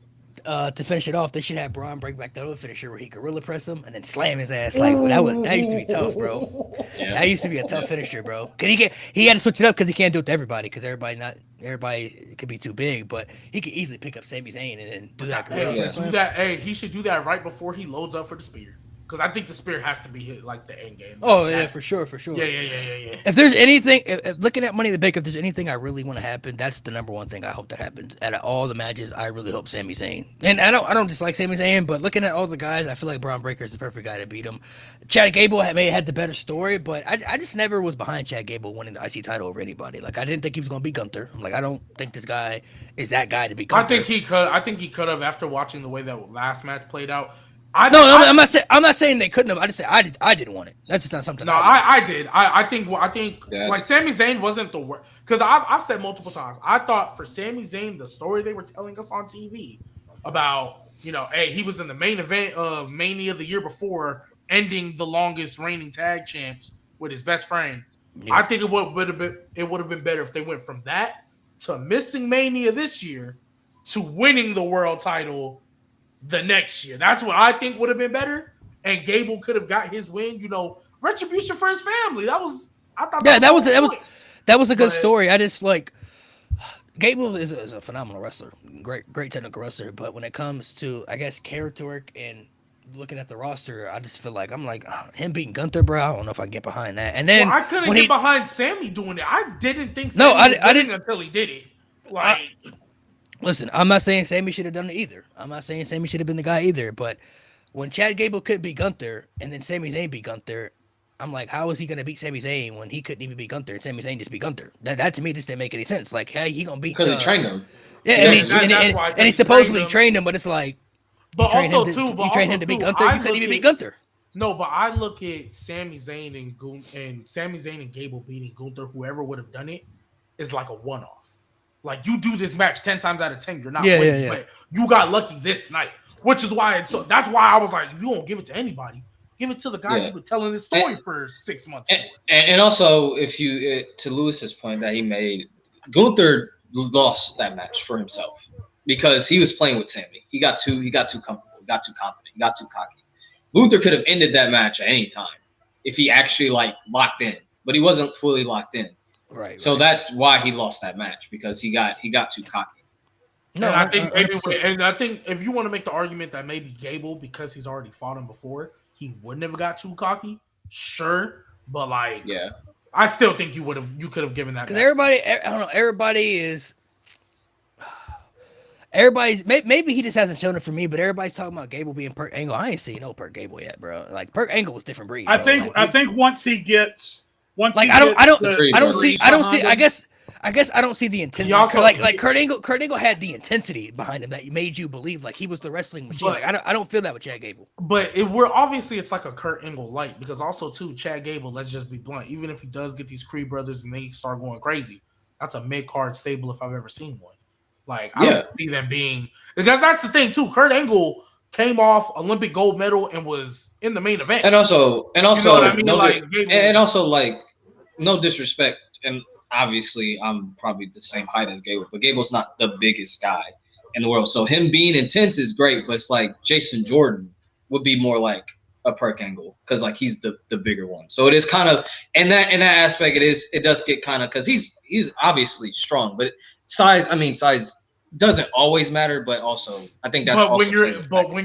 To finish it off, they should have Braun break back the other finisher where he gorilla press him and then slam his ass. Like that used to be tough, bro. Yeah. That used to be a tough finisher, bro. Cause he had to switch it up because he can't do it to everybody because everybody could be too big, but he could easily pick up Sami Zayn and then do that gorilla press. He should do that right before he loads up for the spear. Because I think the spear has to be hit like the end game. Oh, yeah, for sure. Yeah. If there's anything, looking at Money in the Bank, if there's anything I really want to happen, that's the number one thing I hope that happens. Out of all the matches, I really hope Sami Zayn. And I don't dislike Sami Zayn, but looking at all the guys, I feel like Braun Breaker is the perfect guy to beat him. Chad Gable may have had the better story, but I just never was behind Chad Gable winning the IC title over anybody. Like, I didn't think he was going to beat Gunther. I'm like, I don't think this guy is that guy to beat Gunther. I think he could have after watching the way that last match played out. I'm not saying they couldn't have. I just said I didn't want it. That's just not something. No, I did. I think like Sami Zayn wasn't the worst because I've said multiple times. I thought for Sami Zayn, the story they were telling us on TV about hey, he was in the main event of Mania the year before, ending the longest reigning tag champs with his best friend. Yeah. I think it would have been better if they went from that to missing Mania this year to winning the world title the next year. That's what I think would have been better. And Gable could have got his win, retribution for his family. That was a good story. I just like Gable is a phenomenal wrestler, great technical wrestler. But when it comes to, I guess, character work and looking at the roster, I just feel like him beating Gunther, bro. I don't know if I can get behind that. And then I couldn't get behind Sammy doing it. I didn't think Sammy I didn't until he did it. Listen, I'm not saying Sammy should have done it either. I'm not saying Sammy should have been the guy either. But when Chad Gable could beat Gunther and then Sami Zayn beat Gunther, I'm like, how is he going to beat Sami Zayn when he couldn't even beat Gunther and Sami Zayn just beat Gunther? That to me just didn't make any sense. Like, hey, he going to beat... Because he trained him. Yeah, and he supposedly trained him, but it's like... But also, you trained him to beat Gunther? You couldn't even beat Gunther. No, but I look at Sami Zayn and Gable beating Gunther, whoever would have done it, is like a one-off. Like, you do this match 10 times out of 10, you're not winning. But you got lucky this night, which is why that's why I was like, you won't give it to anybody. Give it to the guy who's been telling this story for 6 months. And also, if you to Lewis's point that he made, Gunther lost that match for himself because he was playing with Sammy. He got too comfortable, got too confident, got too cocky. Gunther could have ended that match at any time if he actually locked in, but he wasn't fully locked in. Right. So that's why he lost that match because he got too cocky. No, and I think if you want to make the argument that maybe Gable, because he's already fought him before, he wouldn't have got too cocky. Sure, but I still think you could have given that. Because everybody's maybe he just hasn't shown it for me, but everybody's talking about Gable being Perk Angle. I ain't seen no Perk Gable yet, bro. Like Perk Angle was different breed. I think once he gets. I guess I don't see the intensity. Like Kurt Angle had the intensity behind him that made you believe like he was the wrestling machine. But, I don't feel that with Chad Gable. But it's like a Kurt Angle light because also too Chad Gable. Let's just be blunt. Even if he does get these Creed brothers and they start going crazy, that's a mid-card stable if I've ever seen one. Like I don't see them being because that's the thing too. Kurt Angle came off Olympic gold medal and was in the main event. And also, you know what I mean? No disrespect, and obviously I'm probably the same height as Gable, but Gable's not the biggest guy in the world. So him being intense is great, but it's like Jason Jordan would be more like a Perk Angle because like he's the bigger one. So it is kind of in that aspect it does get kind of because he's obviously strong, but size doesn't always matter, but also I think that's when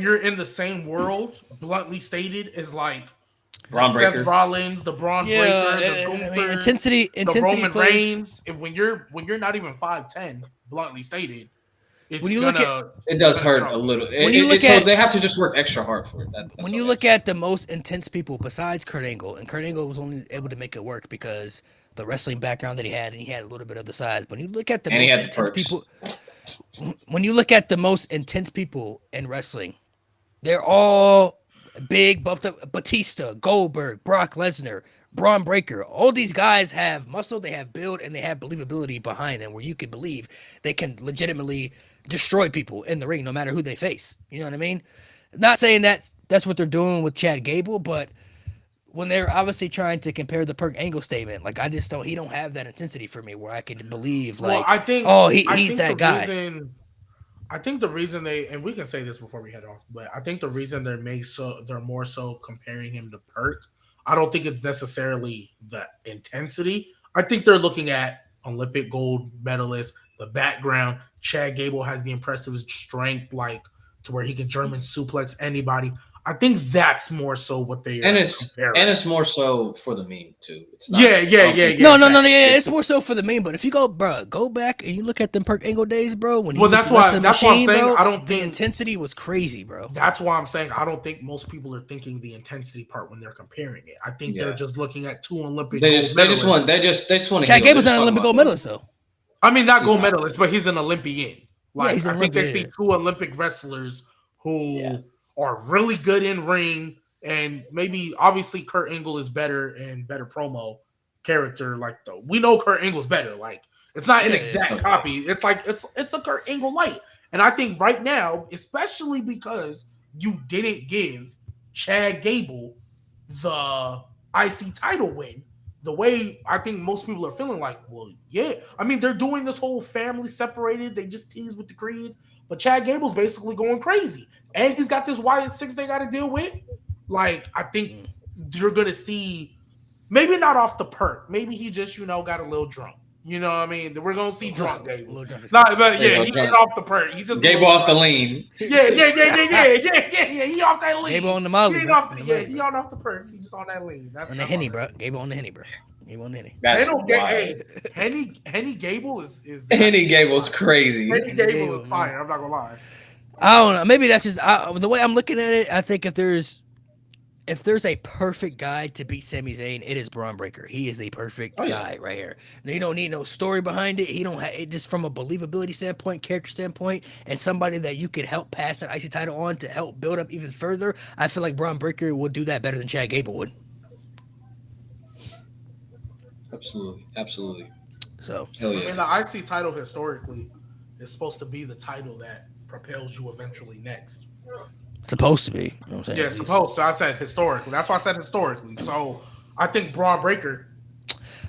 you're in the same world, bluntly stated, is like Braun Breaker. Seth Rollins, the Braun Breaker, the Gunther, intensity the Roman Reigns. If when you're not even 5'10", bluntly stated, when you look at it does hurt a little. When you look at, so they have to just work extra hard for it. When you look at the most intense people besides Kurt Angle, and Kurt Angle was only able to make it work because the wrestling background that he had, and he had a little bit of the size. When you look at the most intense people, when you look at the most intense people in wrestling, they're all big, buffed up. Batista, Goldberg, Brock Lesnar, Braun Breaker. All these guys have muscle, they have build, and they have believability behind them, where you can believe they can legitimately destroy people in the ring, no matter who they face. You know what I mean? Not saying that's what they're doing with Chad Gable, but when they're obviously trying to compare the Kurt Angle statement, like, I just don't. He don't have that intensity for me where I can believe, like, I think, he's that guy. I think the reason and we can say this before we head off, but I think the reason they're more so comparing him to Kurt, I don't think it's necessarily the intensity. I think they're looking at Olympic gold medalist, the background. Chad Gable has the impressive strength, like, to where he can German suplex anybody. I think that's more so what they and it's more so for the meme too. It's not, yeah. No, it's more so for the meme. But if you go back and you look at them Kurt Angle days, bro. When he that's why I'm saying, bro, I don't the think intensity was crazy, bro. That's why I'm saying I don't think most people are thinking the intensity part when they're comparing it. I think they're just looking at two Olympic. They just want to. Chad Gable's not an Olympic gold medalist though. I mean, not gold medalist, but he's an Olympian. Like, he's an I think they see two Olympic wrestlers who are really good in ring, and maybe obviously Kurt Angle is better and better promo character. Like, we know Kurt Angle's better. Like, it's not an exact copy. It's like it's a Kurt Angle light. And I think right now, especially because you didn't give Chad Gable the IC title win, the way I think most people are feeling, like, well, yeah. I mean, they're doing this whole family separated. They just tease with the creeds. But Chad Gable's basically going crazy. And he's got this Wyatt Six they got to deal with. Like, I think you're going to see, maybe not off the perk. Maybe he just, got a little drunk. You know what I mean? We're going to see drunk Gable. He get off the perk. He just Gable off the lean. Yeah. He off that lean. Gable on the Molly. He off the perks. He just on that lean. On the Henny, bro. Gable on the Henny, bro. Gable on the Henny. That's Henny Gable is Henny Gable's crazy. Henny Gable is fire. I'm not gonna lie. I don't know. Maybe that's just the way I'm looking at it. I think if there's a perfect guy to beat Sami Zayn, it is Braun Breaker. He is the perfect guy right here. You don't need no story behind it. He don't have it, just from a believability standpoint, character standpoint, and somebody that you could help pass that IC title on to help build up even further. I feel like Braun Breaker would do that better than Chad Gable would. Absolutely. So, I mean, the IC title historically is supposed to be the title that propels you eventually next. Supposed to be. You know what I'm saying? Yeah, supposed to. I said historically. That's why I said historically. So I think Braun Breaker.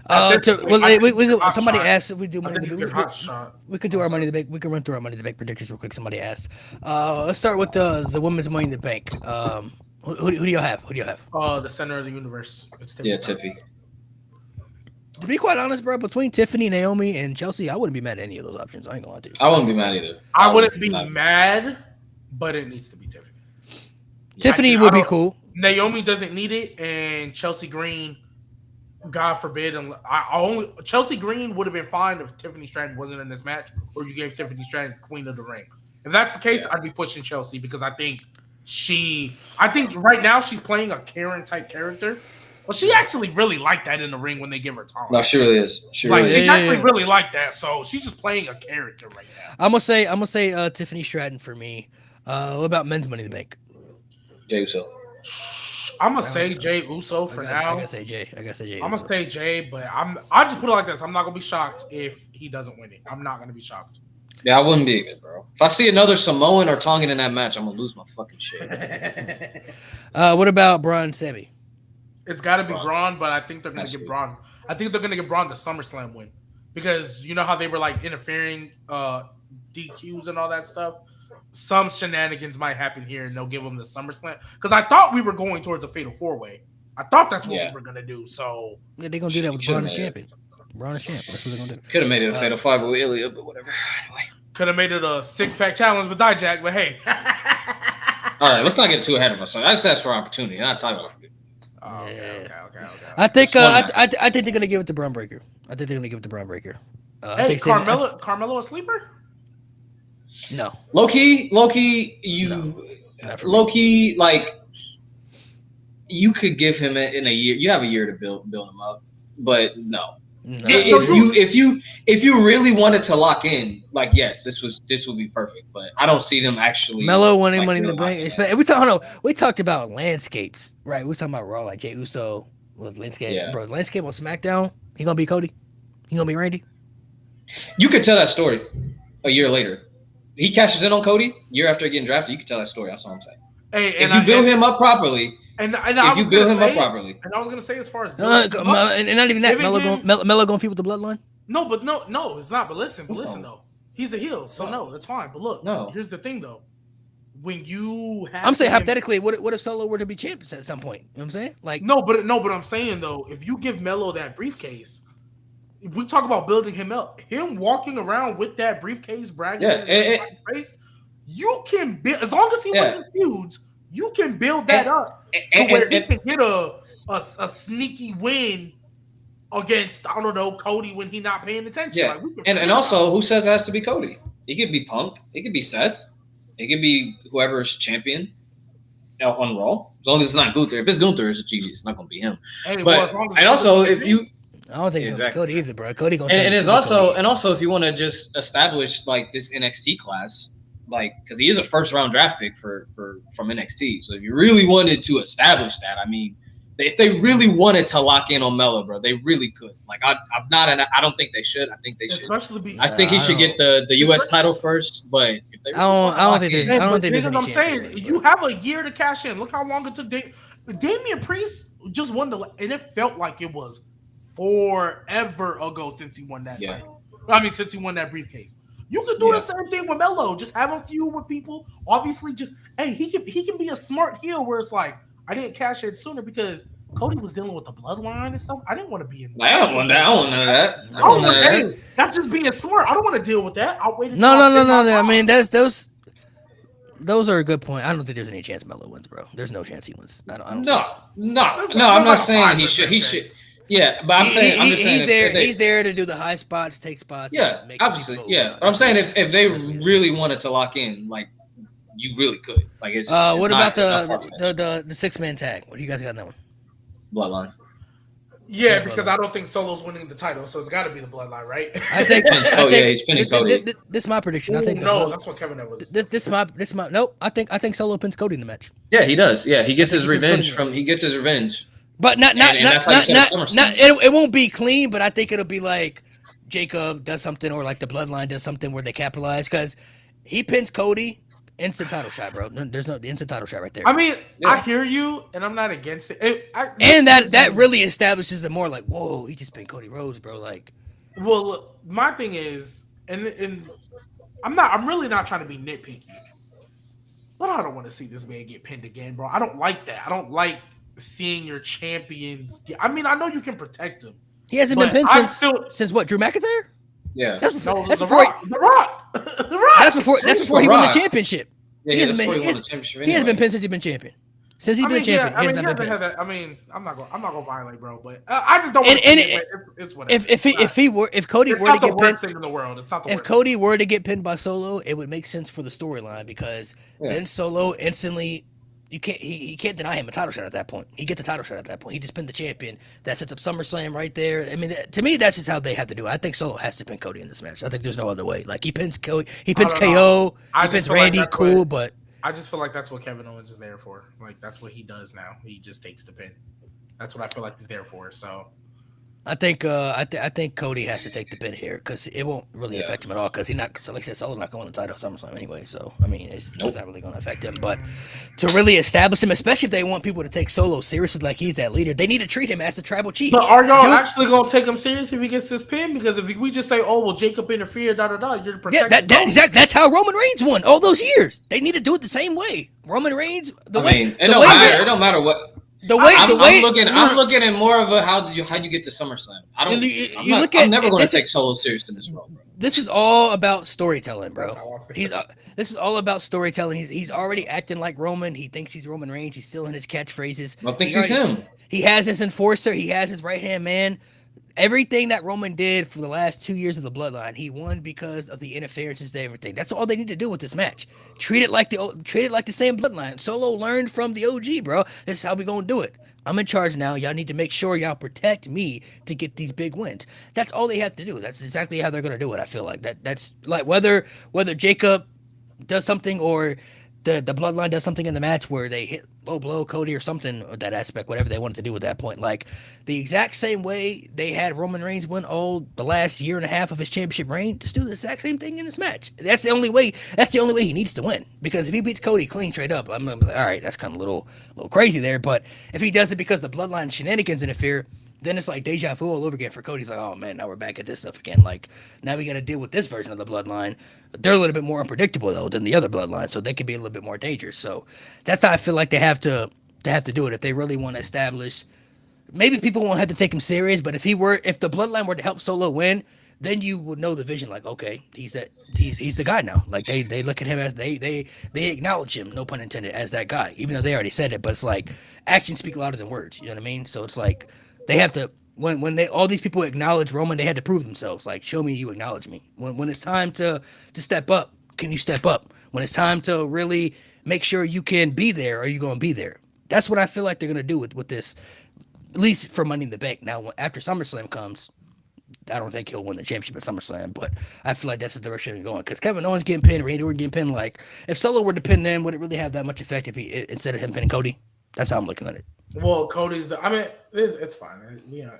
Somebody asked if we do money in the bank. We could do our money in the bank. We can run through our money in the bank predictions real quick. Somebody asked. Let's start with the women's money in the bank. Who do you have? The center of the universe. It's Tiffany. Yeah, Tiffy. To be quite honest, bro, between Tiffany, Naomi, and Chelsea, I wouldn't be mad at any of those options. I ain't gonna lie to you. I wouldn't be mad either. I wouldn't be mad, but it needs to be Tiffany. Tiffany would be cool. Naomi doesn't need it, and Chelsea Green, God forbid, Chelsea Green would have been fine if Tiffany Stratton wasn't in this match, or you gave Tiffany Stratton Queen of the Ring. If that's the case, I'd be pushing Chelsea because I think right now she's playing a Karen type character. Well, she actually really liked that in the ring when they give her time. No, she really is. She actually really liked that. So she's just playing a character right now. I'm gonna say Tiffany Stratton for me. What about men's money in the bank? Jey Uso. I'm gonna say Jey Uso for now. I gotta say Jey. I'm gonna say Jey, but I'll just put it like this. I'm not gonna be shocked if he doesn't win it. I'm not gonna be shocked. Yeah, I wouldn't be either, bro. If I see another Samoan or Tongan in that match, I'm gonna lose my fucking shit. What about Braun and Sammy? It's got to be Braun, but I think they're going to give Braun. I think they're going to give Braun the SummerSlam win because you know how they were like interfering, DQs and all that stuff. Some shenanigans might happen here, and they'll give him the SummerSlam. Because I thought we were going towards a Fatal 4-Way. I thought that's what we were going to do. So they're going to do that with Braun as champion. Braun as champ. That's what they're going to do. Could have made it a Fatal 5 with Ilya, but whatever. Anyway. Could have made it a 6-pack challenge with Dijak, but hey. All right, let's not get too ahead of ourselves. I just asked for opportunity, not time. Okay. I think they're gonna give it to Braun Breaker. I think Carmelo a sleeper? No. Low key, like you could give him in a year. You have a year to build him up, but no. If you really wanted to lock in, like yes, this would be perfect. But I don't see them actually. Melo winning Money in the Bank. We talked about landscapes, right? We were talking about Raw, like Jey Uso with landscape, bro. Landscape on SmackDown. He gonna be Cody. He gonna be Randy. You could tell that story a year later. He cashes in on Cody year after getting drafted. You could tell that story. That's all I'm saying. Hey, if you build him up properly. And I was gonna say as far as and not even that, Melo going feud with the Bloodline. No, it's not. But listen though, he's a heel, so no, that's fine. But look, here's the thing though, when you have, I'm saying hypothetically, what if Solo were to be champions at some point? You know what I'm saying? Like no, but I'm saying though, if you give Melo that briefcase, if we talk about building him up, him walking around with that briefcase, bragging, you can build as long as he wins the feuds. You can build that up to where he can get a sneaky win against, I don't know, Cody when he's not paying attention. Yeah, and also, who says it has to be Cody? It could be Punk. It could be Seth. It could be whoever's champion on Raw. As long as it's not Gunther. If it's Gunther, it's Gigi. It's not going to be him. Hey, but and also, if you, I don't think it's gonna be Cody either, bro. Cody gonna. And it's also, and also, if you want to just establish like this NXT class. Like, because he is a first-round draft pick from NXT. So if you really wanted to establish that, I mean, if they really wanted to lock in on Melo, bro, they really could. Like, I don't think they should. I think they should. I think he should get the U.S. title first. But if they, I don't think there's any I'm saying you have a year to cash in. Look how long it took. Damian Priest just won and it felt like it was forever ago since he won that title. I mean, since he won that briefcase. You could do the same thing with Melo. Just have him feud with people. Obviously, he can be a smart heel where it's like, I didn't cash in sooner because Cody was dealing with the bloodline and stuff. I didn't want to be in. I don't want that. I don't want none of that. That's just being smart. I don't want to deal with that. I'll wait. No. I mean, those are a good point. I don't think there's any chance Melo wins, bro. There's no chance he wins. I don't. No. I'm not saying he should. He should. Yeah, but I'm saying he's there to do the high spots, take spots. Yeah, obviously. Yeah, but I'm saying if they really wanted to lock in, like you really could. Like it's. What about the 6-man tag? What do you guys got on that one? Bloodline. Yeah, because I don't think Solo's winning the title, so it's got to be the Bloodline, right? I think. He's pinning Cody. This is my prediction. I think. That's what Kevin was. This is my. Nope. I think Solo pins Cody in the match. Yeah, he does. Yeah, he gets his revenge from. He gets his revenge. But it won't be clean, but I think it'll be like Jacob does something or like the Bloodline does something where they capitalize because he pins Cody, instant title shot, bro. There's no instant title shot right there. I mean, I hear you, and I'm not against it. And that really establishes it more like, whoa, he just pinned Cody Rhodes, bro. Like, well, look, my thing is, and I'm really not trying to be nitpicky, but I don't want to see this man get pinned again, bro. I don't like that. I don't like seeing your champions. I mean, I know you can protect him. He hasn't been pinned since what? Drew McIntyre? Yeah, that's before. The Rock. That's before he won the championship. Yeah, he hasn't been pinned since he's been champion. Since he's been champion, he hasn't been pinned. I mean, I'm not gonna violate, bro, but I just don't want to see it. It's whatever. If Cody were to get pinned, thing in the world. It's not the if Cody were to get pinned by Solo, it would make sense for the storyline because then Solo instantly. He can't deny him a title shot at that point. He gets a title shot at that point. He just pinned the champion. That sets up SummerSlam right there. I mean, to me, that's just how they have to do it. I think Solo has to pin Cody in this match. I think there's no other way. Like he pins KO, he pins KO, he pins Randy. Cool, but I just feel like that's what Kevin Owens is there for. Like that's what he does now. He just takes the pin. That's what I feel like he's there for. So. I think Cody has to take the pin here because it won't really affect him at all because he's not. So like I said, Solo's not going to the title SummerSlam anyway. So I mean, it's not really going to affect him. But to really establish him, especially if they want people to take Solo seriously, like he's that leader, they need to treat him as the tribal chief. But are y'all actually going to take him serious if he gets this pin? Because if we just say, "Oh well, Jacob interfered," you're protecting. Yeah, exactly. That's how Roman Reigns won all those years. They need to do it the same way. Roman Reigns, it don't matter what. I'm looking at more of a how you get to SummerSlam. I'm never going to take Solo serious in this role. Bro. This is all about storytelling, bro. This is all about storytelling. He's already acting like Roman. He thinks he's Roman Reigns. He's still in his catchphrases. I think he's him. He has his enforcer. He has his right hand man. Everything that Roman did for the last 2 years of the Bloodline, he won because of the interferences and everything. That's all they need to do with this match. Treat it like the same Bloodline. Solo learned from the OG, bro. This is how we gonna do it. I'm in charge now. Y'all need to make sure y'all protect me to get these big wins. That's all they have to do. That's exactly how they're gonna do it. I feel like that's like whether Jacob does something or the Bloodline does something in the match where they hit low blow Cody or something, or that aspect, whatever they wanted to do at that point. Like the exact same way they had Roman Reigns win the last year and a half of his championship reign, just do the exact same thing in this match. That's the only way he needs to win. Because if he beats Cody clean straight up, I'm gonna be like, all right, that's kind of a little crazy there. But if he does it because the Bloodline shenanigans interfere, then it's like deja vu all over again for Cody. He's like, oh man, now we're back at this stuff again. Like now we got to deal with this version of the Bloodline. They're a little bit more unpredictable though than the other Bloodline, so they could be a little bit more dangerous. So that's how I feel like they have to do it if they really want to establish. Maybe people won't have to take him serious, but if the Bloodline were to help Solo win, then you would know the vision. Like, okay, he's the guy now. Like they look at him as they acknowledge him, no pun intended, as that guy. Even though they already said it, but it's like actions speak louder than words. You know what I mean? So it's like they have to. When all these people acknowledge Roman, they had to prove themselves. Like, show me you acknowledge me. When it's time to step up, can you step up? When it's time to really make sure you can be there, are you going to be there? That's what I feel like they're going to do with this, at least for Money in the Bank. Now, after SummerSlam comes, I don't think he'll win the championship at SummerSlam, but I feel like that's the direction they're going. Because Kevin Owens getting pinned, Randy Orton getting pinned. Like, if Solo were to pin them, would it really have that much effect instead of him pinning Cody? That's how I'm looking at it. Well, Cody's it's fine. Yeah,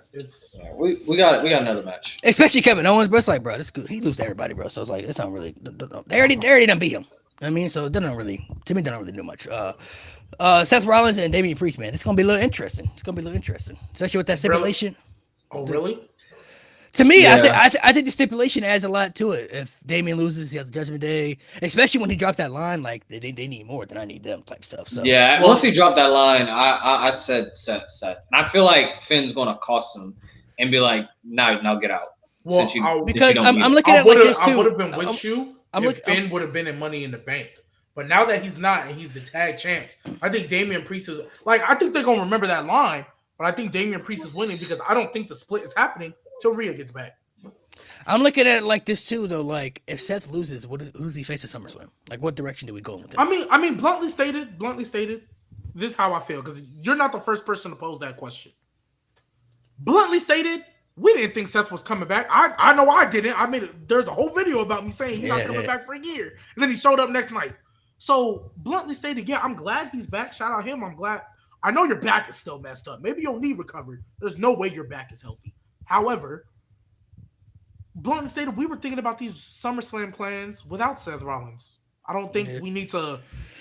we got another match. Especially Kevin Owens, bro. It's like, bro, he loses to everybody, bro. So it's like, it's not really. They already done beat him. I mean, so it doesn't really do much. Seth Rollins and Damian Priest, man, it's gonna be a little interesting. Especially with that stipulation. Really? Oh, really? To me, yeah. I think the stipulation adds a lot to it. If Damian loses, he has the Judgment Day, especially when he dropped that line, like they need more than I need them type stuff. So yeah, once he dropped that line, I said Seth, and I feel like Finn's gonna cost him and be like, now get out. Well, because I'm looking at it like this too. I would have been with you if Finn would have been in Money in the Bank. But now that he's not and he's the tag champs, I think Damian Priest is like, I think they're gonna remember that line, but I think Damian Priest is winning because I don't think the split is happening till Rhea gets back. I'm looking at it like this too, though. Like, if Seth loses, who's he face at SummerSlam? Like, what direction do we go with it? I mean, bluntly stated, this is how I feel because you're not the first person to pose that question. Bluntly stated, we didn't think Seth was coming back. I know I didn't. There's a whole video about me saying he's not coming back for a year, and then he showed up next night. So, bluntly stated, yeah, I'm glad he's back. Shout out him. I'm glad. I know your back is still messed up. Maybe your knee recovered. There's no way your back is healthy. However, bluntly stated, we were thinking about these SummerSlam plans without Seth Rollins. I don't think we need to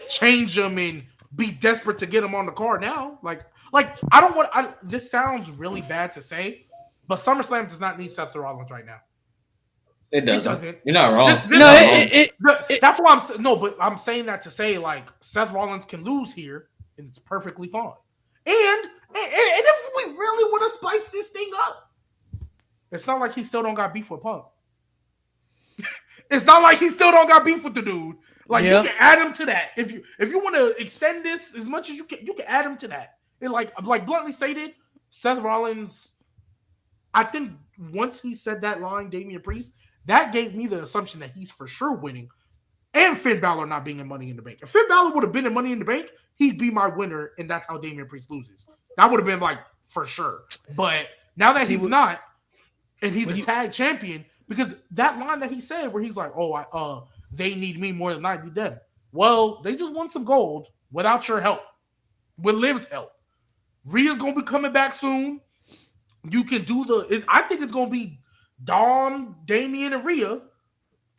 change them and be desperate to get him on the card now. Like I don't want. This sounds really bad to say, but SummerSlam does not need Seth Rollins right now. It doesn't. You're not wrong. That's why I'm saying that to say like Seth Rollins can lose here, and it's perfectly fine. And if we really want to spice this thing up, it's not like he still don't got beef with Punk. It's not like he still don't got beef with the dude. Like you can add him to that. If you want to extend this as much as you can add him to that. And like bluntly stated, Seth Rollins, I think once he said that line, Damian Priest, that gave me the assumption that he's for sure winning. And Finn Balor not being in Money in the Bank. If Finn Balor would have been in Money in the Bank, he'd be my winner, and that's how Damian Priest loses. That would have been like for sure. But now that he's not, and he's a tag champion, because that line that he said where he's like, they need me more than I need them. Well, they just won some gold without your help. With Liv's help. Rhea's going to be coming back soon. You can do I think it's going to be Dom, Damian, and Rhea.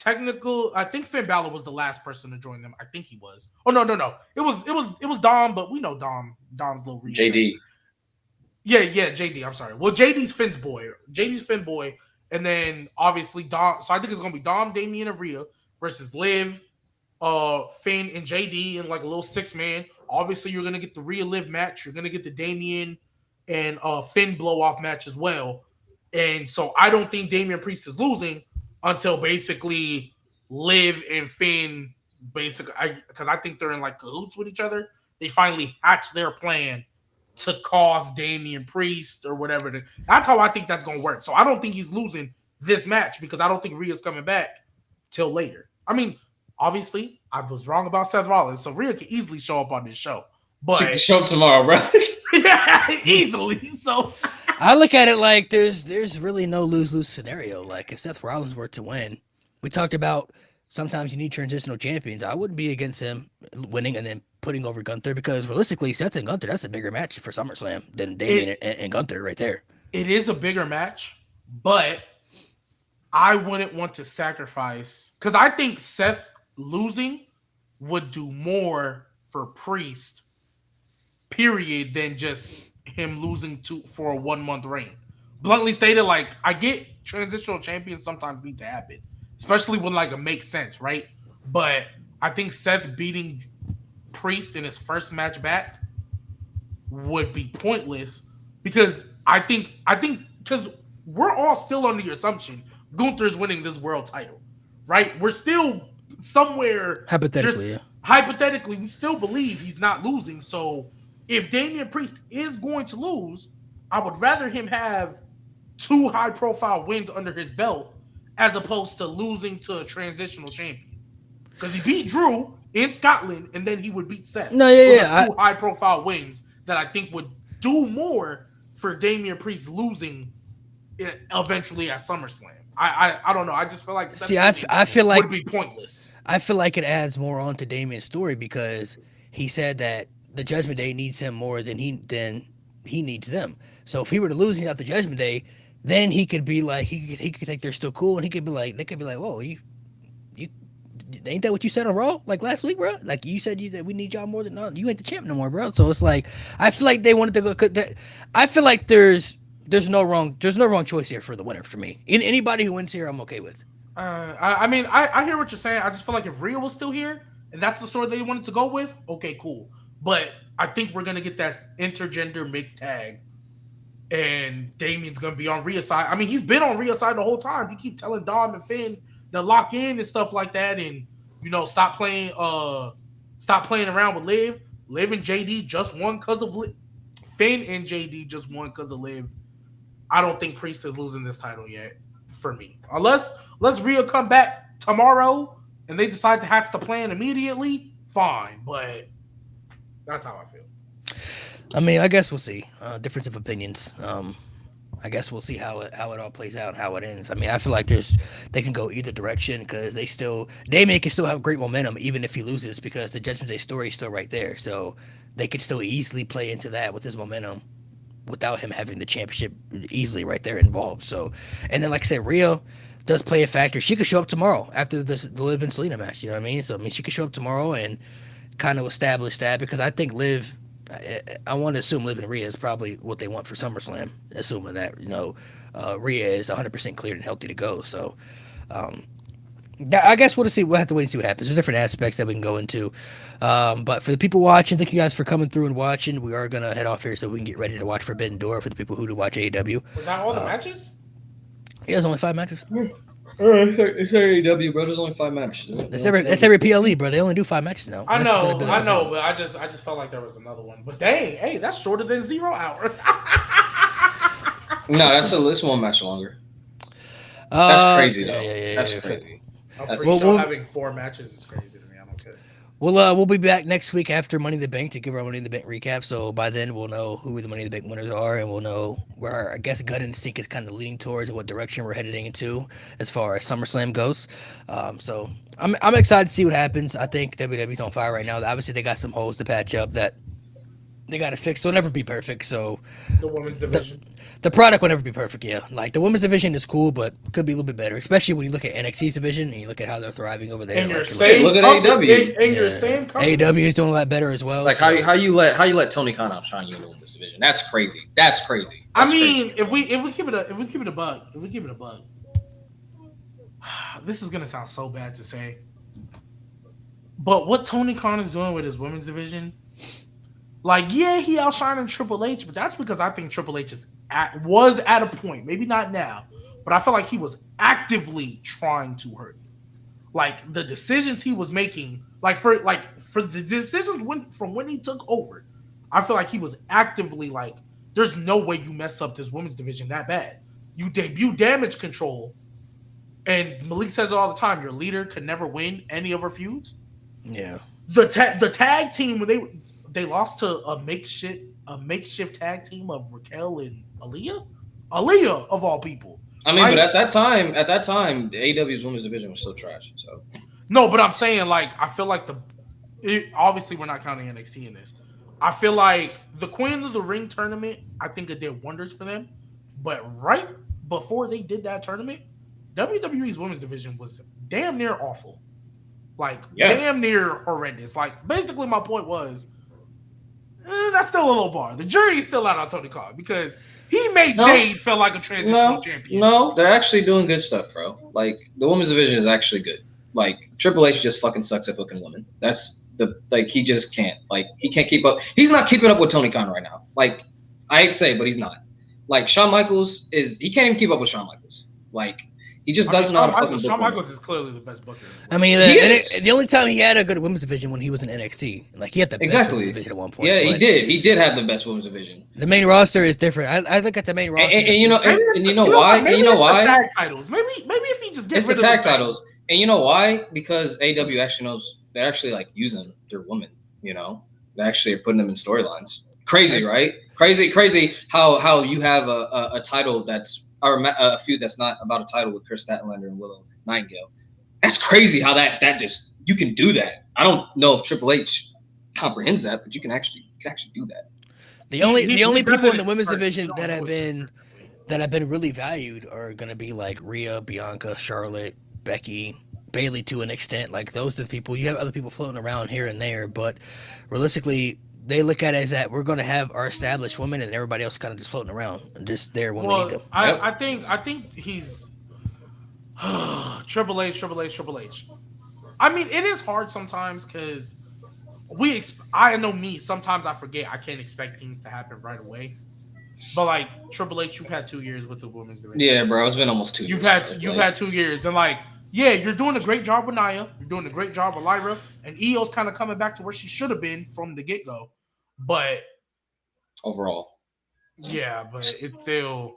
I think Finn Balor was the last person to join them. I think he was. Oh, no. It was Dom, but we know Dom's little Rhea. JD. Yeah, JD. I'm sorry. Well, JD's Finn's boy. And then obviously Dom. So I think it's gonna be Dom, Damian, and Rhea versus Liv, Finn, and JD in like a little 6-man. Obviously, you're gonna get the Rhea Liv match. You're gonna get the Damian and Finn blow off match as well. And so I don't think Damian Priest is losing until basically Liv and Finn because I think they're in like cahoots with each other. They finally hatch their plan to cause Damian Priest or whatever. That's how I think that's going to work. So I don't think he's losing this match because I don't think Rhea's coming back till later. I mean, obviously, I was wrong about Seth Rollins, so Rhea can easily show up on this show. But she can show up tomorrow, bro. Yeah, easily. So I look at it like there's really no lose-lose scenario. Like if Seth Rollins were to win, we talked about sometimes you need transitional champions. I wouldn't be against him winning and then putting over Gunther because realistically, Seth and Gunther, that's a bigger match for SummerSlam than Damian and Gunther right there. It is a bigger match, but I wouldn't want to sacrifice because I think Seth losing would do more for Priest, period, than just him losing for a 1 month reign. Bluntly stated, like, I get transitional champions sometimes need to happen, especially when like it makes sense, right? But I think Seth beating Priest in his first match back would be pointless because I think because we're all still under the assumption Gunther's winning this world title, right? We're still somewhere hypothetically, we still believe he's not losing. So if Damian Priest is going to lose, I would rather him have 2 high-profile wins under his belt as opposed to losing to a transitional champion. Because he beat Drew in Scotland, and then he would beat Seth. 2 high-profile wins that I think would do more for Damian Priest losing eventually at SummerSlam. I don't know. I just feel like I feel like would be pointless. I feel like it adds more on to Damian's story because he said that the Judgment Day needs him more than he needs them. So if he were to lose at the Judgment Day, then he could be like he could think they're still cool, and he could be like they could be like, whoa, you ain't that what you said on Raw like last week, bro? Like you said that we need y'all more than you ain't the champ no more, bro. So it's like I feel like they wanted to go. I feel like there's no wrong choice here for the winner for me. Anybody who wins here, I'm okay with. I mean, I hear what you're saying. I just feel like if Rhea was still here and that's the story they wanted to go with, okay, cool. But I think we're gonna get that intergender mixed tag, and Damian's gonna be on Rhea's side. I mean, he's been on Rhea's side the whole time. He keep telling Dom and Finn to lock in and stuff like that, and stop playing around with Liv. Liv and JD just won because of Liv. Finn and JD just won because of Liv. I don't think Priest is losing this title yet for me. Unless Rhea come back tomorrow and they decide to hatch the plan immediately, fine. But that's how I feel. I mean, I guess we'll see. Difference of opinions. I guess we'll see how it all plays out, how it ends. I mean, I feel like they can go either direction because Damian can still have great momentum even if he loses because the Judgment Day story is still right there. So they could still easily play into that with his momentum without him having the championship easily right there involved. So, and then like I said, Rhea does play a factor. She could show up tomorrow after the Liv and Selena match. You know what I mean? So I mean, she could show up tomorrow and kind of establish that because I think Liv. I want to assume Liv and Rhea is probably what they want for SummerSlam, assuming that Rhea is 100% cleared and healthy to go. So, I guess we'll have to wait and see what happens. There's different aspects that we can go into, but for the people watching, thank you guys for coming through and watching. We are gonna head off here so we can get ready to watch Forbidden Door for the people who do watch AEW. Was that all the matches? Yeah, there's only 5 matches. All right, it's AEW, bro. There's only 5 matches. That's every PLE, bro. They only do 5 matches now. I know, but I just felt like there was another one. But dang, hey, that's shorter than 0 Hour. No, that's 1 match longer. That's crazy though. Yeah, that's crazy. Having 4 matches is crazy to me. I don't care. We'll be back next week after Money in the Bank to give our Money in the Bank recap. So by then we'll know who the Money in the Bank winners are, and we'll know where our, I guess, gut instinct is kind of leaning towards and what direction we're heading into as far as SummerSlam goes. So I'm excited to see what happens. I think WWE's on fire right now. Obviously they got some holes to patch up that they got to fix. They'll never be perfect. So the women's division. The product will never be perfect, yeah. Like, the women's division is cool, but could be a little bit better, especially when you look at NXT's division and you look at how they're thriving over there. And look at AEW. And your same company. AEW is doing a lot better as well. Like, so. how you let Tony Khan outshine you in the women's division? That's crazy. That's crazy. I mean, crazy. if we keep it a bug, this is gonna sound so bad to say, but what Tony Khan is doing with his women's division, like, yeah, he outshining Triple H, but that's because I think Triple H was at a point, maybe not now, but I feel like he was actively trying to hurt him. Like, the decisions he was making, for the decisions from when he took over, I feel like he was actively like, there's no way you mess up this women's division that bad. You debut Damage Control, and Malik says it all the time. Your leader can never win any of her feuds. Yeah. The tag team when they lost to a makeshift tag team of Raquel and Aaliyah of all people. I mean, right? But at that time, AEW's women's division was still trash. So no, but I'm saying like I feel like obviously we're not counting NXT in this. I feel like the Queen of the Ring tournament, I think it did wonders for them. But right before they did that tournament, WWE's women's division was damn near awful. Like, damn near horrendous. Like, basically my point was, that's still a low bar. The jury's still out on Tony Khan because he made Jade feel like a transitional champion. No, they're actually doing good stuff, bro. Like, the women's division is actually good. Like, Triple H just fucking sucks at booking women. He just can't. Like, he can't keep up. He's not keeping up with Tony Khan right now. Like, I hate to say it, but he's not. Like, Shawn Michaels he can't even keep up with Shawn Michaels. Like, he just doesn't know how to fucking book. Shawn Michaels is clearly the best booker. I mean, the only time he had a good women's division when he was in NXT. Like, he had the best women's division at one point. Yeah, he did. He did have the best women's division. The main roster is different. I look at the main roster. And you know why? Maybe it's the tag titles. Maybe if he just gets rid of the tag titles. And you know why? Because AEW actually knows they're actually like using their women. You know, they actually are putting them in storylines. Crazy, right? Crazy how you have a title that's or a feud that's not about a title with Chris Statlander and Willow Nightingale. That's crazy how that just you can do that. I don't know if Triple H comprehends that, but you can actually do that. The only people in the women's division that have been really valued are going to be like Rhea, Bianca, Charlotte, Becky, Bayley to an extent. Like those are the people. You have other people floating around here and there, but realistically, they look at it as that we're going to have our established women and everybody else kind of just floating around and just there when we need them. I think he's Triple H. I mean, it is hard sometimes because I know me. Sometimes I forget I can't expect things to happen right away. But like Triple H, you've had 2 years with the women's division. Yeah, bro, it's been almost 2 years. You've had 2 years, and like, yeah, you're doing a great job with Nia. You're doing a great job with Lyra, and Io's kind of coming back to where she should have been from the get-go. But overall, yeah, but it's still.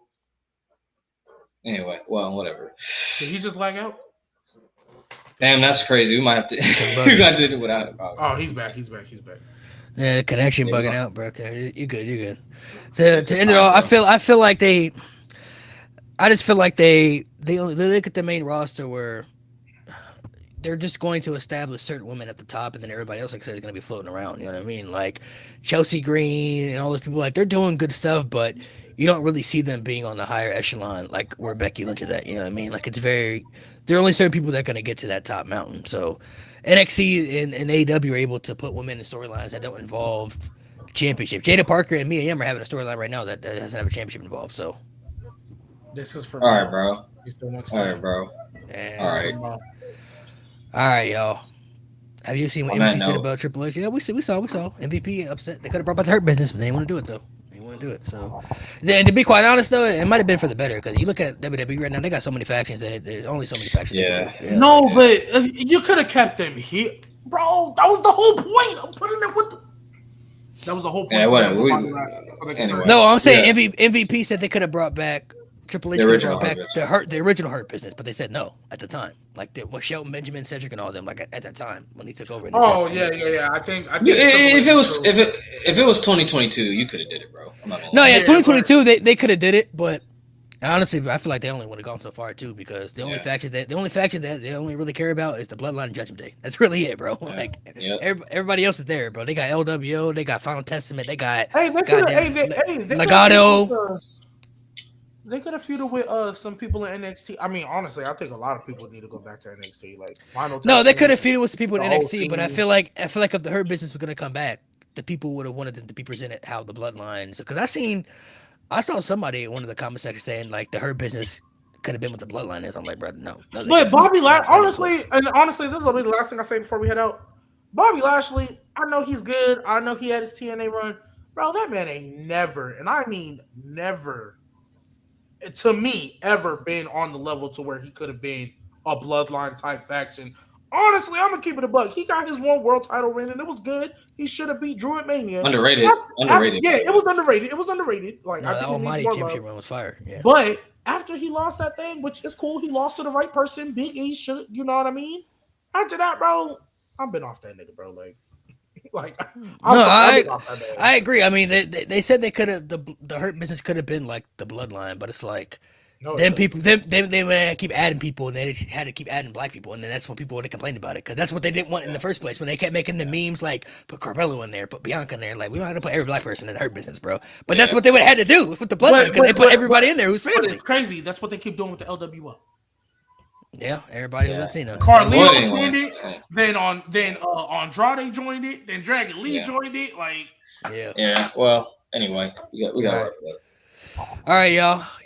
Anyway, well, whatever. Did he just lag out? Damn, that's crazy. We might have to. We got to do it without. Oh, he's back. Yeah, the connection bugging out, bro. Okay, you're good. To end it all, I feel like they. I just feel like they look at the main roster where they're just going to establish certain women at the top, and then everybody else, like I said, is going to be floating around. You know what I mean? Like Chelsea Green and all those people, like they're doing good stuff, but you don't really see them being on the higher echelon, like where Becky Lynch is at. You know what I mean? Like there are only certain people that are going to get to that top mountain. So NXT and AEW are able to put women in storylines that don't involve championship. Jada Parker and Mia Yim are having a storyline right now that doesn't have a championship involved. So. This is for all right, bro. All right, y'all. Have you seen what MVP said about Triple H? Yeah, we saw. MVP upset. They could have brought back the Hurt Business, but they didn't want to do it though. So, and to be quite honest though, it might have been for the better because you look at WWE right now, they got so many factions that there's only so many factions. Yeah. No, but you could have kept them here, bro. That was the whole point. I'm putting it with. That was the whole point. Yeah, whatever. Anyway. No, I'm saying MVP said they could have brought back. Triple H brought back the original Hurt Business, but they said no at the time. Like with Shelton Benjamin, Cedric, and all them. Like at that time when he took over. Yeah. I think if it was 2022, you could have did it, bro. 2022 they could have did it, but honestly, I feel like they only would have gone so far too because the only faction that they only really care about is the Bloodline and Judgment Day. That's really it, bro. Like everybody else is there, bro. They got LWO, they got Final Testament, they got Legado. They could have feuded with some people in NXT. I mean, honestly, I think a lot of people need to go back to NXT. Like they could have feuded with some people in NXT, but I feel like if the Hurt Business was gonna come back, the people would have wanted them to be presented how the Bloodlines. Because I saw somebody in one of the comment sections saying like the Hurt Business could have been what the Bloodline is. I'm like, bro, no. But Bobby Lashley, this will be the last thing I say before we head out. Bobby Lashley, I know he's good. I know he had his TNA run, bro. That man ain't never, and I mean never. To me, ever been on the level to where he could have been a Bloodline type faction Honestly, I'm gonna keep it a buck. He got his one world title win, and it was good. He should have beat Drew at Mania. Underrated. Yeah, it was underrated. It was underrated. Like no, I that think Almighty championship run was fire. Yeah, but after he lost that thing, which is cool, he lost to the right person. Big E should, you know what I mean? After that, bro, I've been off that nigga, bro. I agree. I mean, they said they could have the Hurt Business could have been like the Bloodline, but it's like they had to keep adding people, and they had to keep adding black people, and then that's when people would have complained about it because that's what they didn't want in the first place. When they kept making the memes like put Carmelo in there, put Bianca in there, like we don't have to put every black person in the Hurt Business, bro. But that's what they would have had to do with the Bloodline because they put everybody in there who's family. It's crazy. That's what they keep doing with the LWO. Yeah, everybody who's Latino. Carlito joined it. Then Andrade joined it. Then Dragon Lee joined it. Like yeah. Well, anyway, we got. All right, y'all.